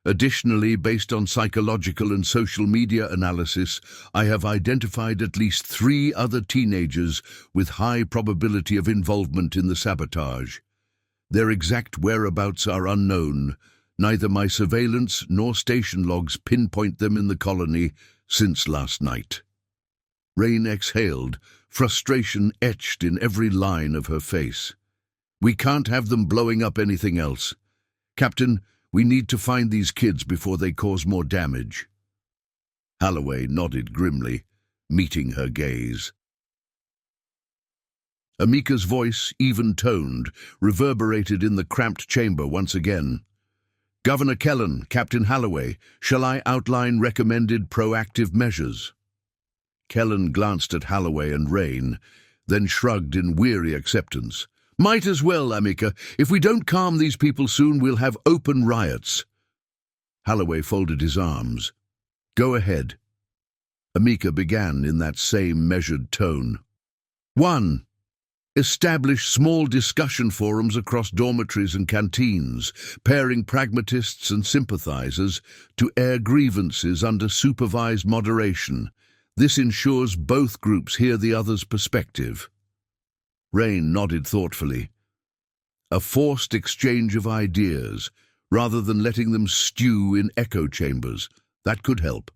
Additionally, based on psychological and social media analysis, I have identified at least 3 other teenagers with high probability of involvement in the sabotage. Their exact whereabouts are unknown. Neither my surveillance nor station logs pinpoint them in the colony since last night. Rain exhaled, frustration etched in every line of her face. We can't have them blowing up anything else. Captain, we need to find these kids before they cause more damage. Holloway nodded grimly, meeting her gaze. Amika's voice, even-toned, reverberated in the cramped chamber once again. Governor Kellen, Captain Holloway, shall I outline recommended proactive measures? Kellen glanced at Holloway and Rain, then shrugged in weary acceptance. Might as well, Amika. If we don't calm these people soon, we'll have open riots. Holloway folded his arms. Go ahead. Amika began in that same measured tone. 1. Establish small discussion forums across dormitories and canteens, pairing pragmatists and sympathizers to air grievances under supervised moderation. This ensures both groups hear the other's perspective. Rain nodded thoughtfully. A forced exchange of ideas, rather than letting them stew in echo chambers. That could help.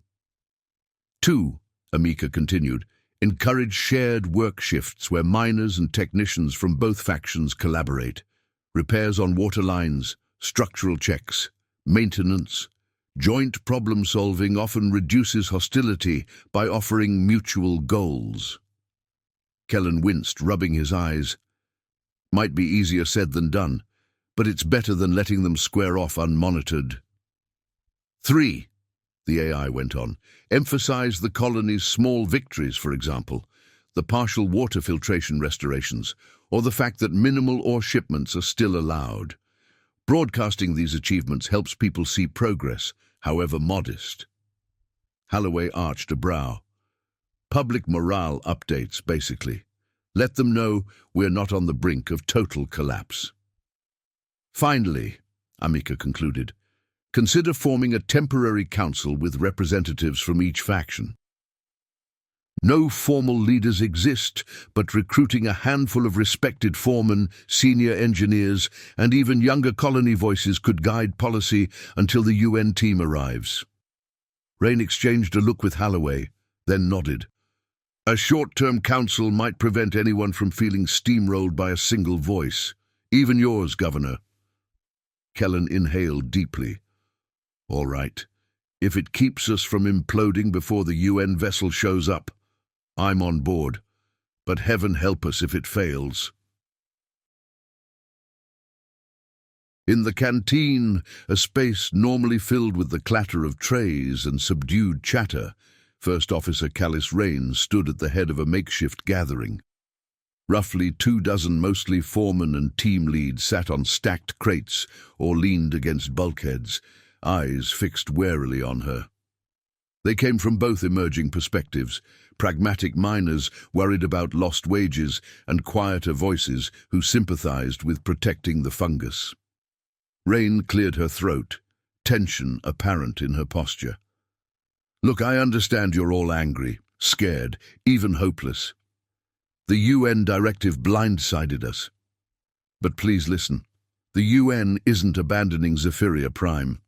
2, Amika continued, encourage shared work shifts where miners and technicians from both factions collaborate. Repairs on water lines, structural checks, maintenance. Joint problem-solving often reduces hostility by offering mutual goals. Kellen winced, rubbing his eyes. Might be easier said than done, but it's better than letting them square off unmonitored. 3, the AI went on, emphasize the colony's small victories, for example, the partial water filtration restorations, or the fact that minimal ore shipments are still allowed. Broadcasting these achievements helps people see progress, however modest. Holloway arched a brow. Public morale updates, basically. Let them know we're not on the brink of total collapse. Finally, Amika concluded, consider forming a temporary council with representatives from each faction. No formal leaders exist, but recruiting a handful of respected foremen, senior engineers, and even younger colony voices could guide policy until the UN team arrives. Rain exchanged a look with Holloway, then nodded. A short-term council might prevent anyone from feeling steamrolled by a single voice. Even yours, Governor. Kellen inhaled deeply. All right. If it keeps us from imploding before the UN vessel shows up, I'm on board. But heaven help us if it fails. In the canteen, a space normally filled with the clatter of trays and subdued chatter, First Officer Callis Rain stood at the head of a makeshift gathering. Roughly 24 mostly foremen and team leads sat on stacked crates or leaned against bulkheads, eyes fixed warily on her. They came from both emerging perspectives, pragmatic miners worried about lost wages and quieter voices who sympathized with protecting the fungus. Rain cleared her throat, tension apparent in her posture. Look, I understand you're all angry, scared, even hopeless. The UN directive blindsided us. But please listen. The UN isn't abandoning Zephyria Prime.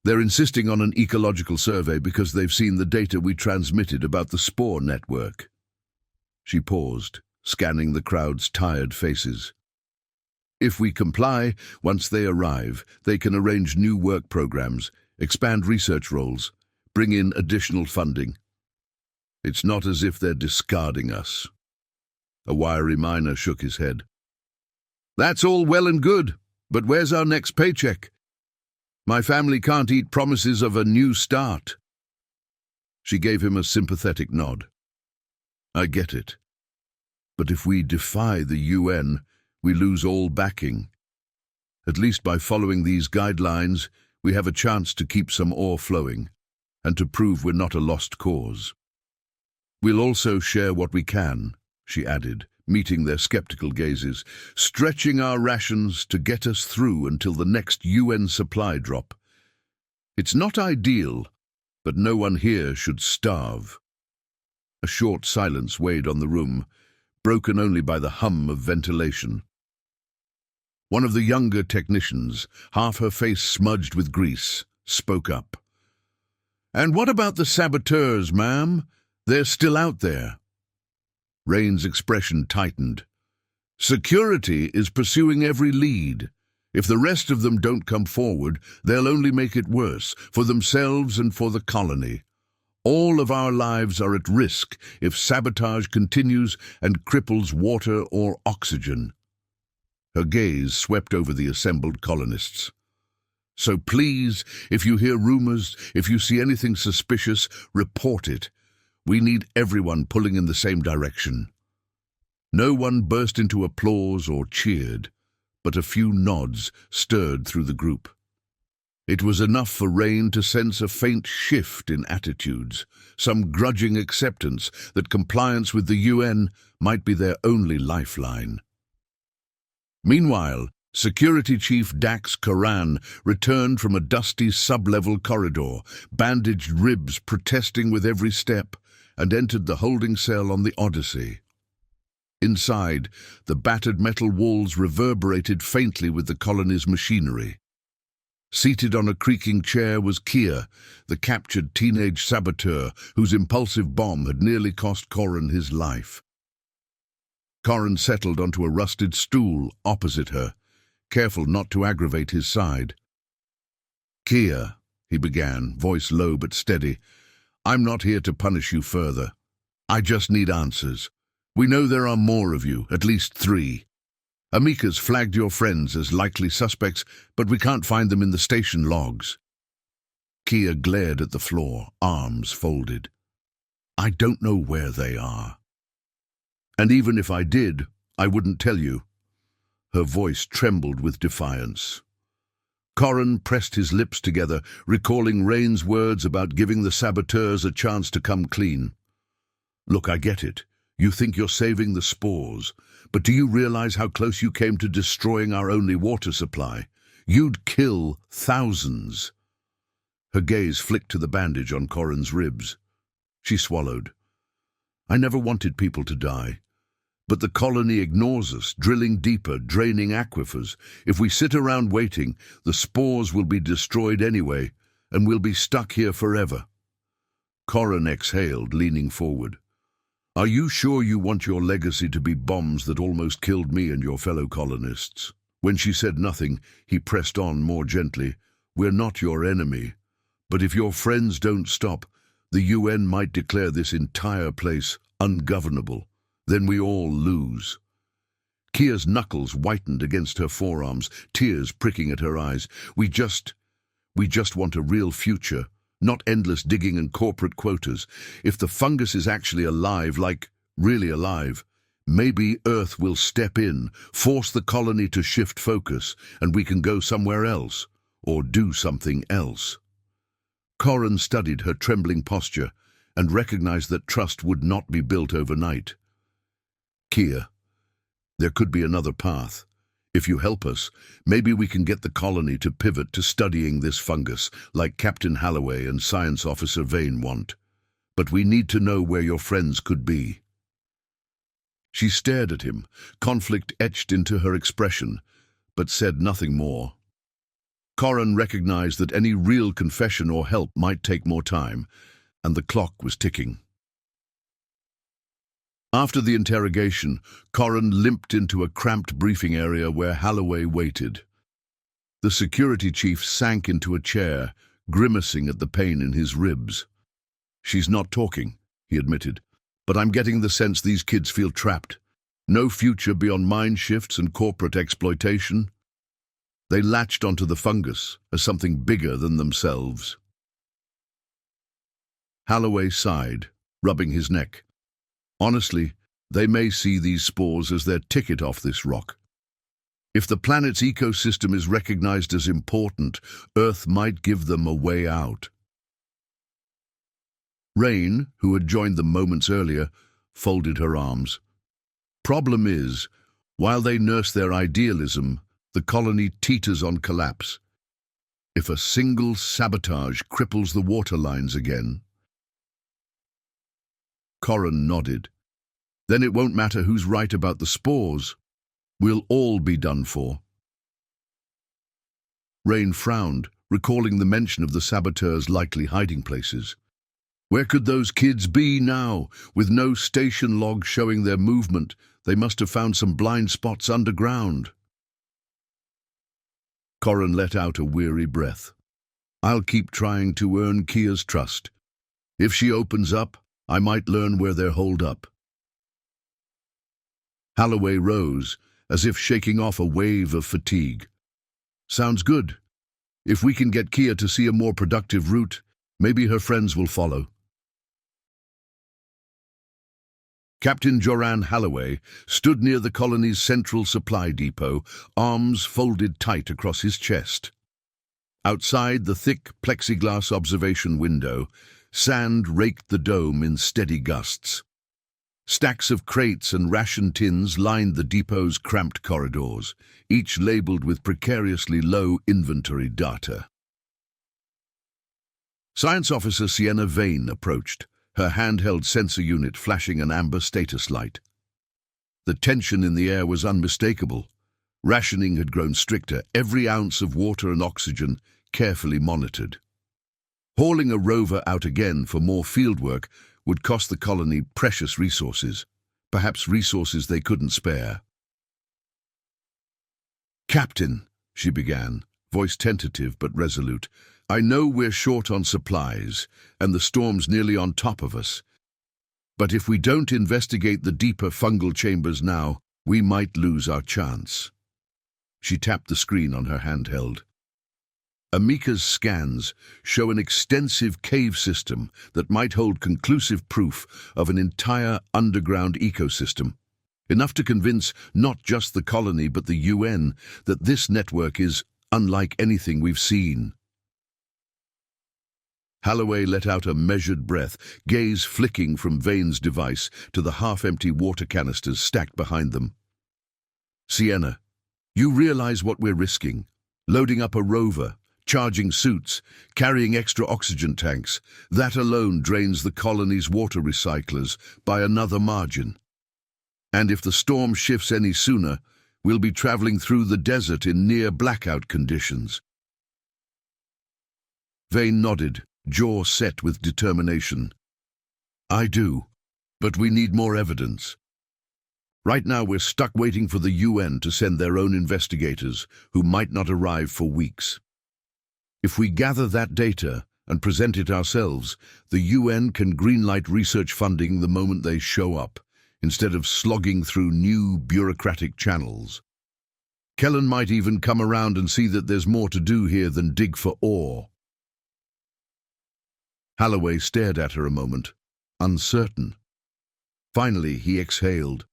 They're insisting on an ecological survey because they've seen the data we transmitted about the spore network. She paused, scanning the crowd's tired faces. If we comply, once they arrive, they can arrange new work programs, expand research roles, bring in additional funding. It's not as if they're discarding us. A wiry miner shook his head. That's all well and good, but where's our next paycheck? My family can't eat promises of a new start. She gave him a sympathetic nod. I get it. But if we defy the UN, we lose all backing. At least by following these guidelines, we have a chance to keep some ore flowing, and to prove we're not a lost cause. We'll also share what we can, she added, meeting their skeptical gazes, stretching our rations to get us through until the next UN supply drop. It's not ideal, but no one here should starve. A short silence weighed on the room, broken only by the hum of ventilation. One of the younger technicians, half her face smudged with grease, spoke up. And what about the saboteurs, ma'am? They're still out there. Rain's expression tightened. Security is pursuing every lead. If the rest of them don't come forward, they'll only make it worse, for themselves and for the colony. All of our lives are at risk if sabotage continues and cripples water or oxygen. Her gaze swept over the assembled colonists. So please, if you hear rumors, if you see anything suspicious, report it. We need everyone pulling in the same direction. No one burst into applause or cheered, but a few nods stirred through the group. It was enough for Rain to sense a faint shift in attitudes, some grudging acceptance that compliance with the UN might be their only lifeline. Meanwhile, Security Chief Dax Karan returned from a dusty sub-level corridor, bandaged ribs protesting with every step, and entered the holding cell on the Odyssey. Inside, the battered metal walls reverberated faintly with the colony's machinery. Seated on a creaking chair was Kia, the captured teenage saboteur whose impulsive bomb had nearly cost Corin his life. Corin settled onto a rusted stool opposite her, careful not to aggravate his side. Kia, he began, voice low but steady, I'm not here to punish you further. I just need answers. We know there are more of you, at least 3. Amika's flagged your friends as likely suspects, but we can't find them in the station logs. Kia glared at the floor, arms folded. I don't know where they are. And even if I did, I wouldn't tell you. Her voice trembled with defiance. Corin pressed his lips together, recalling Rain's words about giving the saboteurs a chance to come clean. Look, I get it. You think you're saving the spores, but do you realize how close you came to destroying our only water supply? You'd kill thousands. Her gaze flicked to the bandage on Corin's ribs. She swallowed. I never wanted people to die. But the colony ignores us, drilling deeper, draining aquifers. If we sit around waiting, the spores will be destroyed anyway, and we'll be stuck here forever. Corin exhaled, leaning forward. Are you sure you want your legacy to be bombs that almost killed me and your fellow colonists? When she said nothing, he pressed on more gently. We're not your enemy. But if your friends don't stop, the UN might declare this entire place ungovernable. Then we all lose. Kia's knuckles whitened against her forearms, tears pricking at her eyes. We just want a real future, not endless digging and corporate quotas. If the fungus is actually alive, like really alive, maybe Earth will step in, force the colony to shift focus, and we can go somewhere else, or do something else. Corin studied her trembling posture and recognized that trust would not be built overnight. Kia, there could be another path. If you help us, maybe we can get the colony to pivot to studying this fungus, like Captain Halloway and Science Officer Vane want. But we need to know where your friends could be. She stared at him, conflict etched into her expression, but said nothing more. Corin recognized that any real confession or help might take more time, and the clock was ticking. After the interrogation, Corran limped into a cramped briefing area where Holloway waited. The security chief sank into a chair, grimacing at the pain in his ribs. "She's not talking," he admitted, "but I'm getting the sense these kids feel trapped. No future beyond mind shifts and corporate exploitation. They latched onto the fungus as something bigger than themselves." Holloway sighed, rubbing his neck. "Honestly, they may see these spores as their ticket off this rock. If the planet's ecosystem is recognized as important, Earth might give them a way out." Rain, who had joined them moments earlier, folded her arms. "Problem is, while they nurse their idealism, the colony teeters on collapse. If a single sabotage cripples the water lines again..." Corran nodded. "Then it won't matter who's right about the spores. We'll all be done for." Rain frowned, recalling the mention of the saboteurs' likely hiding places. Where could those kids be now? With no station log showing their movement, they must have found some blind spots underground. Corran let out a weary breath. "I'll keep trying to earn Kia's trust. If she opens up, I might learn where they're holed up." Holloway rose, as if shaking off a wave of fatigue. "Sounds good. If we can get Kia to see a more productive route, maybe her friends will follow." Captain Joran Holloway stood near the colony's central supply depot, arms folded tight across his chest. Outside the thick plexiglass observation window, sand raked the dome in steady gusts. Stacks of crates and ration tins lined the depot's cramped corridors, each labeled with precariously low inventory data. Science Officer Sienna Vane approached, her handheld sensor unit flashing an amber status light. The tension in the air was unmistakable. Rationing had grown stricter, every ounce of water and oxygen carefully monitored. Hauling a rover out again for more fieldwork would cost the colony precious resources, perhaps resources they couldn't spare. "Captain," she began, voice tentative but resolute, "I know we're short on supplies, and the storm's nearly on top of us. But if we don't investigate the deeper fungal chambers now, we might lose our chance." She tapped the screen on her handheld. Amika's scans show an extensive cave system that might hold conclusive proof of an entire underground ecosystem, enough to convince not just the colony but the UN that this network is unlike anything we've seen. Holloway let out a measured breath, gaze flicking from Vane's device to the half-empty water canisters stacked behind them. "Sienna, you realize what we're risking? Loading up a rover, charging suits, carrying extra oxygen tanks. That alone drains the colony's water recyclers by another margin. And if the storm shifts any sooner, we'll be traveling through the desert in near blackout conditions." Vane nodded, jaw set with determination. "I do, but we need more evidence. Right now we're stuck waiting for the UN to send their own investigators, who might not arrive for weeks. If we gather that data and present it ourselves, the UN can greenlight research funding the moment they show up, instead of slogging through new bureaucratic channels. Kellen might even come around and see that there's more to do here than dig for ore." Holloway stared at her a moment, uncertain. Finally, he exhaled.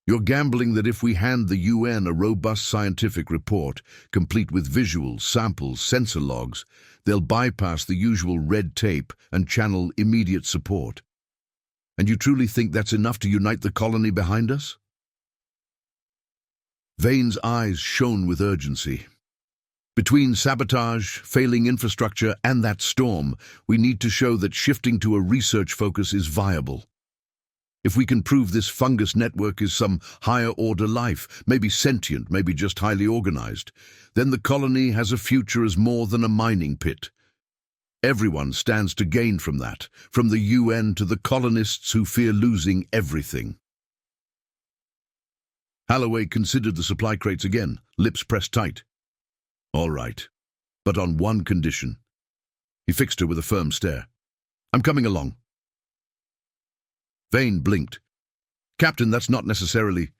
"You're gambling that if we hand the UN a robust scientific report, complete with visuals, samples, sensor logs, they'll bypass the usual red tape and channel immediate support. And you truly think that's enough to unite the colony behind us?" Vane's eyes shone with urgency. "Between sabotage, failing infrastructure, and that storm, we need to show that shifting to a research focus is viable. If we can prove this fungus network is some higher-order life, maybe sentient, maybe just highly organized, then the colony has a future as more than a mining pit. Everyone stands to gain from that, from the UN to the colonists who fear losing everything." Halloway considered the supply crates again, lips pressed tight. All right, but on one condition. He fixed her with a firm stare. I'm coming along. Vane blinked. Captain, that's not necessarily...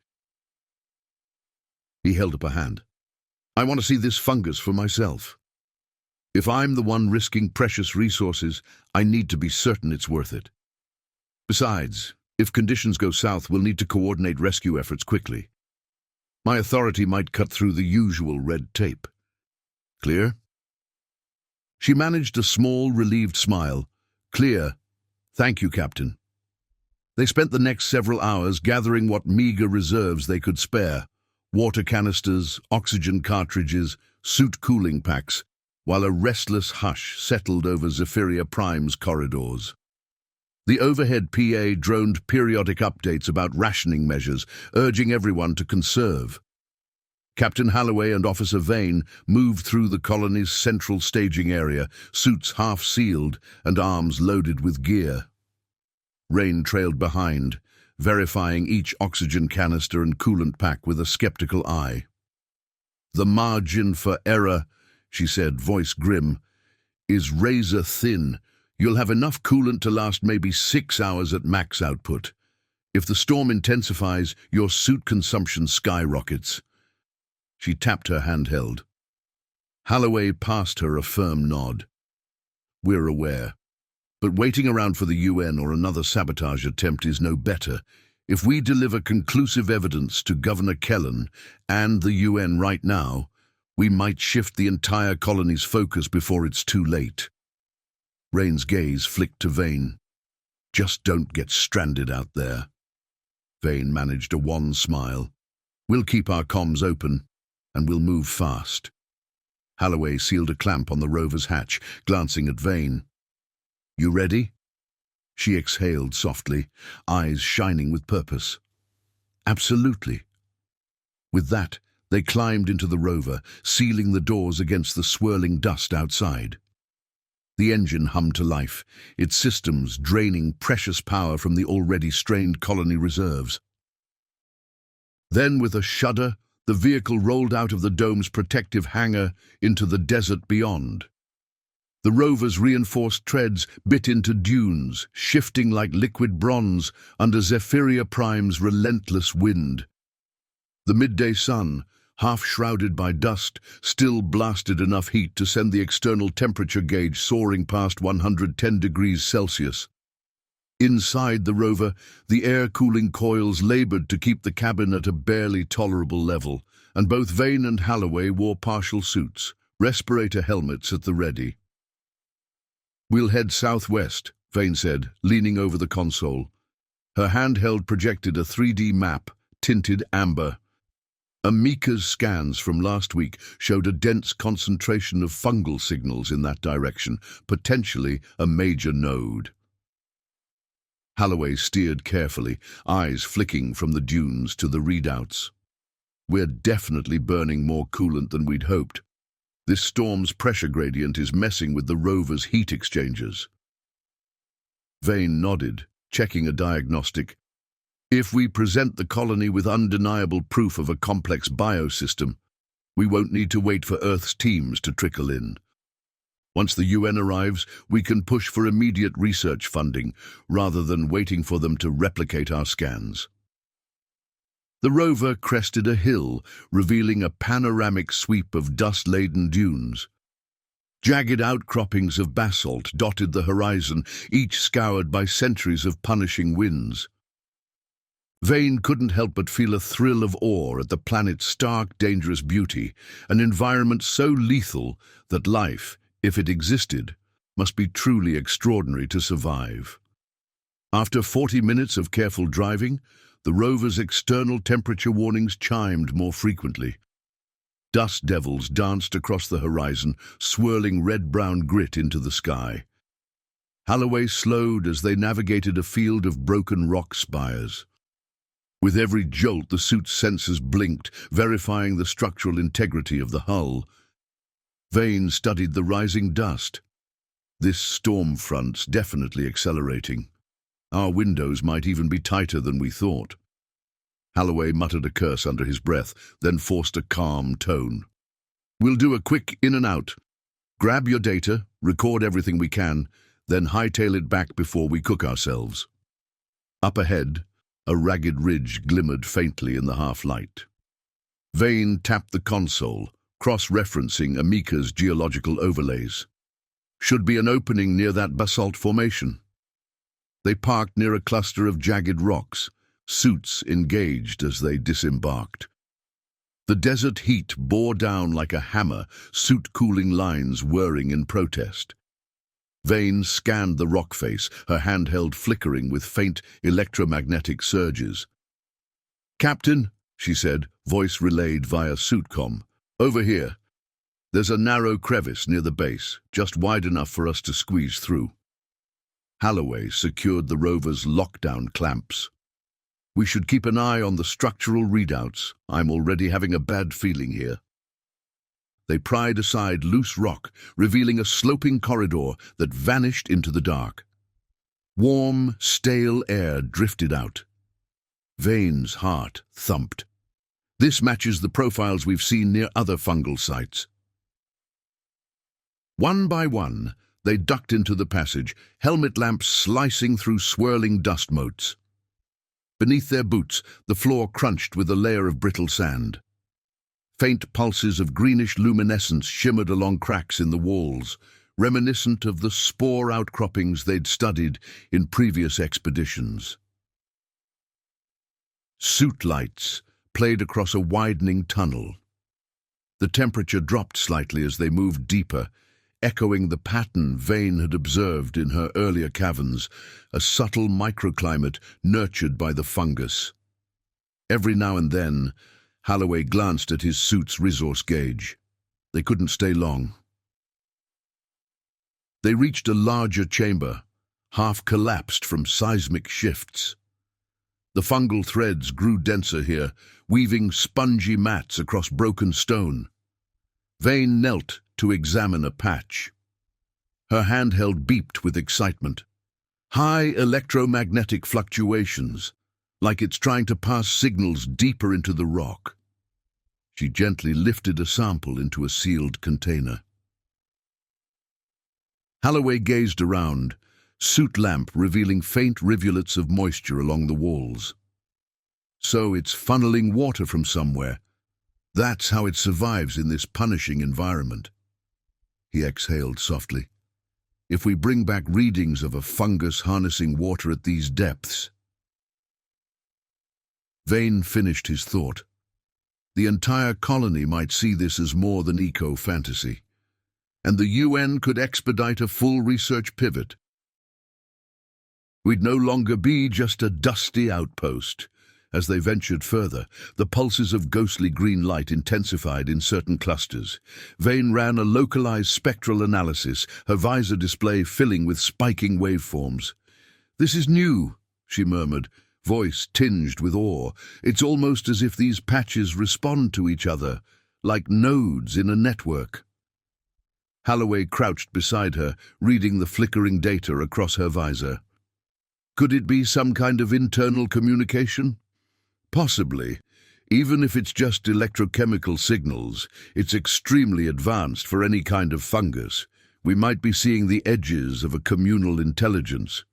He held up a hand. I want to see this fungus for myself. If I'm the one risking precious resources, I need to be certain it's worth it. Besides, if conditions go south, we'll need to coordinate rescue efforts quickly. My authority might cut through the usual red tape. Clear? She managed a small, relieved smile. Clear. Thank you, Captain. They spent the next several hours gathering what meager reserves they could spare. Water canisters, oxygen cartridges, suit cooling packs, while a restless hush settled over Zephyria Prime's corridors. The overhead PA droned periodic updates about rationing measures, urging everyone to conserve. Captain Halloway and Officer Vane moved through the colony's central staging area, suits half-sealed and arms loaded with gear. Rain trailed behind, verifying each oxygen canister and coolant pack with a skeptical eye. The margin for error, she said, voice grim, is razor thin. You'll have enough coolant to last maybe 6 hours at max output. If the storm intensifies, your suit consumption skyrockets. She tapped her handheld. Halloway passed her a firm nod. We're aware. But waiting around for the UN or another sabotage attempt is no better. If we deliver conclusive evidence to Governor Kellen and the UN right now, we might shift the entire colony's focus before it's too late. Rain's gaze flicked to Vane. Just don't get stranded out there. Vane managed a wan smile. We'll keep our comms open, and we'll move fast. Halloway sealed a clamp on the rover's hatch, glancing at Vane. You ready? She exhaled softly, eyes shining with purpose. Absolutely. With that, they climbed into the rover, sealing the doors against the swirling dust outside. The engine hummed to life, its systems draining precious power from the already strained colony reserves. Then, with a shudder, the vehicle rolled out of the dome's protective hangar into the desert beyond. The rover's reinforced treads bit into dunes, shifting like liquid bronze under Zephyria Prime's relentless wind. The midday sun, half shrouded by dust, still blasted enough heat to send the external temperature gauge soaring past 110 degrees Celsius. Inside the rover, the air-cooling coils labored to keep the cabin at a barely tolerable level, and both Vane and Halloway wore partial suits, respirator helmets at the ready. We'll head southwest, Vane said, leaning over the console. Her handheld projected a 3D map, tinted amber. Amika's scans from last week showed a dense concentration of fungal signals in that direction, potentially a major node. Halloway steered carefully, eyes flicking from the dunes to the readouts. We're definitely burning more coolant than we'd hoped. This storm's pressure gradient is messing with the rover's heat exchangers. Vane nodded, checking a diagnostic. If we present the colony with undeniable proof of a complex biosystem, we won't need to wait for Earth's teams to trickle in. Once the UN arrives, we can push for immediate research funding, rather than waiting for them to replicate our scans. The rover crested a hill, revealing a panoramic sweep of dust-laden dunes. Jagged outcroppings of basalt dotted the horizon, each scoured by centuries of punishing winds. Vane couldn't help but feel a thrill of awe at the planet's stark, dangerous beauty, an environment so lethal that life, if it existed, must be truly extraordinary to survive. After 40 minutes of careful driving, the rover's external temperature warnings chimed more frequently. Dust devils danced across the horizon, swirling red-brown grit into the sky. Halloway slowed as they navigated a field of broken rock spires. With every jolt, the suit's sensors blinked, verifying the structural integrity of the hull. Vane studied the rising dust. This storm front's definitely accelerating. Our windows might even be tighter than we thought. Holloway muttered a curse under his breath, then forced a calm tone. "We'll do a quick in and out. Grab your data, record everything we can, then hightail it back before we cook ourselves." Up ahead, a ragged ridge glimmered faintly in the half-light. Vane tapped the console, cross-referencing Amika's geological overlays. "Should be an opening near that basalt formation." They parked near a cluster of jagged rocks, suits engaged as they disembarked. The desert heat bore down like a hammer, suit-cooling lines whirring in protest. Vane scanned the rock face, her handheld flickering with faint electromagnetic surges. "Captain," she said, voice relayed via suitcom, "over here. There's a narrow crevice near the base, just wide enough for us to squeeze through." Holloway secured the rover's lockdown clamps. "We should keep an eye on the structural readouts. I'm already having a bad feeling here." They pried aside loose rock, revealing a sloping corridor that vanished into the dark. Warm, stale air drifted out. Vane's heart thumped. This matches the profiles we've seen near other fungal sites. One by one, they ducked into the passage, helmet lamps slicing through swirling dust motes. Beneath their boots, the floor crunched with a layer of brittle sand. Faint pulses of greenish luminescence shimmered along cracks in the walls, reminiscent of the spore outcroppings they'd studied in previous expeditions. Suit lights played across a widening tunnel. The temperature dropped slightly as they moved deeper, echoing the pattern Vane had observed in her earlier caverns, a subtle microclimate nurtured by the fungus. Every now and then, Holloway glanced at his suit's resource gauge. They couldn't stay long. They reached a larger chamber, half collapsed from seismic shifts. The fungal threads grew denser here, weaving spongy mats across broken stone. Vane knelt to examine a patch. Her handheld beeped with excitement. High electromagnetic fluctuations, like it's trying to pass signals deeper into the rock. She gently lifted a sample into a sealed container. Holloway gazed around, suit lamp revealing faint rivulets of moisture along the walls. So it's funneling water from somewhere. That's how it survives in this punishing environment. He exhaled softly. If we bring back readings of a fungus harnessing water at these depths... Vane finished his thought. The entire colony might see this as more than eco-fantasy, and the UN could expedite a full research pivot. We'd no longer be just a dusty outpost. As they ventured further, the pulses of ghostly green light intensified in certain clusters. Vane ran a localized spectral analysis, her visor display filling with spiking waveforms. "This is new," she murmured, voice tinged with awe. "It's almost as if these patches respond to each other, like nodes in a network." Holloway crouched beside her, reading the flickering data across her visor. Could it be some kind of internal communication? Possibly. Even if it's just electrochemical signals, it's extremely advanced for any kind of fungus. We might be seeing the edges of a communal intelligence.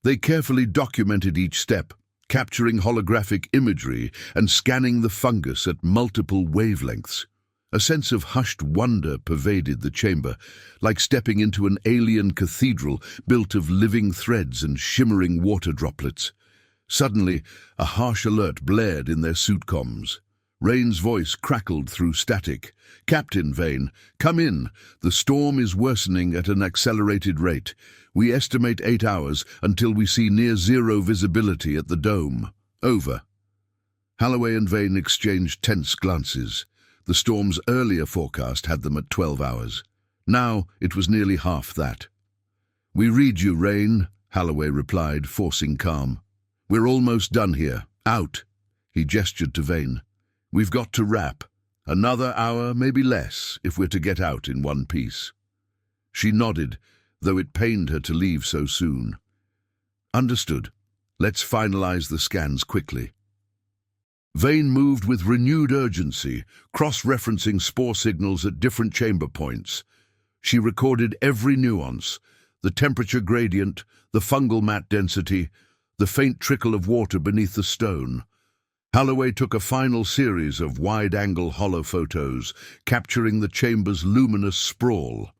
They carefully documented each step, capturing holographic imagery and scanning the fungus at multiple wavelengths. A sense of hushed wonder pervaded the chamber, like stepping into an alien cathedral built of living threads and shimmering water droplets. Suddenly, a harsh alert blared in their suitcoms. Rain's voice crackled through static. "Captain Vane, come in. The storm is worsening at an accelerated rate. We estimate 8 hours until we see near-zero visibility at the dome. Over." Holloway and Vane exchanged tense glances. The storm's earlier forecast had them at 12 hours. Now it was nearly half that. "We read you, Rain," Holloway replied, forcing calm. "We're almost done here. Out." He gestured to Vane. "We've got to wrap. Another hour, maybe less, if we're to get out in one piece." She nodded, though it pained her to leave so soon. "Understood. Let's finalize the scans quickly." Vane moved with renewed urgency, cross-referencing spore signals at different chamber points. She recorded every nuance: the temperature gradient, the fungal mat density, the faint trickle of water beneath the stone. Holloway took a final series of wide-angle hollow photos, capturing the chamber's luminous sprawl.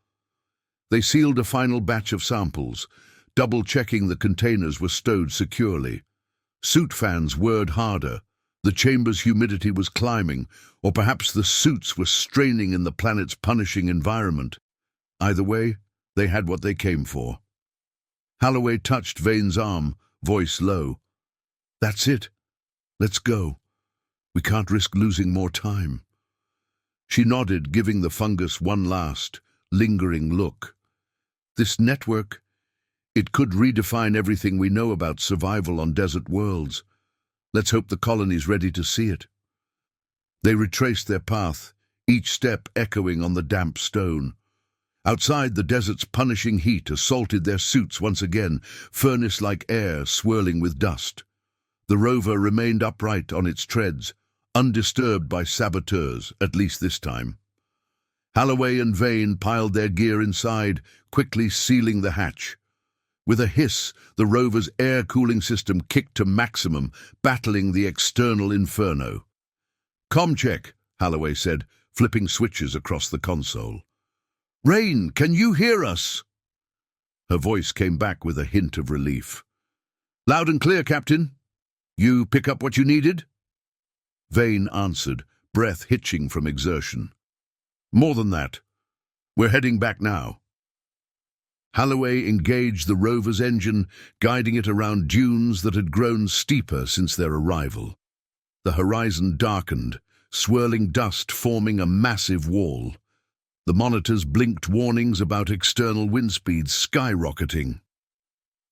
They sealed a final batch of samples, double-checking the containers were stowed securely. Suit fans whirred harder. The chamber's humidity was climbing, or perhaps the suits were straining in the planet's punishing environment. Either way, they had what they came for. Holloway touched Vane's arm, voice low. "That's it. Let's go. We can't risk losing more time." She nodded, giving the fungus one last, lingering look. This network, it could redefine everything we know about survival on desert worlds. Let's hope the colony's ready to see it. They retraced their path, each step echoing on the damp stone. Outside, the desert's punishing heat assaulted their suits once again, furnace-like air swirling with dust. The rover remained upright on its treads, undisturbed by saboteurs, at least this time. Holloway and Vane piled their gear inside, quickly sealing the hatch. With a hiss, the rover's air cooling system kicked to maximum, battling the external inferno. "Com check," Holloway said, flipping switches across the console. "Rain, can you hear us?" Her voice came back with a hint of relief. "Loud and clear, Captain. You pick up what you needed?" Vane answered, breath hitching from exertion. "More than that. We're heading back now." Holloway engaged the rover's engine, guiding it around dunes that had grown steeper since their arrival. The horizon darkened, swirling dust forming a massive wall. The monitors blinked warnings about external wind speeds skyrocketing.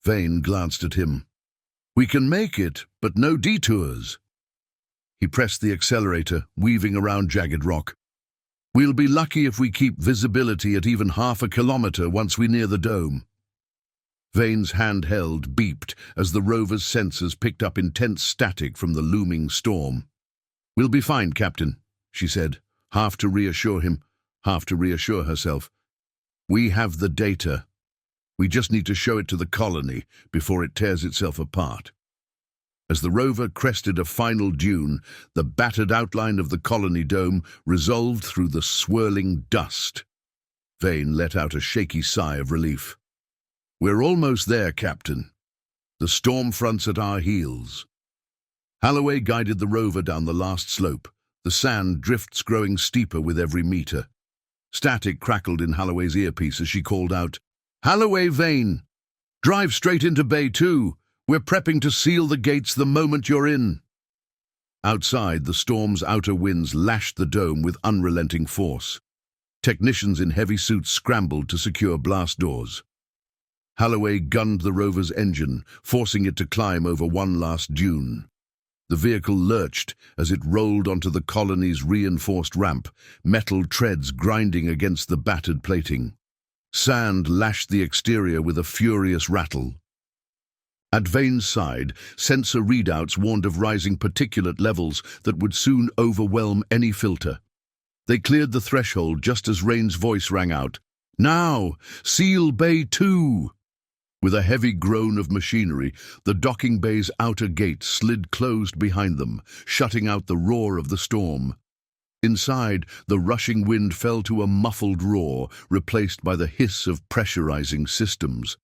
Vane glanced at him. "We can make it, but no detours." He pressed the accelerator, weaving around jagged rock. "We'll be lucky if we keep visibility at even half a kilometer once we near the dome." Vane's handheld beeped as the rover's sensors picked up intense static from the looming storm. "We'll be fine, Captain," she said, half to reassure him, half to reassure herself. "We have the data. We just need to show it to the colony before it tears itself apart." As the rover crested a final dune, the battered outline of the colony dome resolved through the swirling dust. Vane let out a shaky sigh of relief. "We're almost there, Captain. The storm front's at our heels." Holloway guided the rover down the last slope, the sand drifts growing steeper with every meter. Static crackled in Holloway's earpiece as she called out, "Holloway, Vane! Drive straight into Bay 2. We're prepping to seal the gates the moment you're in." Outside, the storm's outer winds lashed the dome with unrelenting force. Technicians in heavy suits scrambled to secure blast doors. Holloway gunned the rover's engine, forcing it to climb over one last dune. The vehicle lurched as it rolled onto the colony's reinforced ramp, metal treads grinding against the battered plating. Sand lashed the exterior with a furious rattle. At Vane's side, sensor readouts warned of rising particulate levels that would soon overwhelm any filter. They cleared the threshold just as Rain's voice rang out, "Now, seal Bay 2!" With a heavy groan of machinery, the docking bay's outer gate slid closed behind them, shutting out the roar of the storm. Inside, the rushing wind fell to a muffled roar, replaced by the hiss of pressurizing systems.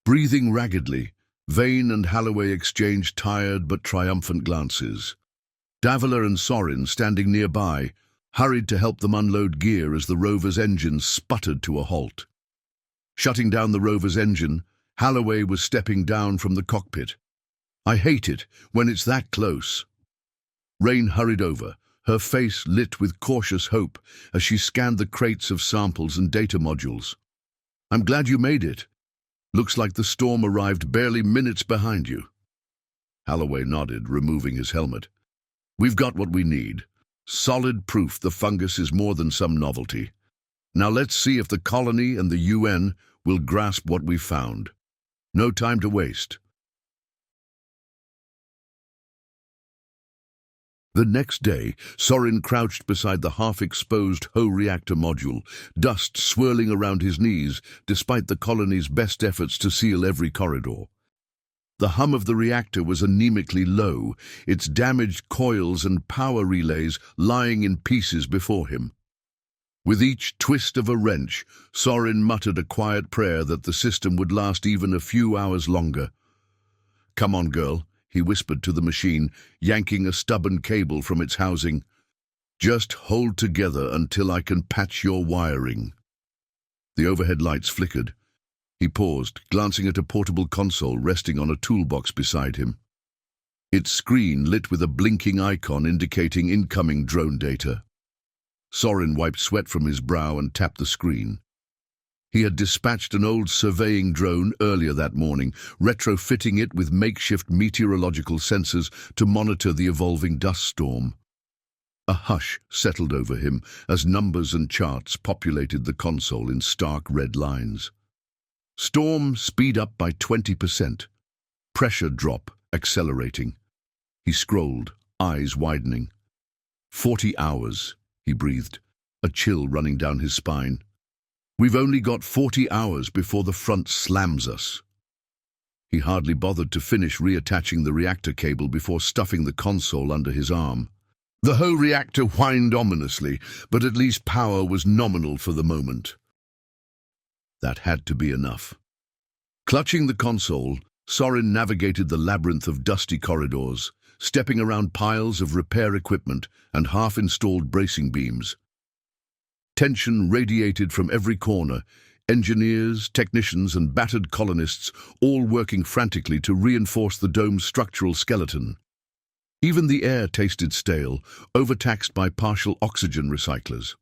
Breathing raggedly, Vane and Holloway exchanged tired but triumphant glances. Davila and Sorin, standing nearby, hurried to help them unload gear as the rover's engine sputtered to a halt. Shutting down the rover's engine, Holloway was stepping down from the cockpit. "I hate it when it's that close." Rain hurried over, her face lit with cautious hope as she scanned the crates of samples and data modules. "I'm glad you made it. Looks like the storm arrived barely minutes behind you." Holloway nodded, removing his helmet. "We've got what we need. Solid proof the fungus is more than some novelty. Now let's see if the colony and the UN will grasp what we've found. No time to waste." The next day, Sorin crouched beside the half-exposed Ho reactor module, dust swirling around his knees, despite the colony's best efforts to seal every corridor. The hum of the reactor was anemically low, its damaged coils and power relays lying in pieces before him. With each twist of a wrench, Sorin muttered a quiet prayer that the system would last even a few hours longer. "Come on, girl," he whispered to the machine, yanking a stubborn cable from its housing. "Just hold together until I can patch your wiring." The overhead lights flickered. He paused, glancing at a portable console resting on a toolbox beside him. Its screen lit with a blinking icon indicating incoming drone data. Sorin wiped sweat from his brow and tapped the screen. He had dispatched an old surveying drone earlier that morning, retrofitting it with makeshift meteorological sensors to monitor the evolving dust storm. A hush settled over him as numbers and charts populated the console in stark red lines. Storm speed up by 20%. Pressure drop accelerating. He scrolled, eyes widening. 40 hours, he breathed, a chill running down his spine. We've only got 40 hours before the front slams us. He hardly bothered to finish reattaching the reactor cable before stuffing the console under his arm. The Ho reactor whined ominously, but at least power was nominal for the moment. That had to be enough. Clutching the console, Sorin navigated the labyrinth of dusty corridors, stepping around piles of repair equipment and half-installed bracing beams. Tension radiated from every corner, engineers, technicians, and battered colonists all working frantically to reinforce the dome's structural skeleton. Even the air tasted stale, overtaxed by partial oxygen recyclers.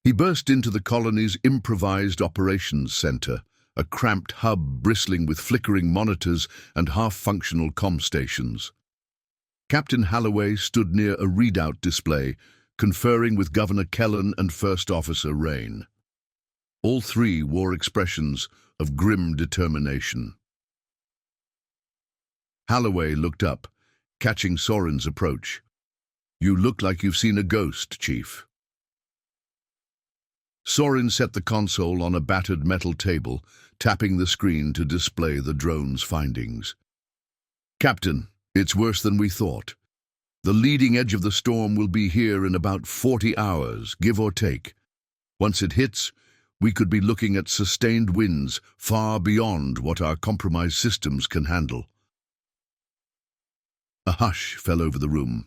He burst into the colony's improvised operations center, a cramped hub bristling with flickering monitors and half-functional comm stations. Captain Halloway stood near a readout display, conferring with Governor Kellen and First Officer Rain. All three wore expressions of grim determination. Halloway looked up, catching Sorin's approach. "You look like you've seen a ghost, Chief." Sorin set the console on a battered metal table, tapping the screen to display the drone's findings. "Captain, it's worse than we thought. The leading edge of the storm will be here in about 40 hours, give or take. Once it hits, we could be looking at sustained winds far beyond what our compromised systems can handle." A hush fell over the room.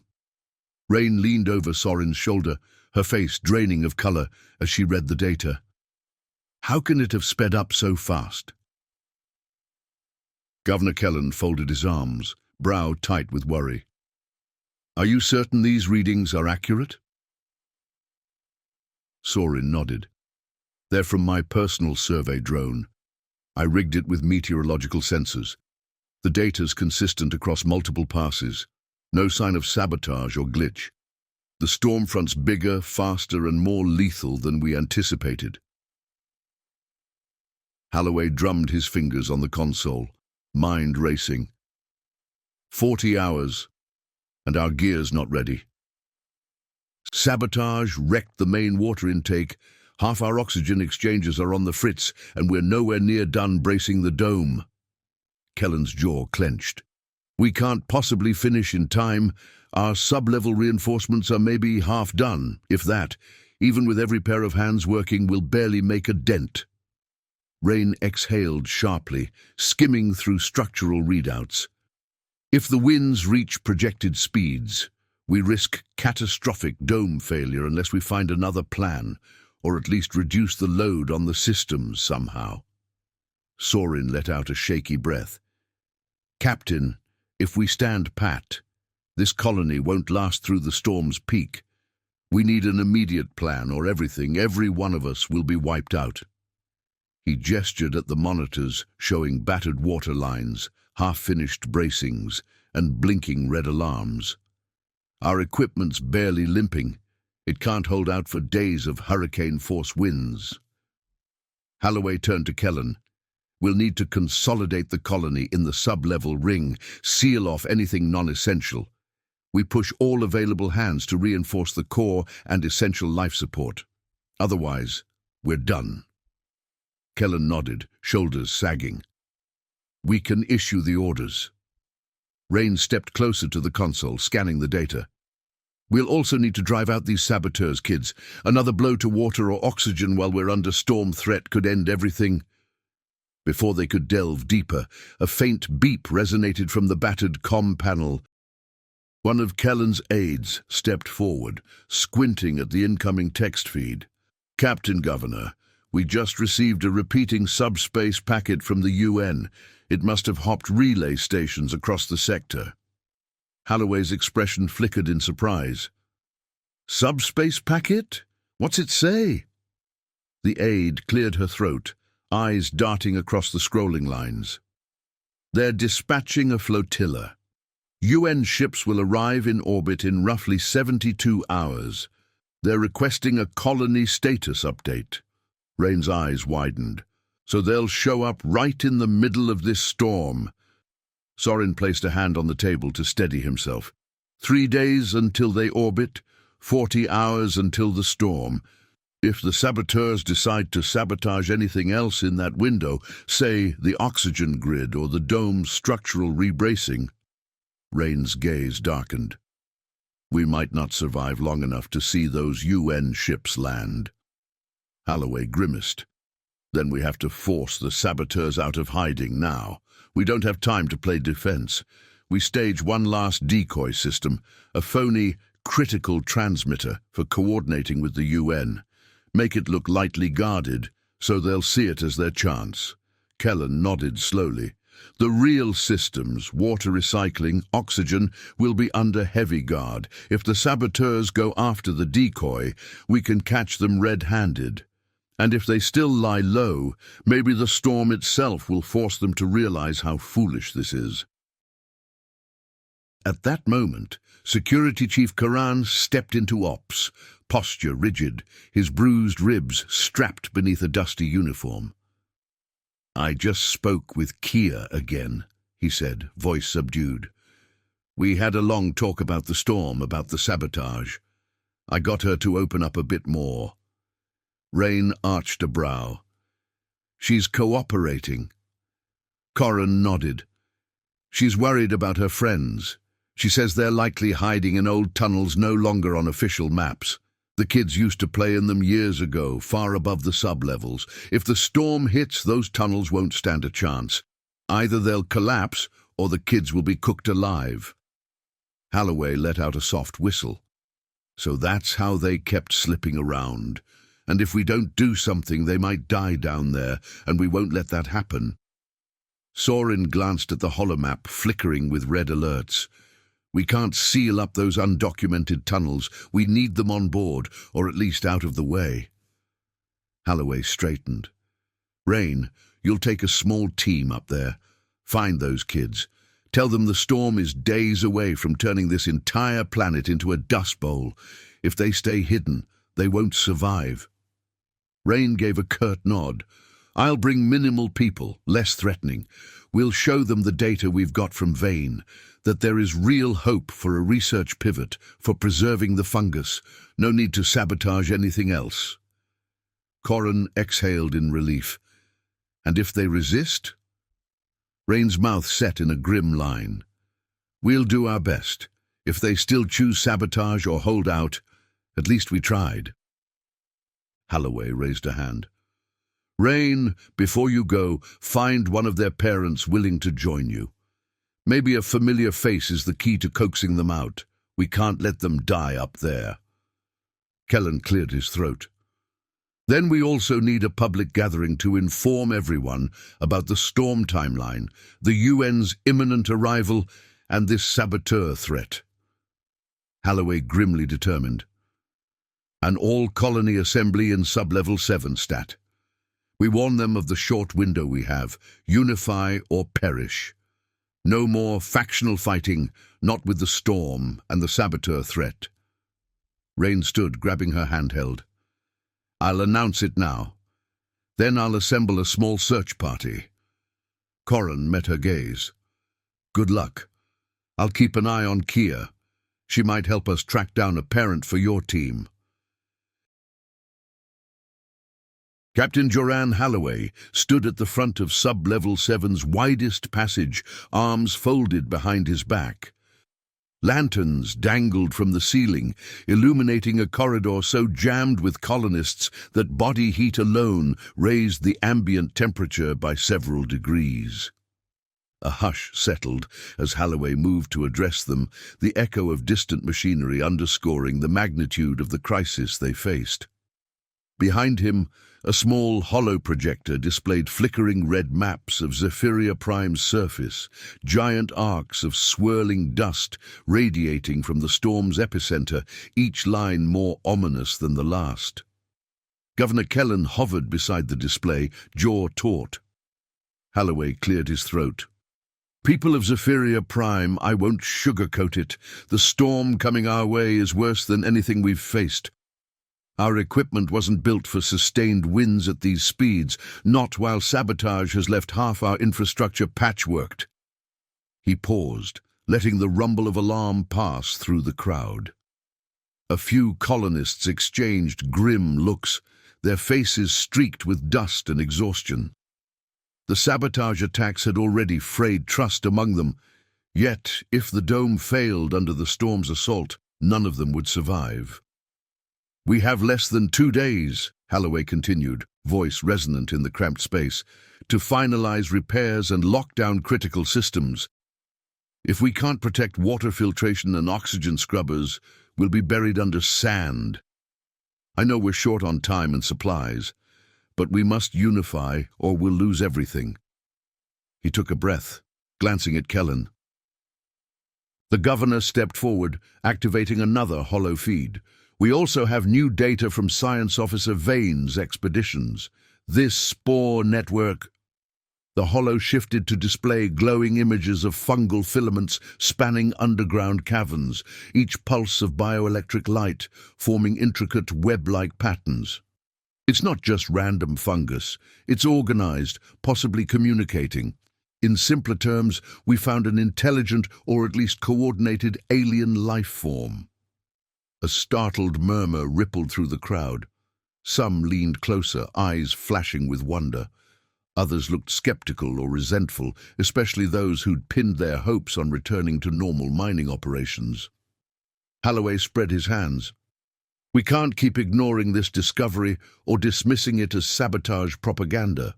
Rain leaned over Sorin's shoulder, her face draining of color as she read the data. How can it have sped up so fast? Governor Kellen folded his arms, brow tight with worry. "Are you certain these readings are accurate?" Sorin nodded. "They're from my personal survey drone. I rigged it with meteorological sensors. The data's consistent across multiple passes. No sign of sabotage or glitch. The storm front's bigger, faster, and more lethal than we anticipated." Halloway drummed his fingers on the console, mind racing. 40 hours, and our gear's not ready. Sabotage wrecked the main water intake. Half our oxygen exchanges are on the fritz, and we're nowhere near done bracing the dome. Kellen's jaw clenched. "We can't possibly finish in time. Our sub-level reinforcements are maybe half done, if that. Even with every pair of hands working, we'll barely make a dent." Rain exhaled sharply, skimming through structural readouts. "If the winds reach projected speeds, we risk catastrophic dome failure unless we find another plan, or at least reduce the load on the systems somehow." Sorin let out a shaky breath. "Captain, if we stand pat, this colony won't last through the storm's peak. We need an immediate plan, or every one of us will be wiped out." He gestured at the monitors showing battered water lines, half-finished bracings, and blinking red alarms. "Our equipment's barely limping. It can't hold out for days of hurricane-force winds." Halloway turned to Kellen. "We'll need to consolidate the colony in the sub-level ring, seal off anything non-essential. We push all available hands to reinforce the core and essential life support. Otherwise, we're done. Kellen nodded, shoulders sagging. We can issue the orders. Rain stepped closer to the console, scanning the data. We'll also need to drive out these saboteurs, kids. Another blow to water or oxygen while we're under storm threat could end everything. Before they could delve deeper, a faint beep resonated from the battered comm panel. One of Kellen's aides stepped forward, squinting at the incoming text feed. Captain Governor, we just received a repeating subspace packet from the UN. It must have hopped relay stations across the sector. Holloway's expression flickered in surprise. Subspace packet? What's it say? The aide cleared her throat, eyes darting across the scrolling lines. They're dispatching a flotilla. UN ships will arrive in orbit in roughly 72 hours. They're requesting a colony status update. Rain's eyes widened. So they'll show up right in the middle of this storm. Sorin placed a hand on the table to steady himself. 3 days until they orbit, 40 hours until the storm. If the saboteurs decide to sabotage anything else in that window, say the oxygen grid or the dome's structural rebracing, Rain's gaze darkened. We might not survive long enough to see those UN ships land. Holloway grimaced. Then we have to force the saboteurs out of hiding now. We don't have time to play defense. We stage one last decoy system, a phony critical transmitter for coordinating with the UN. Make it look lightly guarded, so they'll see it as their chance. Kellen nodded slowly. The real systems, water recycling, oxygen, will be under heavy guard. If the saboteurs go after the decoy, we can catch them red-handed. And if they still lie low, maybe the storm itself will force them to realize how foolish this is. At that moment, Security Chief Karan stepped into ops, posture rigid, his bruised ribs strapped beneath a dusty uniform. I just spoke with Kia again, he said, voice subdued. We had a long talk about the storm, about the sabotage. I got her to open up a bit more. Rain arched a brow. She's cooperating. Corin nodded. She's worried about her friends. She says they're likely hiding in old tunnels no longer on official maps. The kids used to play in them years ago, far above the sub-levels. If the storm hits, those tunnels won't stand a chance. Either they'll collapse, or the kids will be cooked alive. Holloway let out a soft whistle. So that's how they kept slipping around. And if we don't do something, they might die down there, and we won't let that happen. Sorin glanced at the holomap, flickering with red alerts. We can't seal up those undocumented tunnels. We need them on board, or at least out of the way. Holloway straightened. Rain, you'll take a small team up there. Find those kids. Tell them the storm is days away from turning this entire planet into a dust bowl. If they stay hidden, they won't survive. Rain gave a curt nod. I'll bring minimal people, less threatening. We'll show them the data we've got from Vane, that there is real hope for a research pivot, for preserving the fungus. No need to sabotage anything else. Corin exhaled in relief. And if they resist? Rain's mouth set in a grim line. We'll do our best. If they still choose sabotage or hold out, at least we tried. Holloway raised a hand. Rain, before you go, find one of their parents willing to join you. Maybe a familiar face is the key to coaxing them out. We can't let them die up there. Kellen cleared his throat. Then we also need a public gathering to inform everyone about the storm timeline, the UN's imminent arrival, and this saboteur threat. Holloway grimly determined. An all-colony assembly in sub-level 7 stat. We warn them of the short window we have. Unify or perish. No more factional fighting, not with the storm and the saboteur threat. Rain stood, grabbing her handheld. I'll announce it now. Then I'll assemble a small search party. Corin met her gaze. Good luck. I'll keep an eye on Kia. She might help us track down a parent for your team. Captain Joran Holloway stood at the front of Sub-Level 7's widest passage, arms folded behind his back. Lanterns dangled from the ceiling, illuminating a corridor so jammed with colonists that body heat alone raised the ambient temperature by several degrees. A hush settled as Holloway moved to address them, the echo of distant machinery underscoring the magnitude of the crisis they faced. Behind him, a small hollow projector displayed flickering red maps of Zephyria Prime's surface, giant arcs of swirling dust radiating from the storm's epicenter, each line more ominous than the last. Governor Kellen hovered beside the display, jaw taut. Holloway cleared his throat. People of Zephyria Prime, I won't sugarcoat it. The storm coming our way is worse than anything we've faced. Our equipment wasn't built for sustained winds at these speeds, not while sabotage has left half our infrastructure patchworked. He paused, letting the rumble of alarm pass through the crowd. A few colonists exchanged grim looks, their faces streaked with dust and exhaustion. The sabotage attacks had already frayed trust among them, yet if the dome failed under the storm's assault, none of them would survive. We have less than 2 days, Holloway continued, voice resonant in the cramped space, to finalize repairs and lock down critical systems. If we can't protect water filtration and oxygen scrubbers, we'll be buried under sand. I know we're short on time and supplies, but we must unify or we'll lose everything. He took a breath, glancing at Kellen. The governor stepped forward, activating another hollow feed. We also have new data from Science Officer Vane's expeditions. This spore network... The hollow shifted to display glowing images of fungal filaments spanning underground caverns, each pulse of bioelectric light forming intricate web-like patterns. It's not just random fungus, it's organized, possibly communicating. In simpler terms, we found an intelligent or at least coordinated alien life form. A startled murmur rippled through the crowd. Some leaned closer, eyes flashing with wonder. Others looked skeptical or resentful, especially those who'd pinned their hopes on returning to normal mining operations. Holloway spread his hands. We can't keep ignoring this discovery or dismissing it as sabotage propaganda.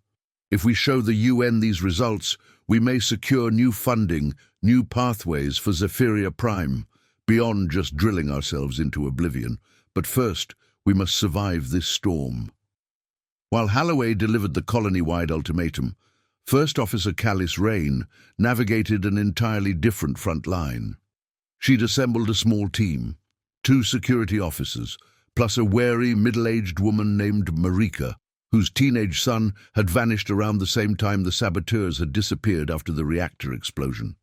If we show the UN these results, we may secure new funding, new pathways for Zephyria Prime, beyond just drilling ourselves into oblivion. But first, we must survive this storm. While Holloway delivered the colony-wide ultimatum, First Officer Callis Rain navigated an entirely different front line. She'd assembled a small team, 2 security officers, plus a wary, middle-aged woman named Marika, whose teenage son had vanished around the same time the saboteurs had disappeared after the reactor explosion.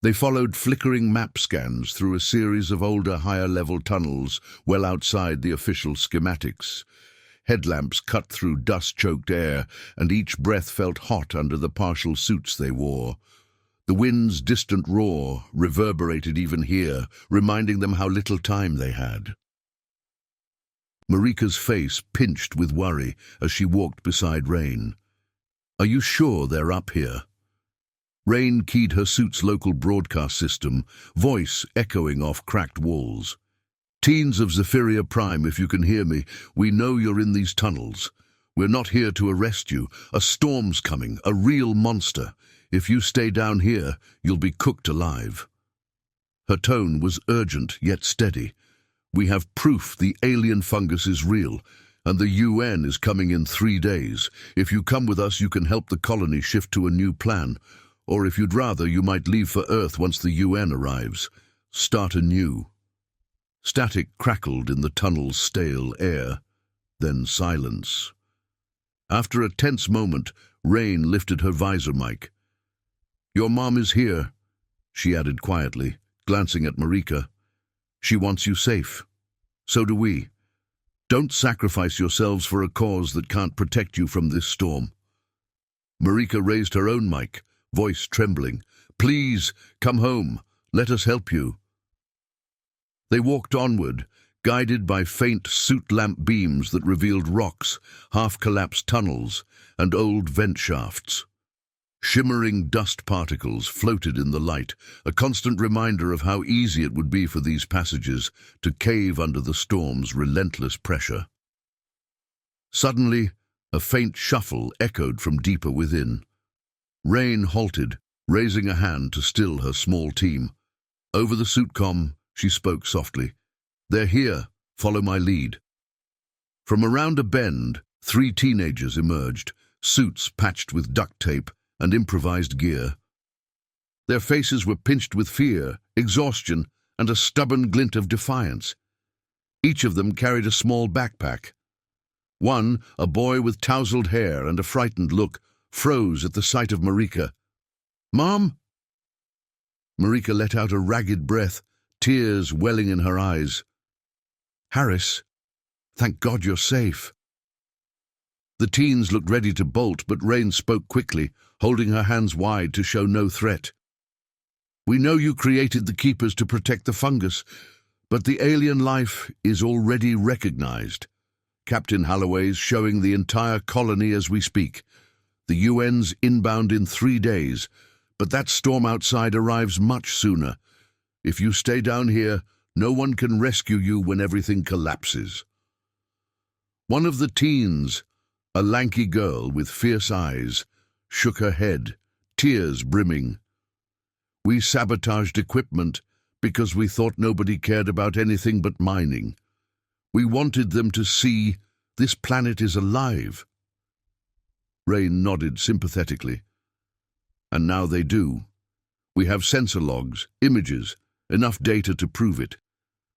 They followed flickering map scans through a series of older, higher-level tunnels well outside the official schematics. Headlamps cut through dust-choked air, and each breath felt hot under the partial suits they wore. The wind's distant roar reverberated even here, reminding them how little time they had. Marika's face pinched with worry as she walked beside Rain. "Are you sure they're up here?" Rain keyed her suit's local broadcast system, voice echoing off cracked walls. "Teens of Zephyria Prime, if you can hear me, we know you're in these tunnels. We're not here to arrest you. A storm's coming, a real monster. If you stay down here, you'll be cooked alive." Her tone was urgent yet steady. "We have proof the alien fungus is real, and the UN is coming in 3 days. If you come with us, you can help the colony shift to a new plan. Or if you'd rather, you might leave for Earth once the UN arrives. Start anew." Static crackled in the tunnel's stale air, then silence. After a tense moment, Rain lifted her visor mic. "Your mom is here," she added quietly, glancing at Marika. "She wants you safe. So do we. Don't sacrifice yourselves for a cause that can't protect you from this storm." Marika raised her own mic, voice trembling. "Please, come home. Let us help you." They walked onward, guided by faint soot lamp beams that revealed rocks, half-collapsed tunnels, and old vent shafts. Shimmering dust particles floated in the light, a constant reminder of how easy it would be for these passages to cave under the storm's relentless pressure. Suddenly, a faint shuffle echoed from deeper within. Rain halted, raising a hand to still her small team. Over the suitcom, she spoke softly. "They're here. Follow my lead." From around a bend, 3 teenagers emerged, suits patched with duct tape and improvised gear. Their faces were pinched with fear, exhaustion, and a stubborn glint of defiance. Each of them carried a small backpack. One, a boy with tousled hair and a frightened look, froze at the sight of Marika. "Mom?" Marika let out a ragged breath, tears welling in her eyes. "Harris, thank God you're safe." The teens looked ready to bolt, but Rain spoke quickly, holding her hands wide to show no threat. "We know you created the Keepers to protect the fungus, but the alien life is already recognized. Captain Holloway's showing the entire colony as we speak. The UN's inbound in 3 days, but that storm outside arrives much sooner. If you stay down here, no one can rescue you when everything collapses." One of the teens, a lanky girl with fierce eyes, shook her head, tears brimming. "We sabotaged equipment because we thought nobody cared about anything but mining. We wanted them to see this planet is alive." Rain nodded sympathetically. "And now they do. We have sensor logs, images, enough data to prove it.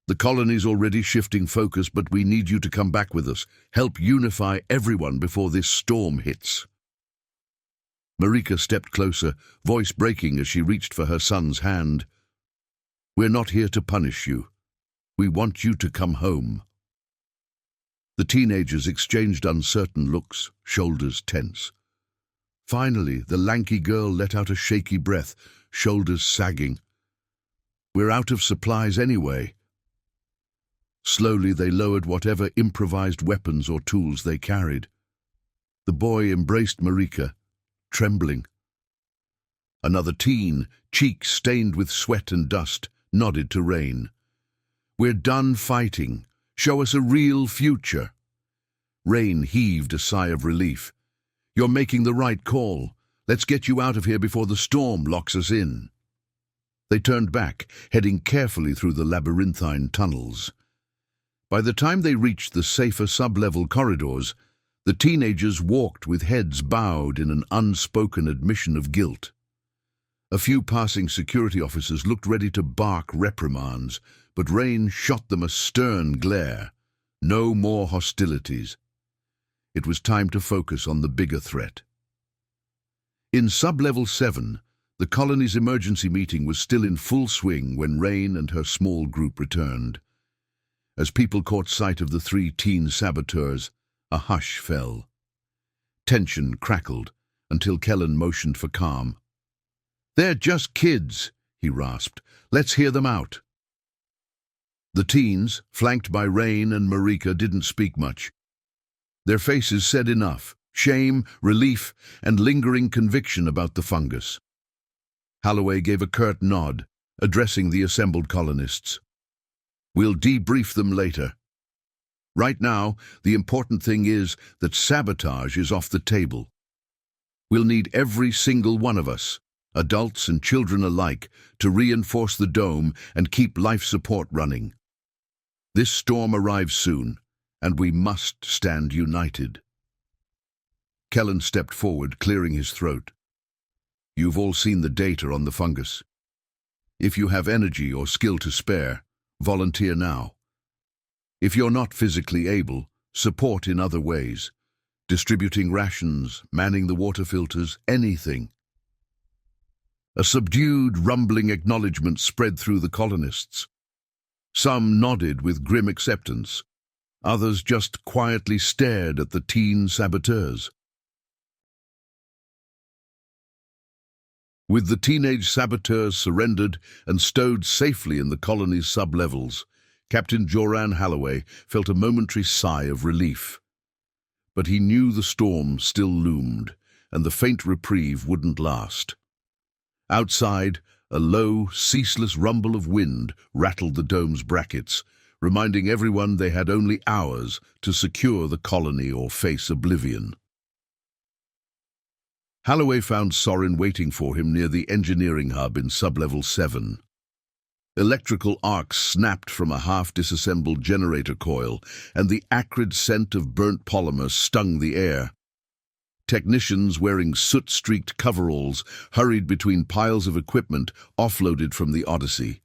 The colony's already shifting focus, but we need you to come back with us. Help unify everyone before this storm hits." Marika stepped closer, voice breaking as she reached for her son's hand. "We're not here to punish you. We want you to come home." The teenagers exchanged uncertain looks, shoulders tense. Finally, the lanky girl let out a shaky breath, shoulders sagging. "We're out of supplies anyway." Slowly they lowered whatever improvised weapons or tools they carried. The boy embraced Marika, trembling. Another teen, cheeks stained with sweat and dust, nodded to Rain. "We're done fighting. Show us a real future." Rain heaved a sigh of relief. "You're making the right call. Let's get you out of here before the storm locks us in." They turned back, heading carefully through the labyrinthine tunnels. By the time they reached the safer sub-level corridors, the teenagers walked with heads bowed in an unspoken admission of guilt. A few passing security officers looked ready to bark reprimands, but Rain shot them a stern glare. No more hostilities. It was time to focus on the bigger threat. In Sub-Level 7, the colony's emergency meeting was still in full swing when Rain and her small group returned. As people caught sight of the 3 teen saboteurs, a hush fell. Tension crackled until Kellen motioned for calm. "They're just kids," he rasped. "Let's hear them out." The teens, flanked by Rain and Marika, didn't speak much. Their faces said enough: shame, relief, and lingering conviction about the fungus. Holloway gave a curt nod, addressing the assembled colonists. "We'll debrief them later. Right now, the important thing is that sabotage is off the table. We'll need every single one of us, adults and children alike, to reinforce the dome and keep life support running. This storm arrives soon, and we must stand united." Kellen stepped forward, clearing his throat. "You've all seen the data on the fungus. If you have energy or skill to spare, volunteer now. If you're not physically able, support in other ways, distributing rations, manning the water filters, anything." A subdued, rumbling acknowledgement spread through the colonists. Some nodded with grim acceptance. Others just quietly stared at the teen saboteurs. With the teenage saboteurs surrendered and stowed safely in the colony's sub-levels, Captain Joran Halloway felt a momentary sigh of relief. But he knew the storm still loomed, and the faint reprieve wouldn't last. Outside, a low, ceaseless rumble of wind rattled the dome's brackets, reminding everyone they had only hours to secure the colony or face oblivion. Halloway found Sorin waiting for him near the engineering hub in Sublevel 7. Electrical arcs snapped from a half-disassembled generator coil, and the acrid scent of burnt polymer stung the air. Technicians wearing soot-streaked coveralls hurried between piles of equipment offloaded from the Odyssey.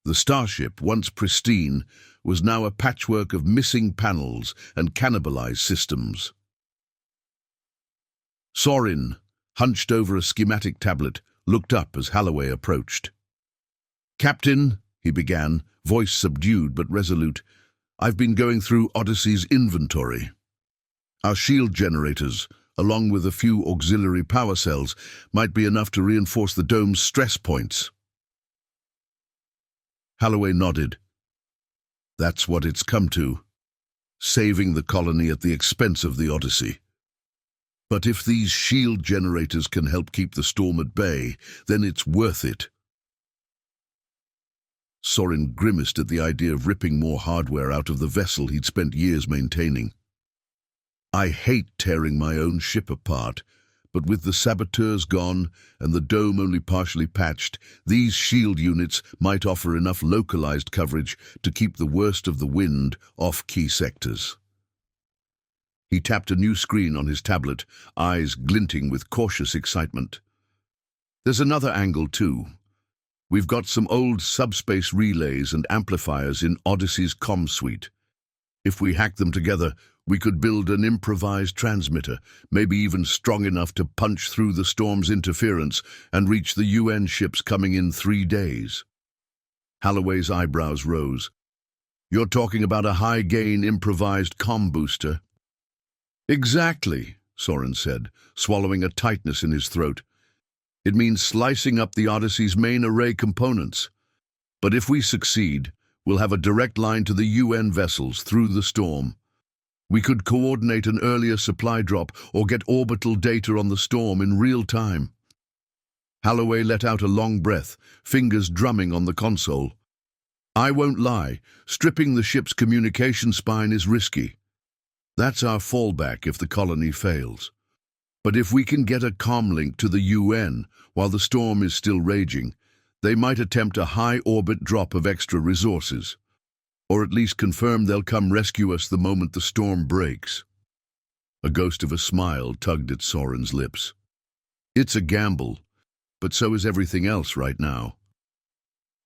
The starship, once pristine, was now a patchwork of missing panels and cannibalized systems. Sorin, hunched over a schematic tablet, looked up as Halloway approached. "Captain," he began, voice subdued but resolute, "I've been going through Odyssey's inventory. Our shield generators, along with a few auxiliary power cells, might be enough to reinforce the dome's stress points." Halloway nodded. "That's what it's come to, saving the colony at the expense of the Odyssey. But if these shield generators can help keep the storm at bay, then it's worth it." Sorin grimaced at the idea of ripping more hardware out of the vessel he'd spent years maintaining. "I hate tearing my own ship apart, but with the saboteurs gone and the dome only partially patched, these shield units might offer enough localized coverage to keep the worst of the wind off key sectors." He tapped a new screen on his tablet, eyes glinting with cautious excitement. "There's another angle, too. We've got some old subspace relays and amplifiers in Odyssey's comm suite. If we hack them together, we could build an improvised transmitter, maybe even strong enough to punch through the storm's interference and reach the UN ships coming in 3 days. Halloway's eyebrows rose. "You're talking about a high-gain improvised comm booster?" "Exactly," Sorin said, swallowing a tightness in his throat. "It means slicing up the Odyssey's main array components. But if we succeed, we'll have a direct line to the UN vessels through the storm. We could coordinate an earlier supply drop or get orbital data on the storm in real time." Halloway let out a long breath, fingers drumming on the console. "I won't lie, stripping the ship's communication spine is risky. That's our fallback if the colony fails. But if we can get a comm link to the UN while the storm is still raging, they might attempt a high-orbit drop of extra resources. Or at least confirm they'll come rescue us the moment the storm breaks." A ghost of a smile tugged at Sorin's lips. "It's a gamble, but so is everything else right now."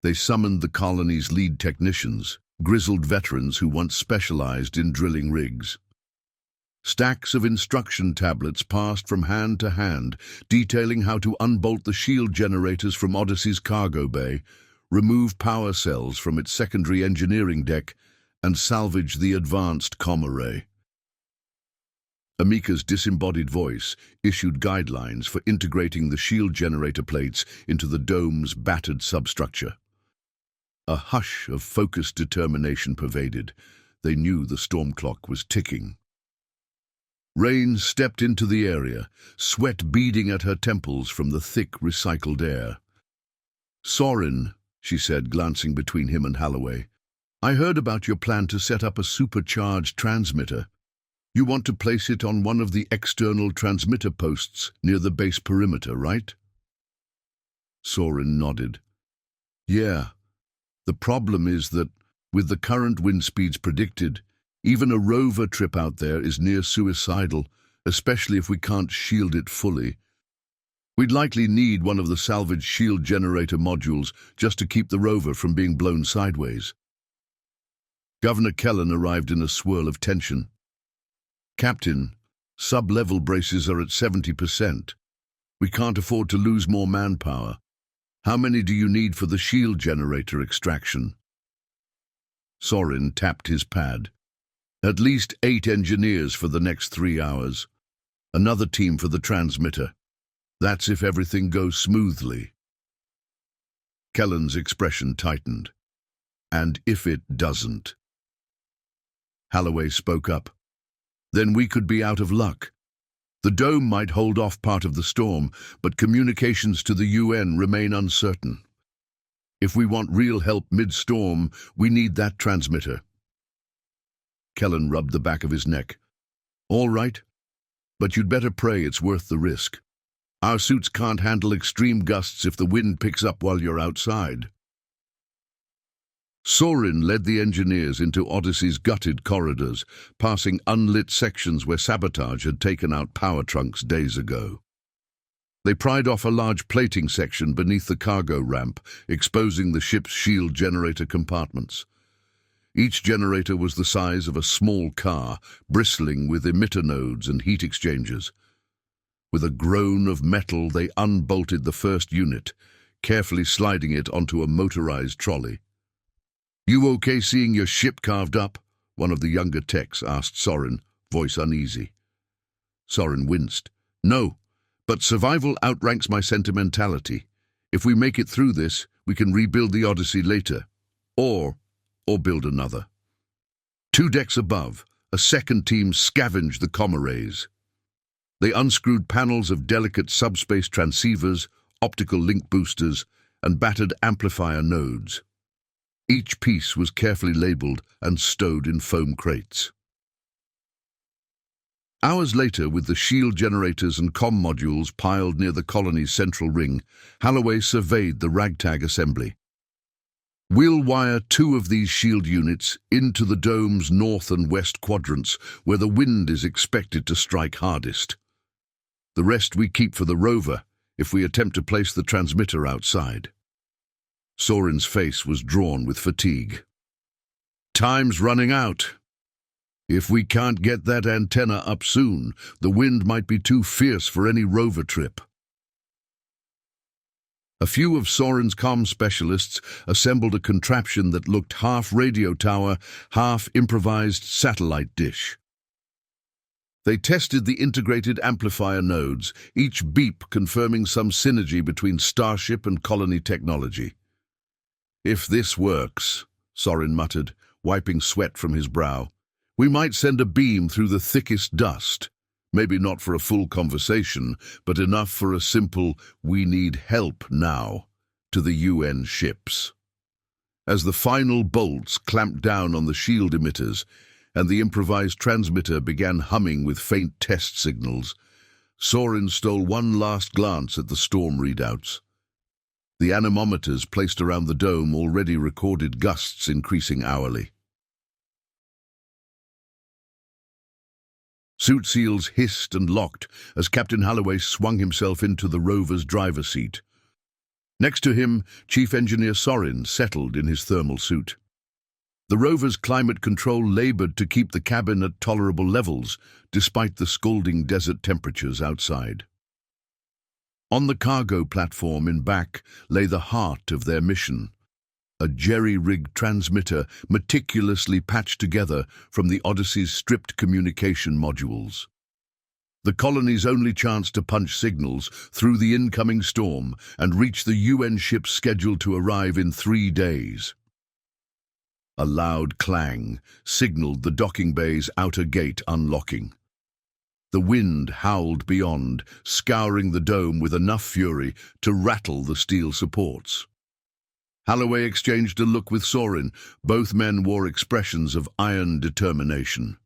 They summoned the colony's lead technicians, grizzled veterans who once specialized in drilling rigs. Stacks of instruction tablets passed from hand to hand, detailing how to unbolt the shield generators from Odyssey's cargo bay, remove power cells from its secondary engineering deck, and salvage the advanced comm array. Amika's disembodied voice issued guidelines for integrating the shield generator plates into the dome's battered substructure. A hush of focused determination pervaded. They knew the storm clock was ticking. Rain stepped into the area, sweat beading at her temples from the thick, recycled air. "Sorin," she said, glancing between him and Halloway, "I heard about your plan to set up a supercharged transmitter. You want to place it on one of the external transmitter posts near the base perimeter, right?" Sorin nodded. "Yeah. The problem is that, with the current wind speeds predicted, even a rover trip out there is near suicidal, especially if we can't shield it fully. We'd likely need one of the salvaged shield generator modules just to keep the rover from being blown sideways." Governor Kellen arrived in a swirl of tension. "Captain, sub-level braces are at 70%. We can't afford to lose more manpower. How many do you need for the shield generator extraction?" Sorin tapped his pad. "At least 8 engineers for the next 3 hours. Another team for the transmitter. That's if everything goes smoothly." Kellen's expression tightened. And if it doesn't? Halloway spoke up. Then we could be out of luck. The dome might hold off part of the storm, but communications to the UN remain uncertain. If we want real help mid-storm, we need that transmitter. Kellen rubbed the back of his neck. All right, but you'd better pray it's worth the risk. Our suits can't handle extreme gusts if the wind picks up while you're outside. Sorin led the engineers into Odyssey's gutted corridors, passing unlit sections where sabotage had taken out power trunks days ago. They pried off a large plating section beneath the cargo ramp, exposing the ship's shield generator compartments. Each generator was the size of a small car, bristling with emitter nodes and heat exchangers. With a groan of metal, they unbolted the first unit, carefully sliding it onto a motorized trolley. "You okay seeing your ship carved up?" one of the younger techs asked Sorin, voice uneasy. Sorin winced. "No, but survival outranks my sentimentality. If we make it through this, we can rebuild the Odyssey later. Or build another." 2 decks above, a second team scavenged the comm arrays. They unscrewed panels of delicate subspace transceivers, optical link boosters, and battered amplifier nodes. Each piece was carefully labeled and stowed in foam crates. Hours later, with the shield generators and comm modules piled near the colony's central ring, Halloway surveyed the ragtag assembly. "We'll wire 2 of these shield units into the dome's north and west quadrants, where the wind is expected to strike hardest. The rest we keep for the rover if we attempt to place the transmitter outside." Sorin's face was drawn with fatigue. "Time's running out. If we can't get that antenna up soon, the wind might be too fierce for any rover trip." A few of Sorin's comm specialists assembled a contraption that looked half radio tower, half improvised satellite dish. They tested the integrated amplifier nodes, each beep confirming some synergy between starship and colony technology. "If this works," Sorin muttered, wiping sweat from his brow, "we might send a beam through the thickest dust. Maybe not for a full conversation, but enough for a simple, 'we need help now,' to the UN ships." As the final bolts clamped down on the shield emitters, and the improvised transmitter began humming with faint test signals, Sorin stole one last glance at the storm readouts. The anemometers placed around the dome already recorded gusts increasing hourly. Suit seals hissed and locked as Captain Halloway swung himself into the rover's driver's seat. Next to him, Chief Engineer Sorin settled in his thermal suit. The rover's climate control labored to keep the cabin at tolerable levels, despite the scalding desert temperatures outside. On the cargo platform in back lay the heart of their mission, a jerry-rigged transmitter meticulously patched together from the Odyssey's stripped communication modules. The colony's only chance to punch signals through the incoming storm and reach the UN ships scheduled to arrive in 3 days. A loud clang signaled the docking bay's outer gate unlocking. The wind howled beyond, scouring the dome with enough fury to rattle the steel supports. Halloway exchanged a look with Sorin. Both men wore expressions of iron determination.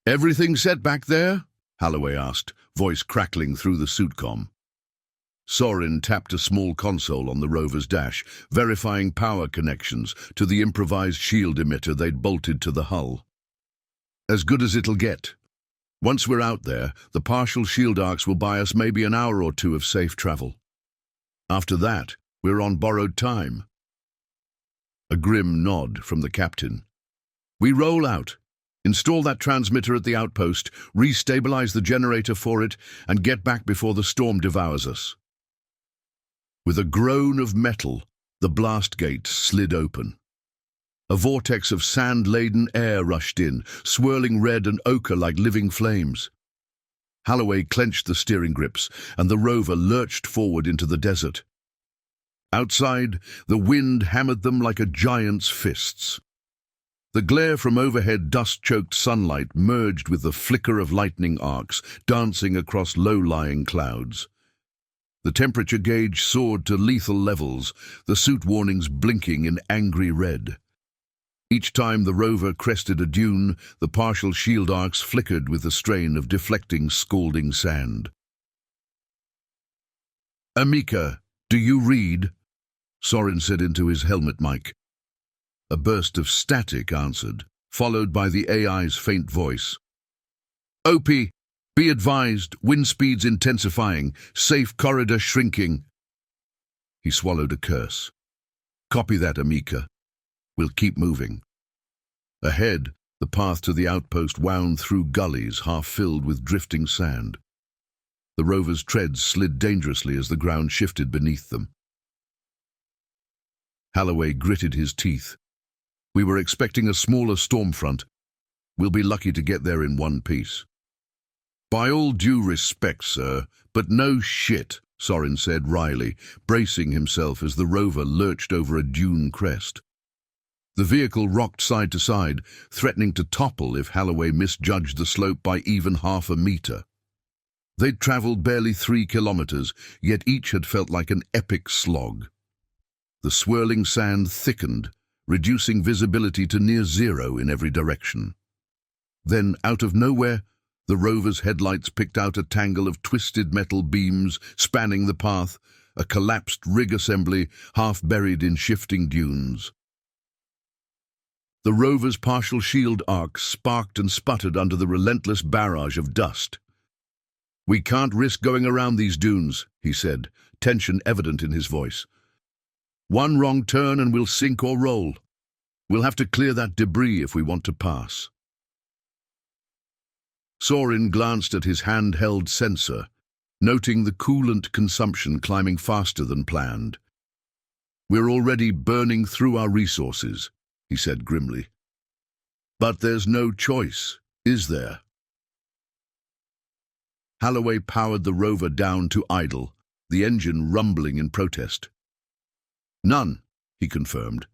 "Everything set back there?" Halloway asked, voice crackling through the suitcom. Sorin tapped a small console on the rover's dash, verifying power connections to the improvised shield emitter they'd bolted to the hull. "As good as it'll get. Once we're out there, the partial shield arcs will buy us maybe an hour or 2 of safe travel. After that, we're on borrowed time." A grim nod from the captain. "We roll out. Install that transmitter at the outpost, restabilize the generator for it, and get back before the storm devours us." With a groan of metal, the blast gate slid open. A vortex of sand-laden air rushed in, swirling red and ochre like living flames. Halloway clenched the steering grips, and the rover lurched forward into the desert. Outside, the wind hammered them like a giant's fists. The glare from overhead dust-choked sunlight merged with the flicker of lightning arcs dancing across low-lying clouds. The temperature gauge soared to lethal levels, the suit warnings blinking in angry red. Each time the rover crested a dune, the partial shield arcs flickered with the strain of deflecting, scalding sand. "Amika, do you read?" Sorin said into his helmet mic. A burst of static answered, followed by the AI's faint voice. "OP, be advised, wind speeds intensifying, safe corridor shrinking." He swallowed a curse. "Copy that, Amika. We'll keep moving." Ahead, the path to the outpost wound through gullies half filled with drifting sand. The rover's treads slid dangerously as the ground shifted beneath them. Holloway gritted his teeth. "We were expecting a smaller storm front. We'll be lucky to get there in one piece." "By all due respect, sir, but no shit," Sorin said wryly, bracing himself as the rover lurched over a dune crest. The vehicle rocked side to side, threatening to topple if Holloway misjudged the slope by even half a meter. They'd traveled barely 3 kilometers, yet each had felt like an epic slog. The swirling sand thickened, reducing visibility to near zero in every direction. Then, out of nowhere, the rover's headlights picked out a tangle of twisted metal beams spanning the path, a collapsed rig assembly half buried in shifting dunes. The rover's partial shield arcs sparked and sputtered under the relentless barrage of dust. "We can't risk going around these dunes," he said, tension evident in his voice. "One wrong turn and we'll sink or roll. We'll have to clear that debris if we want to pass." Sorin glanced at his handheld sensor, noting the coolant consumption climbing faster than planned. "We're already burning through our resources," he said grimly. "But there's no choice, is there?" Holloway powered the rover down to idle, the engine rumbling in protest. "None," he confirmed.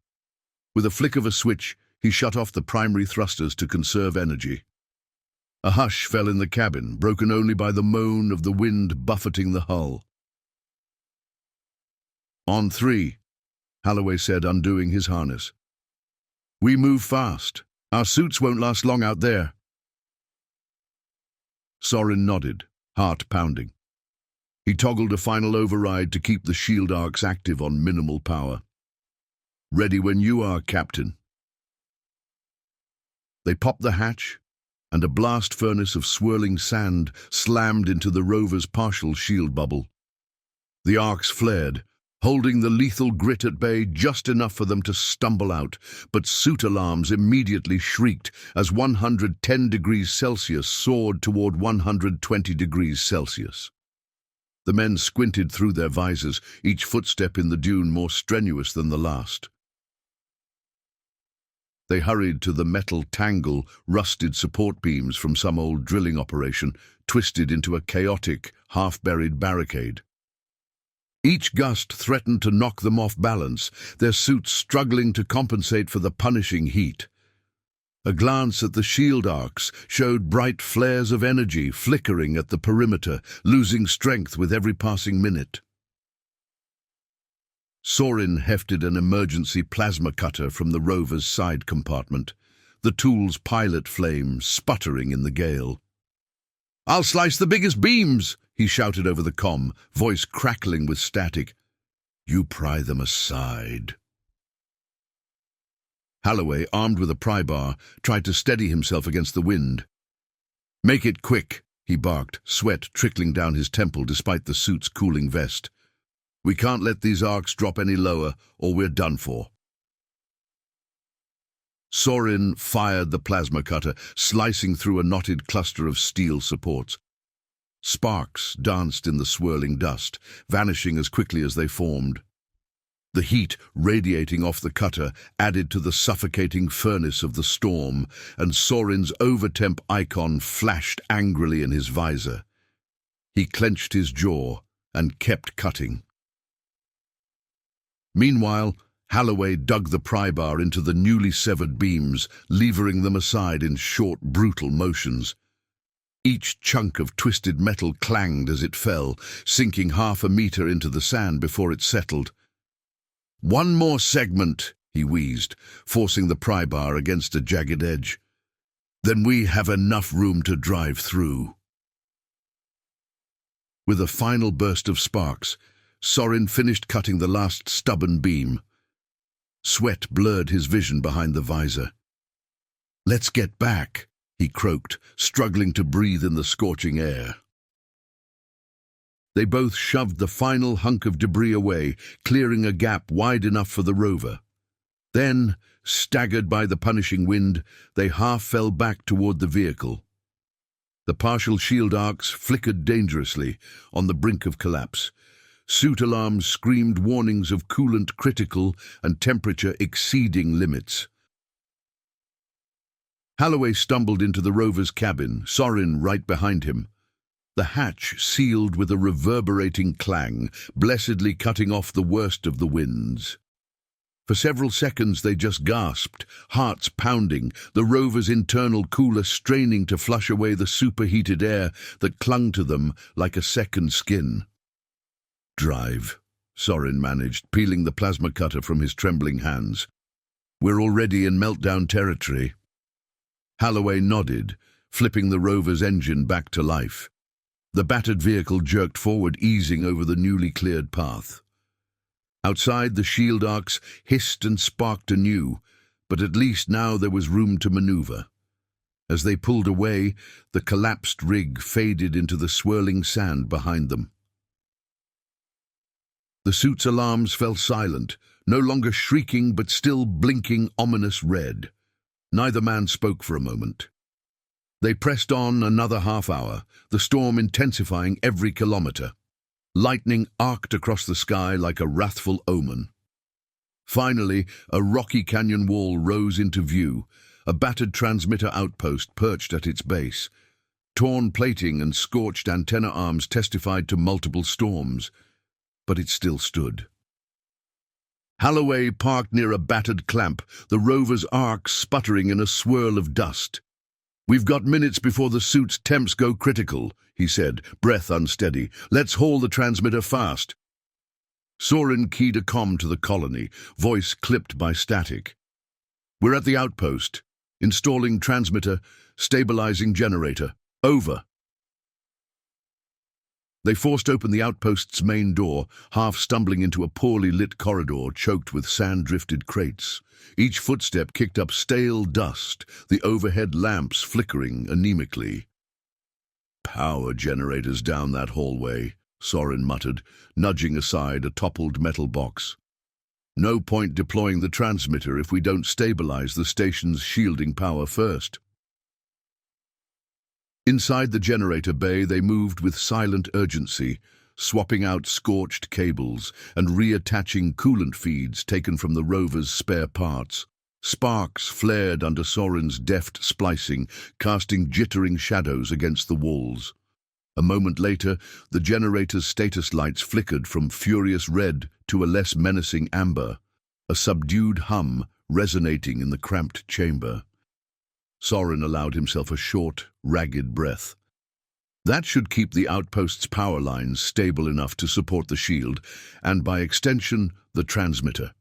With a flick of a switch, he shut off the primary thrusters to conserve energy. A hush fell in the cabin, broken only by the moan of the wind buffeting the hull. "On 3, Holloway said, undoing his harness. "We move fast. Our suits won't last long out there." Sorin nodded, heart pounding. He toggled a final override to keep the shield arcs active on minimal power. "Ready when you are, Captain." They popped the hatch, and a blast furnace of swirling sand slammed into the rover's partial shield bubble. The arcs flared, holding the lethal grit at bay just enough for them to stumble out, but suit alarms immediately shrieked as 110 degrees Celsius soared toward 120 degrees Celsius. The men squinted through their visors, each footstep in the dune more strenuous than the last. They hurried to the metal tangle, rusted support beams from some old drilling operation, twisted into a chaotic, half-buried barricade. Each gust threatened to knock them off balance, their suits struggling to compensate for the punishing heat. A glance at the shield arcs showed bright flares of energy flickering at the perimeter, losing strength with every passing minute. Sorin hefted an emergency plasma cutter from the rover's side compartment, the tool's pilot flame sputtering in the gale. "I'll slice the biggest beams!" he shouted over the comm, voice crackling with static. "You pry them aside." Holloway, armed with a pry bar, tried to steady himself against the wind. "Make it quick," he barked, sweat trickling down his temple despite the suit's cooling vest. "We can't let these arcs drop any lower, or we're done for." Sorin fired the plasma cutter, slicing through a knotted cluster of steel supports. Sparks danced in the swirling dust, vanishing as quickly as they formed. The heat radiating off the cutter added to the suffocating furnace of the storm, and Sorin's overtemp icon flashed angrily in his visor. He clenched his jaw and kept cutting. Meanwhile, Halloway dug the pry bar into the newly severed beams, levering them aside in short, brutal motions. Each chunk of twisted metal clanged as it fell, sinking half a meter into the sand before it settled. "One more segment," he wheezed, forcing the pry bar against a jagged edge. "Then we have enough room to drive through." With a final burst of sparks, Sorin finished cutting the last stubborn beam. Sweat blurred his vision behind the visor. "Let's get back," he croaked, struggling to breathe in the scorching air. They both shoved the final hunk of debris away, clearing a gap wide enough for the rover. Then, staggered by the punishing wind, they half fell back toward the vehicle. The partial shield arcs flickered dangerously on the brink of collapse. Suit alarms screamed warnings of coolant critical and temperature exceeding limits. Halloway stumbled into the rover's cabin, Sorin right behind him. The hatch sealed with a reverberating clang, blessedly cutting off the worst of the winds. For several seconds they just gasped, hearts pounding, the rover's internal cooler straining to flush away the superheated air that clung to them like a second skin. "Drive," Sorin managed, peeling the plasma cutter from his trembling hands. "We're already in meltdown territory." Halloway nodded, flipping the rover's engine back to life. The battered vehicle jerked forward, easing over the newly cleared path. Outside, the shield arcs hissed and sparked anew, but at least now there was room to maneuver. As they pulled away, the collapsed rig faded into the swirling sand behind them. The suit's alarms fell silent, no longer shrieking but still blinking ominous red. Neither man spoke for a moment. They pressed on another half-hour, the storm intensifying every kilometer. Lightning arced across the sky like a wrathful omen. Finally, a rocky canyon wall rose into view, a battered transmitter outpost perched at its base. Torn plating and scorched antenna arms testified to multiple storms, but it still stood. Halloway parked near a battered clamp, the rover's arc sputtering in a swirl of dust. "We've got minutes before the suit's temps go critical," he said, breath unsteady. "Let's haul the transmitter fast." Sorin keyed a comm to the colony, voice clipped by static. "We're at the outpost. Installing transmitter, stabilizing generator. Over." They forced open the outpost's main door, half stumbling into a poorly lit corridor choked with sand-drifted crates. Each footstep kicked up stale dust, the overhead lamps flickering anemically. "Power generators down that hallway," Sorin muttered, nudging aside a toppled metal box. "No point deploying the transmitter if we don't stabilize the station's shielding power first." Inside the generator bay, they moved with silent urgency, swapping out scorched cables and reattaching coolant feeds taken from the rover's spare parts. Sparks flared under Sorin's deft splicing, casting jittering shadows against the walls. A moment later, the generator's status lights flickered from furious red to a less menacing amber, a subdued hum resonating in the cramped chamber. Sorin allowed himself a short, ragged breath. That should keep the outpost's power lines stable enough to support the shield, and by extension, the transmitter.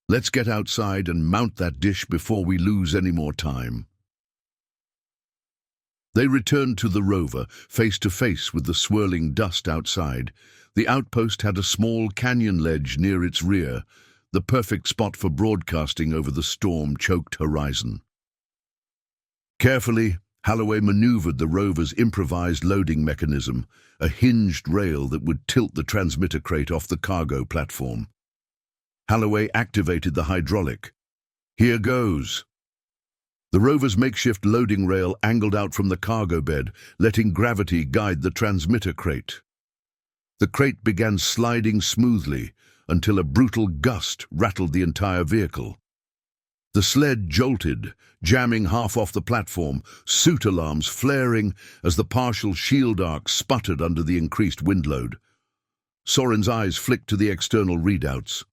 "Let's get outside and mount that dish before we lose any more time." They returned to the rover, face to face with the swirling dust outside. The outpost had a small canyon ledge near its rear, the perfect spot for broadcasting over the storm-choked horizon. Carefully, Halloway maneuvered the rover's improvised loading mechanism, a hinged rail that would tilt the transmitter crate off the cargo platform. Halloway activated the hydraulic. "Here goes." The rover's makeshift loading rail angled out from the cargo bed, letting gravity guide the transmitter crate. The crate began sliding smoothly until a brutal gust rattled the entire vehicle. The sled jolted, jamming half off the platform, suit alarms flaring as the partial shield arc sputtered under the increased wind load. Sorin's eyes flicked to the external readouts.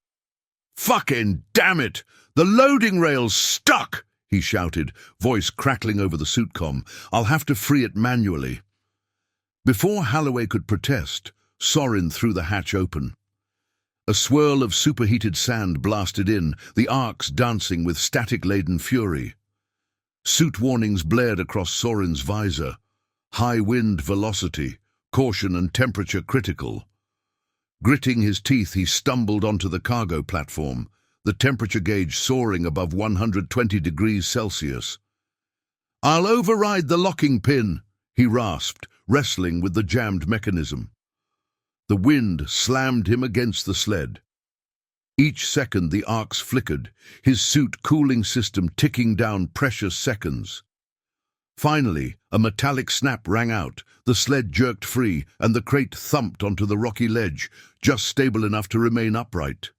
"Fucking damn it! The loading rail's stuck!" he shouted, voice crackling over the suitcom. "I'll have to free it manually." Before Holloway could protest, Sorin threw the hatch open. A swirl of superheated sand blasted in, the arcs dancing with static-laden fury. Suit warnings blared across Sorin's visor. High wind velocity, caution and temperature critical. Gritting his teeth, he stumbled onto the cargo platform, the temperature gauge soaring above 120 degrees Celsius. "I'll override the locking pin," he rasped, wrestling with the jammed mechanism. The wind slammed him against the sled. Each second the arcs flickered, his suit cooling system ticking down precious seconds. Finally, a metallic snap rang out, the sled jerked free, and the crate thumped onto the rocky ledge, just stable enough to remain upright.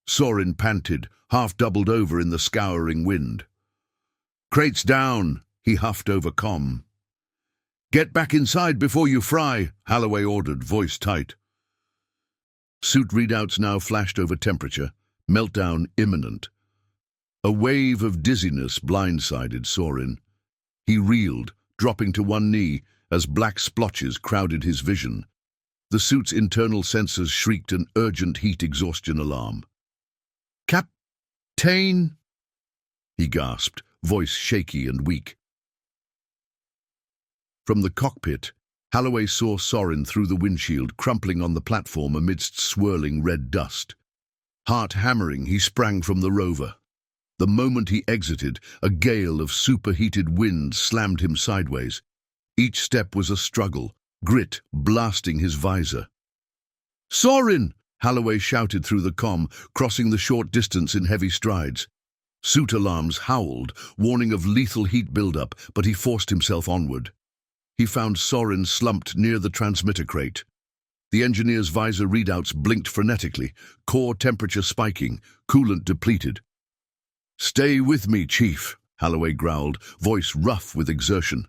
Sorin panted, half doubled over in the scouring wind. "Crate's down," he huffed over comm. "Get back inside before you fry," Holloway ordered, voice tight. Suit readouts now flashed over temperature, meltdown imminent. A wave of dizziness blindsided Sorin. He reeled, dropping to one knee, as black splotches crowded his vision. The suit's internal sensors shrieked an urgent heat exhaustion alarm. "Captain," he gasped, voice shaky and weak. From the cockpit, Holloway saw Sorin through the windshield, crumpling on the platform amidst swirling red dust. Heart hammering, he sprang from the rover. The moment he exited, a gale of superheated wind slammed him sideways. Each step was a struggle, grit blasting his visor. "Sorin!" Holloway shouted through the comm, crossing the short distance in heavy strides. Suit alarms howled, warning of lethal heat buildup, but he forced himself onward. He found Sorin slumped near the transmitter crate. The engineer's visor readouts blinked frenetically, core temperature spiking, coolant depleted. "Stay with me, Chief," Holloway growled, voice rough with exertion.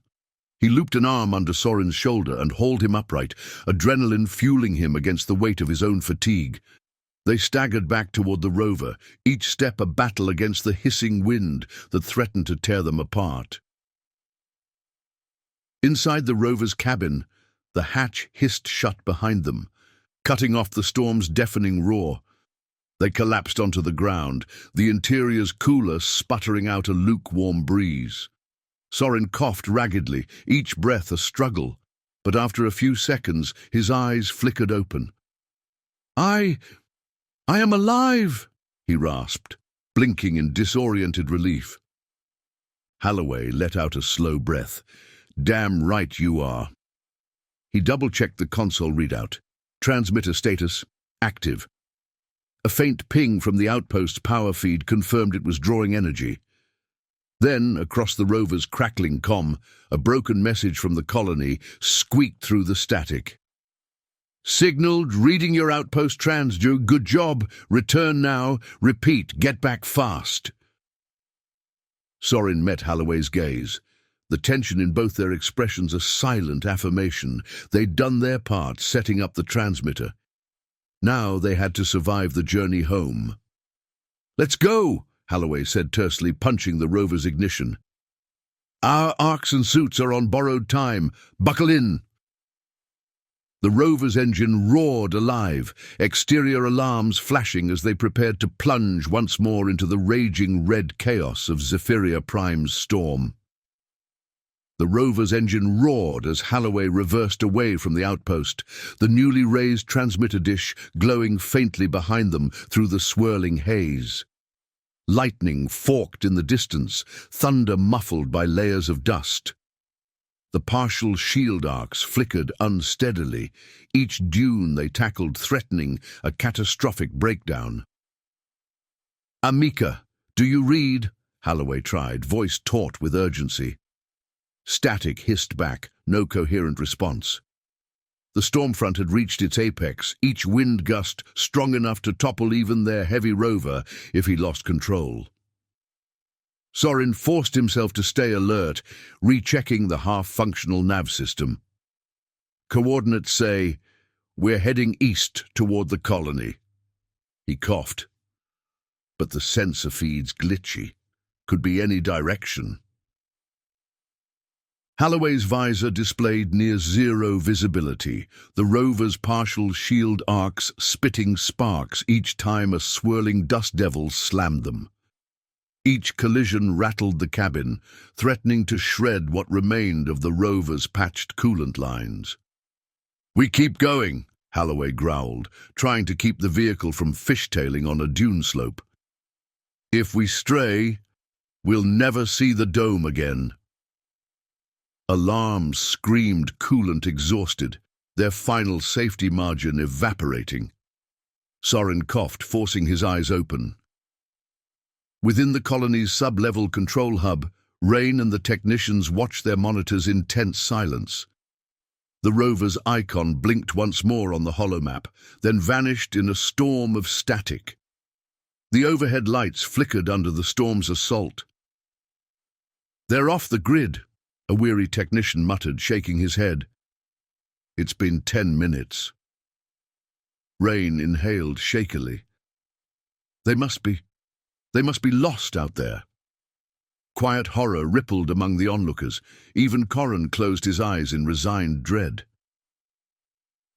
He looped an arm under Sorin's shoulder and hauled him upright, adrenaline fueling him against the weight of his own fatigue. They staggered back toward the rover, each step a battle against the hissing wind that threatened to tear them apart. Inside the rover's cabin, the hatch hissed shut behind them, cutting off the storm's deafening roar. They collapsed onto the ground, the interior's cooler sputtering out a lukewarm breeze. Sorin coughed raggedly, each breath a struggle, but after a few seconds his eyes flickered open. I am alive," he rasped, blinking in disoriented relief. Holloway let out a slow breath. "Damn right you are." He double-checked the console readout. Transmitter status, active. A faint ping from the outpost's power feed confirmed it was drawing energy. Then, across the rover's crackling comm, a broken message from the colony squeaked through the static. "Signaled, reading your outpost transducer. Good job. Return now. Repeat, get back fast." Sorin met Holloway's gaze. The tension in both their expressions a silent affirmation. They'd done their part, setting up the transmitter. Now they had to survive the journey home. "Let's go," Holloway said tersely, punching the rover's ignition. "Our arcs and suits are on borrowed time. Buckle in." The rover's engine roared alive, exterior alarms flashing as they prepared to plunge once more into the raging red chaos of Zephyria Prime's storm. The rover's engine roared as Holloway reversed away from the outpost, the newly raised transmitter dish glowing faintly behind them through the swirling haze. Lightning forked in the distance, thunder muffled by layers of dust. The partial shield arcs flickered unsteadily, each dune they tackled threatening a catastrophic breakdown. "Amika, do you read?" Holloway tried, voice taut with urgency. Static hissed back, no coherent response. The storm front had reached its apex, each wind gust strong enough to topple even their heavy rover if he lost control. Sorin forced himself to stay alert, rechecking the half-functional nav system. Coordinates say, "We're heading east toward the colony." He coughed. but the sensor feed's glitchy. Could be any direction. Halloway's visor displayed near zero visibility, the rover's partial shield arcs spitting sparks each time a swirling dust devil slammed them. Each collision rattled the cabin, threatening to shred what remained of the rover's patched coolant lines. "We keep going," Halloway growled, trying to keep the vehicle from fishtailing on a dune slope. "If we stray, we'll never see the dome again." Alarms screamed, coolant exhausted, their final safety margin evaporating. Sorin coughed, forcing his eyes open. Within the colony's sub-level control hub, Rain and the technicians watched their monitors in tense silence. The rover's icon blinked once more on the holomap, then vanished in a storm of static. The overhead lights flickered under the storm's assault. "They're off the grid," a weary technician muttered, shaking his head. "It's been 10 minutes. Rain inhaled shakily. They must be lost out there." Quiet horror rippled among the onlookers. Even Corran closed his eyes in resigned dread.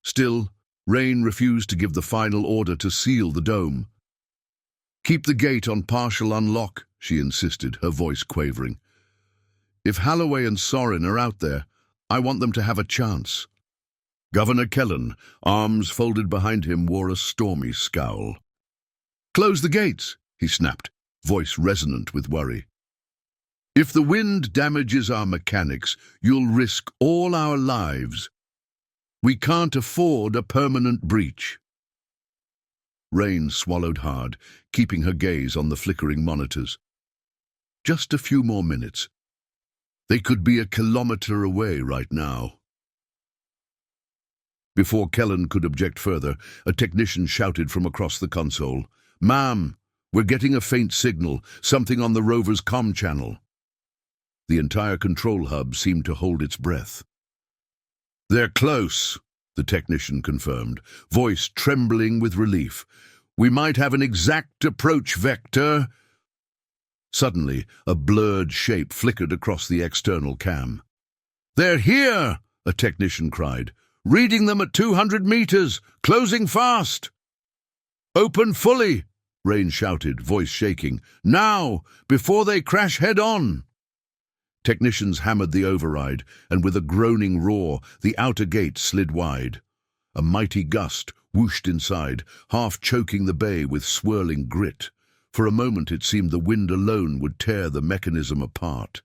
Still, Rain refused to give the final order to seal the dome. "Keep the gate on partial unlock," she insisted, her voice quavering. "If Halloway and Sorin are out there, I want them to have a chance." Governor Kellen, arms folded behind him, wore a stormy scowl. "Close the gates," he snapped, voice resonant with worry. "If the wind damages our mechanics, you'll risk all our lives. We can't afford a permanent breach." Rain swallowed hard, keeping her gaze on the flickering monitors. Just a few more minutes. They could be a kilometer away right now. Before Kellen could object further, a technician shouted from across the console, "Ma'am, we're getting a faint signal, something on the rover's comm channel." The entire control hub seemed to hold its breath. "They're close," the technician confirmed, voice trembling with relief. "We might have an exact approach vector." Suddenly, a blurred shape flickered across the external cam. "They're here!" a technician cried. "Reading them at 200 meters, closing fast." "Open fully," Rain shouted, voice shaking. "Now, before they crash head-on." Technicians hammered the override, and with a groaning roar, the outer gate slid wide. A mighty gust whooshed inside, half choking the bay with swirling grit. For a moment it seemed the wind alone would tear the mechanism apart.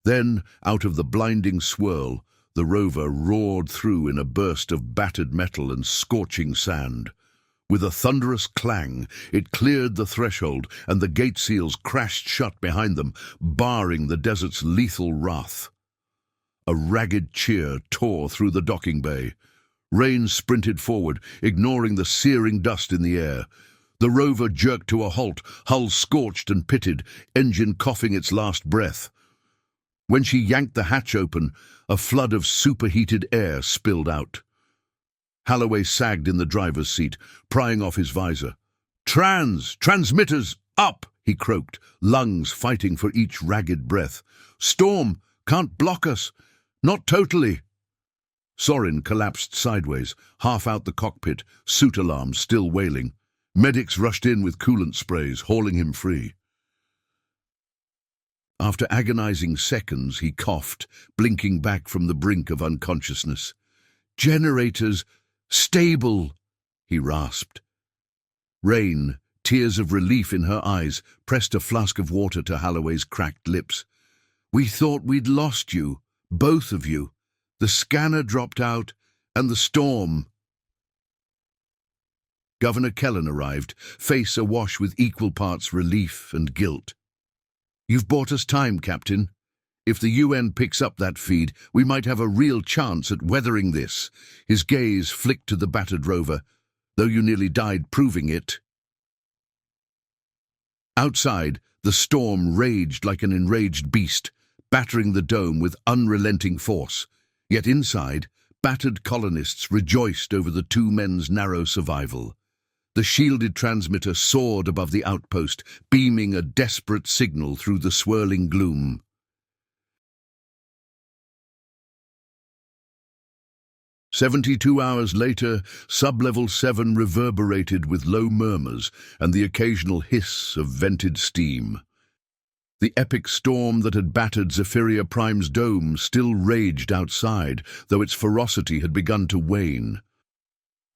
Then, out of the blinding swirl, the rover roared through in a burst of battered metal and scorching sand. With a thunderous clang, it cleared the threshold, and the gate seals crashed shut behind them, barring the desert's lethal wrath. A ragged cheer tore through the docking bay. Rain sprinted forward, ignoring the searing dust in the air. The rover jerked to a halt, hull scorched and pitted, engine coughing its last breath. When she yanked the hatch open, a flood of superheated air spilled out. Halloway sagged in the driver's seat, prying off his visor. Transmitters, up!" he croaked, lungs fighting for each ragged breath. "Storm, can't block us. Not totally." Sorin collapsed sideways, half out the cockpit, suit alarms still wailing. Medics rushed in with coolant sprays, hauling him free. After agonizing seconds, he coughed, blinking back from the brink of unconsciousness. "Generators, stable," he rasped. Rain, tears of relief in her eyes, pressed a flask of water to Halloway's cracked lips. "We thought we'd lost you, both of you. The scanner dropped out, and the storm." Governor Kellen arrived, face awash with equal parts relief and guilt. "You've bought us time, Captain. If the UN picks up that feed, we might have a real chance at weathering this." His gaze flicked to the battered rover, "though you nearly died proving it." Outside, the storm raged like an enraged beast, battering the dome with unrelenting force. Yet inside, battered colonists rejoiced over the two men's narrow survival. The shielded transmitter soared above the outpost, beaming a desperate signal through the swirling gloom. 72 hours later, sub-level 7 reverberated with low murmurs and the occasional hiss of vented steam. The epic storm that had battered Zephyria Prime's dome still raged outside, though its ferocity had begun to wane.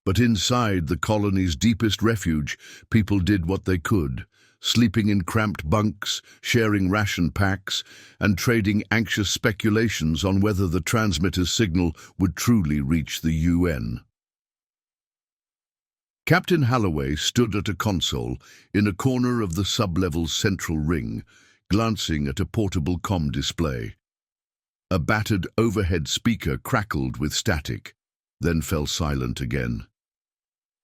But inside the colony's deepest refuge, people did what they could, sleeping in cramped bunks, sharing ration packs, and trading anxious speculations on whether the transmitter's signal would truly reach the UN. Captain Holloway stood at a console in a corner of the sub-level's central ring, glancing at a portable comm display. A battered overhead speaker crackled with static, then fell silent again.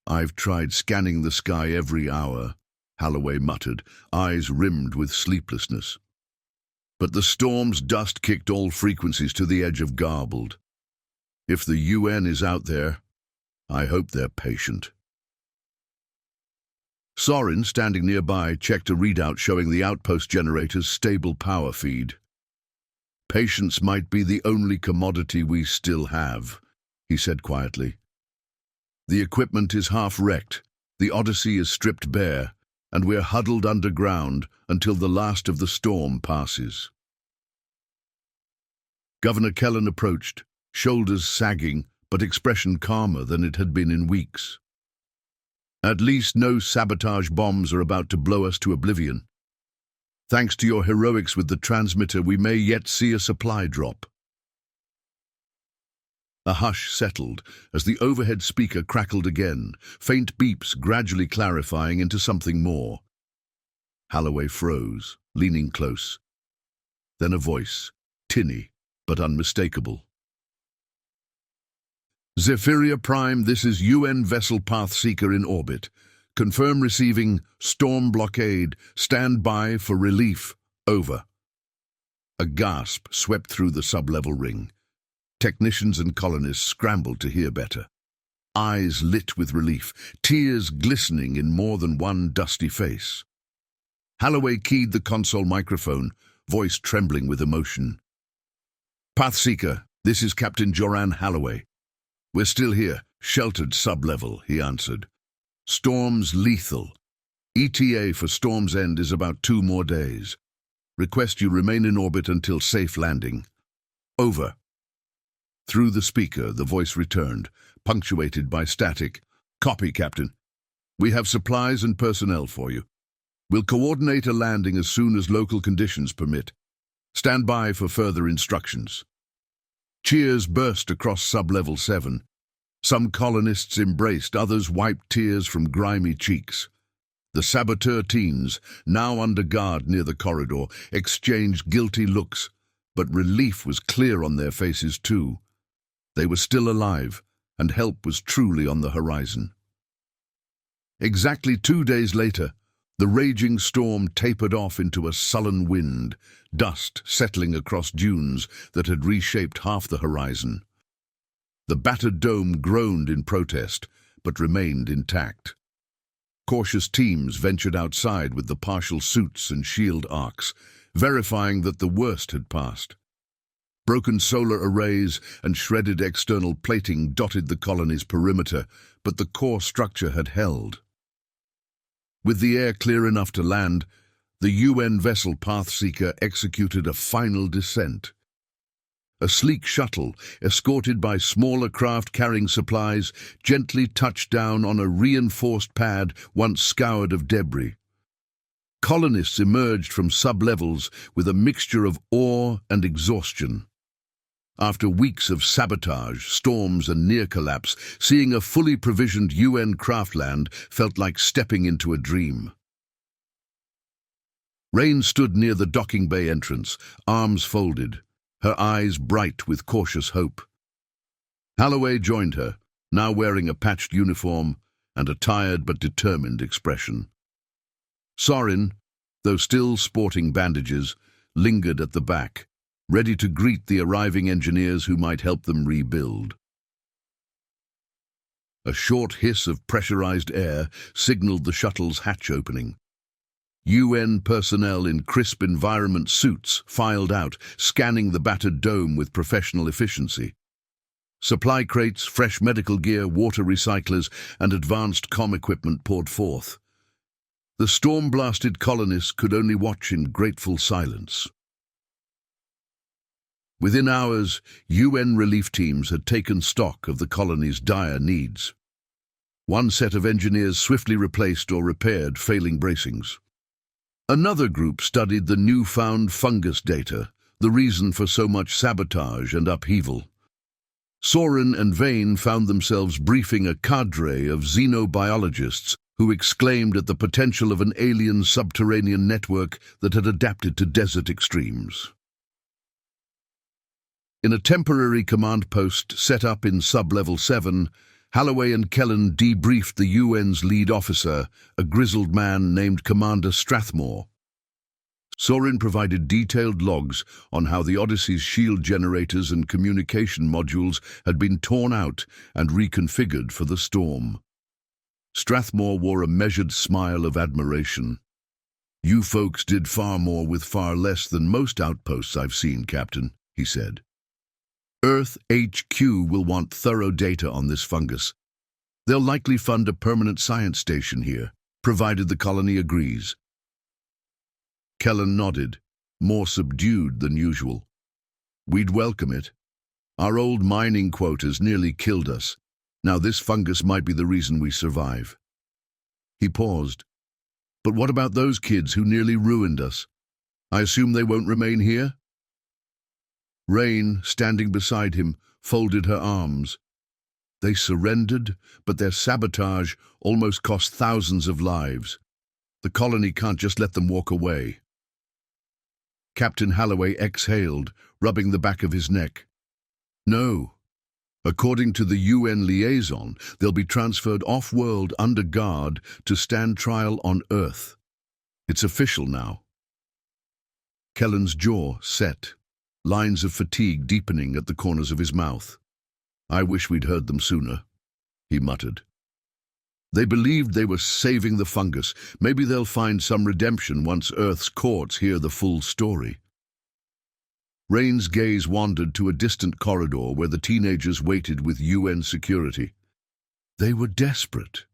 "I've tried scanning the sky every hour," Holloway muttered, eyes rimmed with sleeplessness. "But the storm's dust kicked all frequencies to the edge of garbled. If the UN is out there, I hope they're patient." Sorin, standing nearby, checked a readout showing the outpost generator's stable power feed. "Patience might be the only commodity we still have," he said quietly. "The equipment is half-wrecked, the Odyssey is stripped bare, and we're huddled underground until the last of the storm passes." Governor Kellen approached, shoulders sagging, but expression calmer than it had been in weeks. "At least no sabotage bombs are about to blow us to oblivion. Thanks to your heroics with the transmitter, we may yet see a supply drop." A hush settled as the overhead speaker crackled again, faint beeps gradually clarifying into something more. Holloway froze, leaning close. Then a voice, tinny but unmistakable. "Zephyria Prime, this is UN vessel Pathseeker in orbit. Confirm receiving storm blockade. Stand by for relief. Over." A gasp swept through the sub-level ring. Technicians and colonists scrambled to hear better. Eyes lit with relief, tears glistening in more than one dusty face. Holloway keyed the console microphone, voice trembling with emotion. "Pathseeker, this is Captain Joran Holloway. We're still here, sheltered sub-level," he answered. "Storm's lethal. ETA for Storm's End is about 2 more days. Request you remain in orbit until safe landing. Over." Through the speaker, the voice returned, punctuated by static. "Copy, Captain. We have supplies and personnel for you. We'll coordinate a landing as soon as local conditions permit. Stand by for further instructions." Cheers burst across sub-level 7. Some colonists embraced, others wiped tears from grimy cheeks. The saboteur teens, now under guard near the corridor, exchanged guilty looks, but relief was clear on their faces too. They were still alive, and help was truly on the horizon. Exactly 2 days later, the raging storm tapered off into a sullen wind, dust settling across dunes that had reshaped half the horizon. The battered dome groaned in protest, but remained intact. Cautious teams ventured outside with the partial suits and shield arcs, verifying that the worst had passed. Broken solar arrays and shredded external plating dotted the colony's perimeter, but the core structure had held. With the air clear enough to land, the UN vessel Pathseeker executed a final descent. A sleek shuttle, escorted by smaller craft carrying supplies, gently touched down on a reinforced pad once scoured of debris. Colonists emerged from sub-levels with a mixture of awe and exhaustion. After weeks of sabotage, storms and near collapse, seeing a fully provisioned UN craftland felt like stepping into a dream. Rain stood near the docking bay entrance, arms folded, her eyes bright with cautious hope. Holloway joined her, now wearing a patched uniform and a tired but determined expression. Sorin, though still sporting bandages, lingered at the back, ready to greet the arriving engineers who might help them rebuild. A short hiss of pressurized air signaled the shuttle's hatch opening. UN personnel in crisp environment suits filed out, scanning the battered dome with professional efficiency. Supply crates, fresh medical gear, water recyclers, and advanced comm equipment poured forth. The storm-blasted colonists could only watch in grateful silence. Within hours, UN relief teams had taken stock of the colony's dire needs. One set of engineers swiftly replaced or repaired failing bracings. Another group studied the newfound fungus data, the reason for so much sabotage and upheaval. Soren and Vane found themselves briefing a cadre of xenobiologists who exclaimed at the potential of an alien subterranean network that had adapted to desert extremes. In a temporary command post set up in Sub-Level 7, Holloway and Kellen debriefed the UN's lead officer, a grizzled man named Commander Strathmore. Soren provided detailed logs on how the Odyssey's shield generators and communication modules had been torn out and reconfigured for the storm. Strathmore wore a measured smile of admiration. "You folks did far more with far less than most outposts I've seen, Captain," he said. "Earth HQ will want thorough data on this fungus. They'll likely fund a permanent science station here, provided the colony agrees." Kellen nodded, more subdued than usual. "We'd welcome it. Our old mining quotas nearly killed us. Now this fungus might be the reason we survive." He paused. "But what about those kids who nearly ruined us? I assume they won't remain here?" Rain, standing beside him, folded her arms. "They surrendered, but their sabotage almost cost thousands of lives. The colony can't just let them walk away." Captain Holloway exhaled, rubbing the back of his neck. "No. According to the UN liaison, they'll be transferred off-world under guard to stand trial on Earth. It's official now." Kellen's jaw set, lines of fatigue deepening at the corners of his mouth. "I wish we'd heard them sooner," he muttered. "They believed they were saving the fungus. Maybe they'll find some redemption once Earth's courts hear the full story." Rain's gaze wandered to a distant corridor where the teenagers waited with UN security. "They were desperate,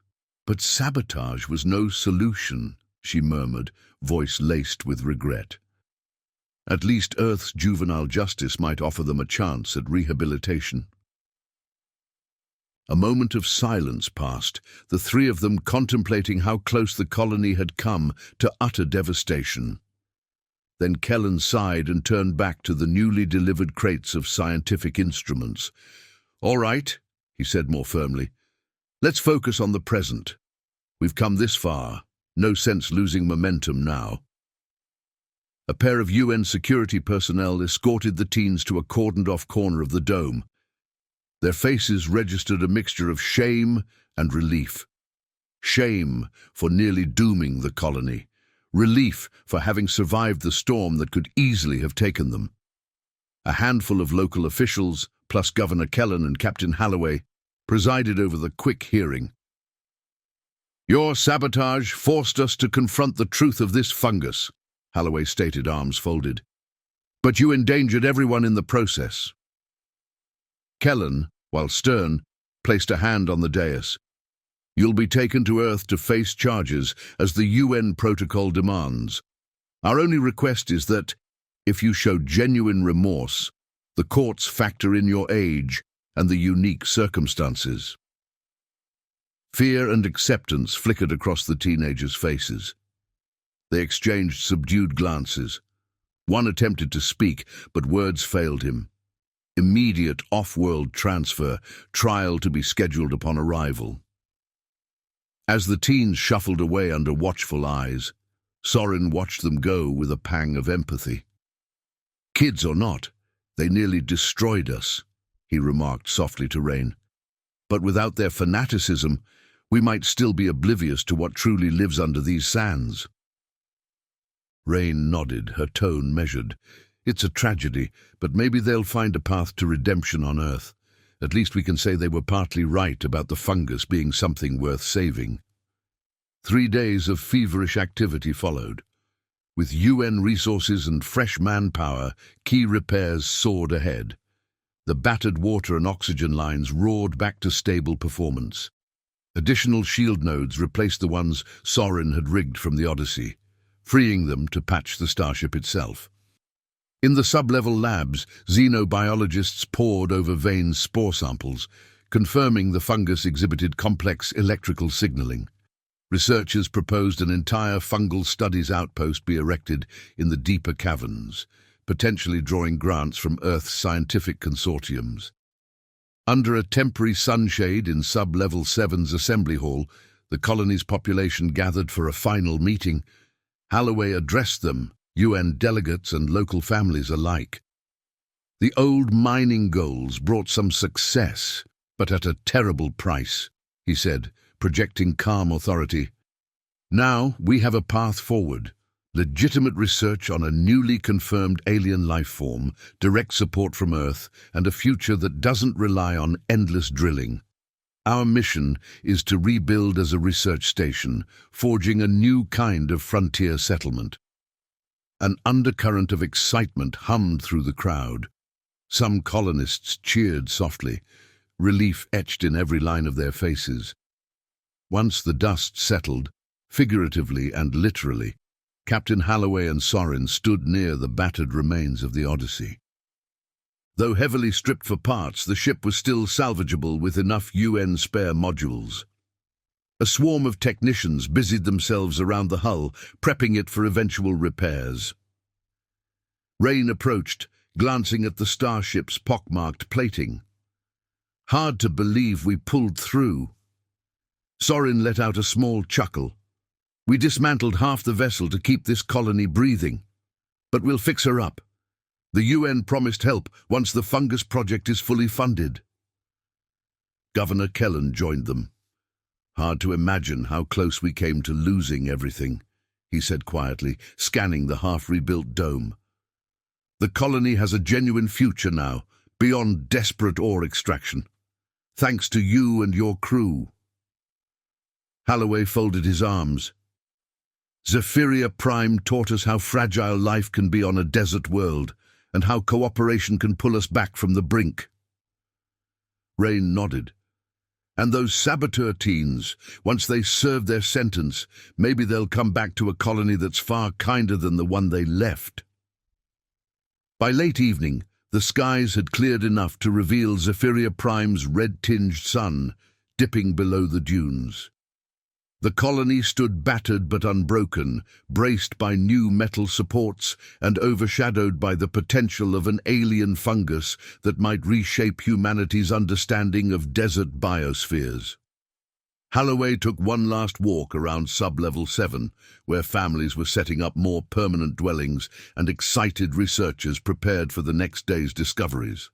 but sabotage was no solution," she murmured, voice laced with regret. "At least Earth's juvenile justice might offer them a chance at rehabilitation." A moment of silence passed, the three of them contemplating how close the colony had come to utter devastation. Then Kellen sighed and turned back to the newly delivered crates of scientific instruments. "All right," he said more firmly. "Let's focus on the present. We've come this far. No sense losing momentum now." A pair of UN security personnel escorted the teens to a cordoned-off corner of the dome. Their faces registered a mixture of shame and relief. Shame for nearly dooming the colony. Relief for having survived the storm that could easily have taken them. A handful of local officials, plus Governor Kellen and Captain Holloway, presided over the quick hearing. "Your sabotage forced us to confront the truth of this fungus," Holloway stated, arms folded. "But you endangered everyone in the process." Kellen, while stern, placed a hand on the dais. "You'll be taken to Earth to face charges as the UN protocol demands. Our only request is that, if you show genuine remorse, the courts factor in your age and the unique circumstances." Fear and acceptance flickered across the teenagers' faces. They exchanged subdued glances. One attempted to speak, but words failed him. Immediate off-world transfer, trial to be scheduled upon arrival. As the teens shuffled away under watchful eyes, Soren watched them go with a pang of empathy. "Kids or not, they nearly destroyed us," he remarked softly to Rain. "But without their fanaticism, we might still be oblivious to what truly lives under these sands." Rain nodded, her tone measured. "It's a tragedy, but maybe they'll find a path to redemption on Earth. At least we can say they were partly right about the fungus being something worth saving. 3 days of feverish activity followed. With UN resources and fresh manpower, key repairs soared ahead. The battered water and oxygen lines roared back to stable performance. Additional shield nodes replaced the ones Sorin had rigged from the Odyssey, freeing them to patch the starship itself. In the sub-level labs, xenobiologists pored over Vane's spore samples, confirming the fungus exhibited complex electrical signaling. Researchers proposed an entire fungal studies outpost be erected in the deeper caverns, potentially drawing grants from Earth's scientific consortiums. Under a temporary sunshade in Sub-Level 7's assembly hall, the colony's population gathered for a final meeting. Halloway addressed them, UN delegates and local families alike. The old mining goals brought some success, but at a terrible price, he said, projecting calm authority. Now we have a path forward. Legitimate research on a newly confirmed alien life form, direct support from Earth, and a future that doesn't rely on endless drilling. Our mission is to rebuild as a research station, forging a new kind of frontier settlement. An undercurrent of excitement hummed through the crowd. Some colonists cheered softly, relief etched in every line of their faces. Once the dust settled, figuratively and literally, Captain Halloway and Sorin stood near the battered remains of the Odyssey. Though heavily stripped for parts, the ship was still salvageable with enough UN spare modules. A swarm of technicians busied themselves around the hull, prepping it for eventual repairs. Rain approached, glancing at the starship's pockmarked plating. Hard to believe we pulled through. Sorin let out a small chuckle. We dismantled half the vessel to keep this colony breathing. But we'll fix her up. The UN promised help once the fungus project is fully funded. Governor Kellen joined them. Hard to imagine how close we came to losing everything, he said quietly, scanning the half-rebuilt dome. The colony has a genuine future now, beyond desperate ore extraction. Thanks to you and your crew. Halloway folded his arms. Zephyria Prime taught us how fragile life can be on a desert world, and how cooperation can pull us back from the brink. Rain nodded. And those saboteur teens, once they serve their sentence, maybe they'll come back to a colony that's far kinder than the one they left. By late evening, the skies had cleared enough to reveal Zephyria Prime's red-tinged sun, dipping below the dunes. The colony stood battered but unbroken, braced by new metal supports and overshadowed by the potential of an alien fungus that might reshape humanity's understanding of desert biospheres. Halloway took one last walk around Sub-Level 7, where families were setting up more permanent dwellings and excited researchers prepared for the next day's discoveries.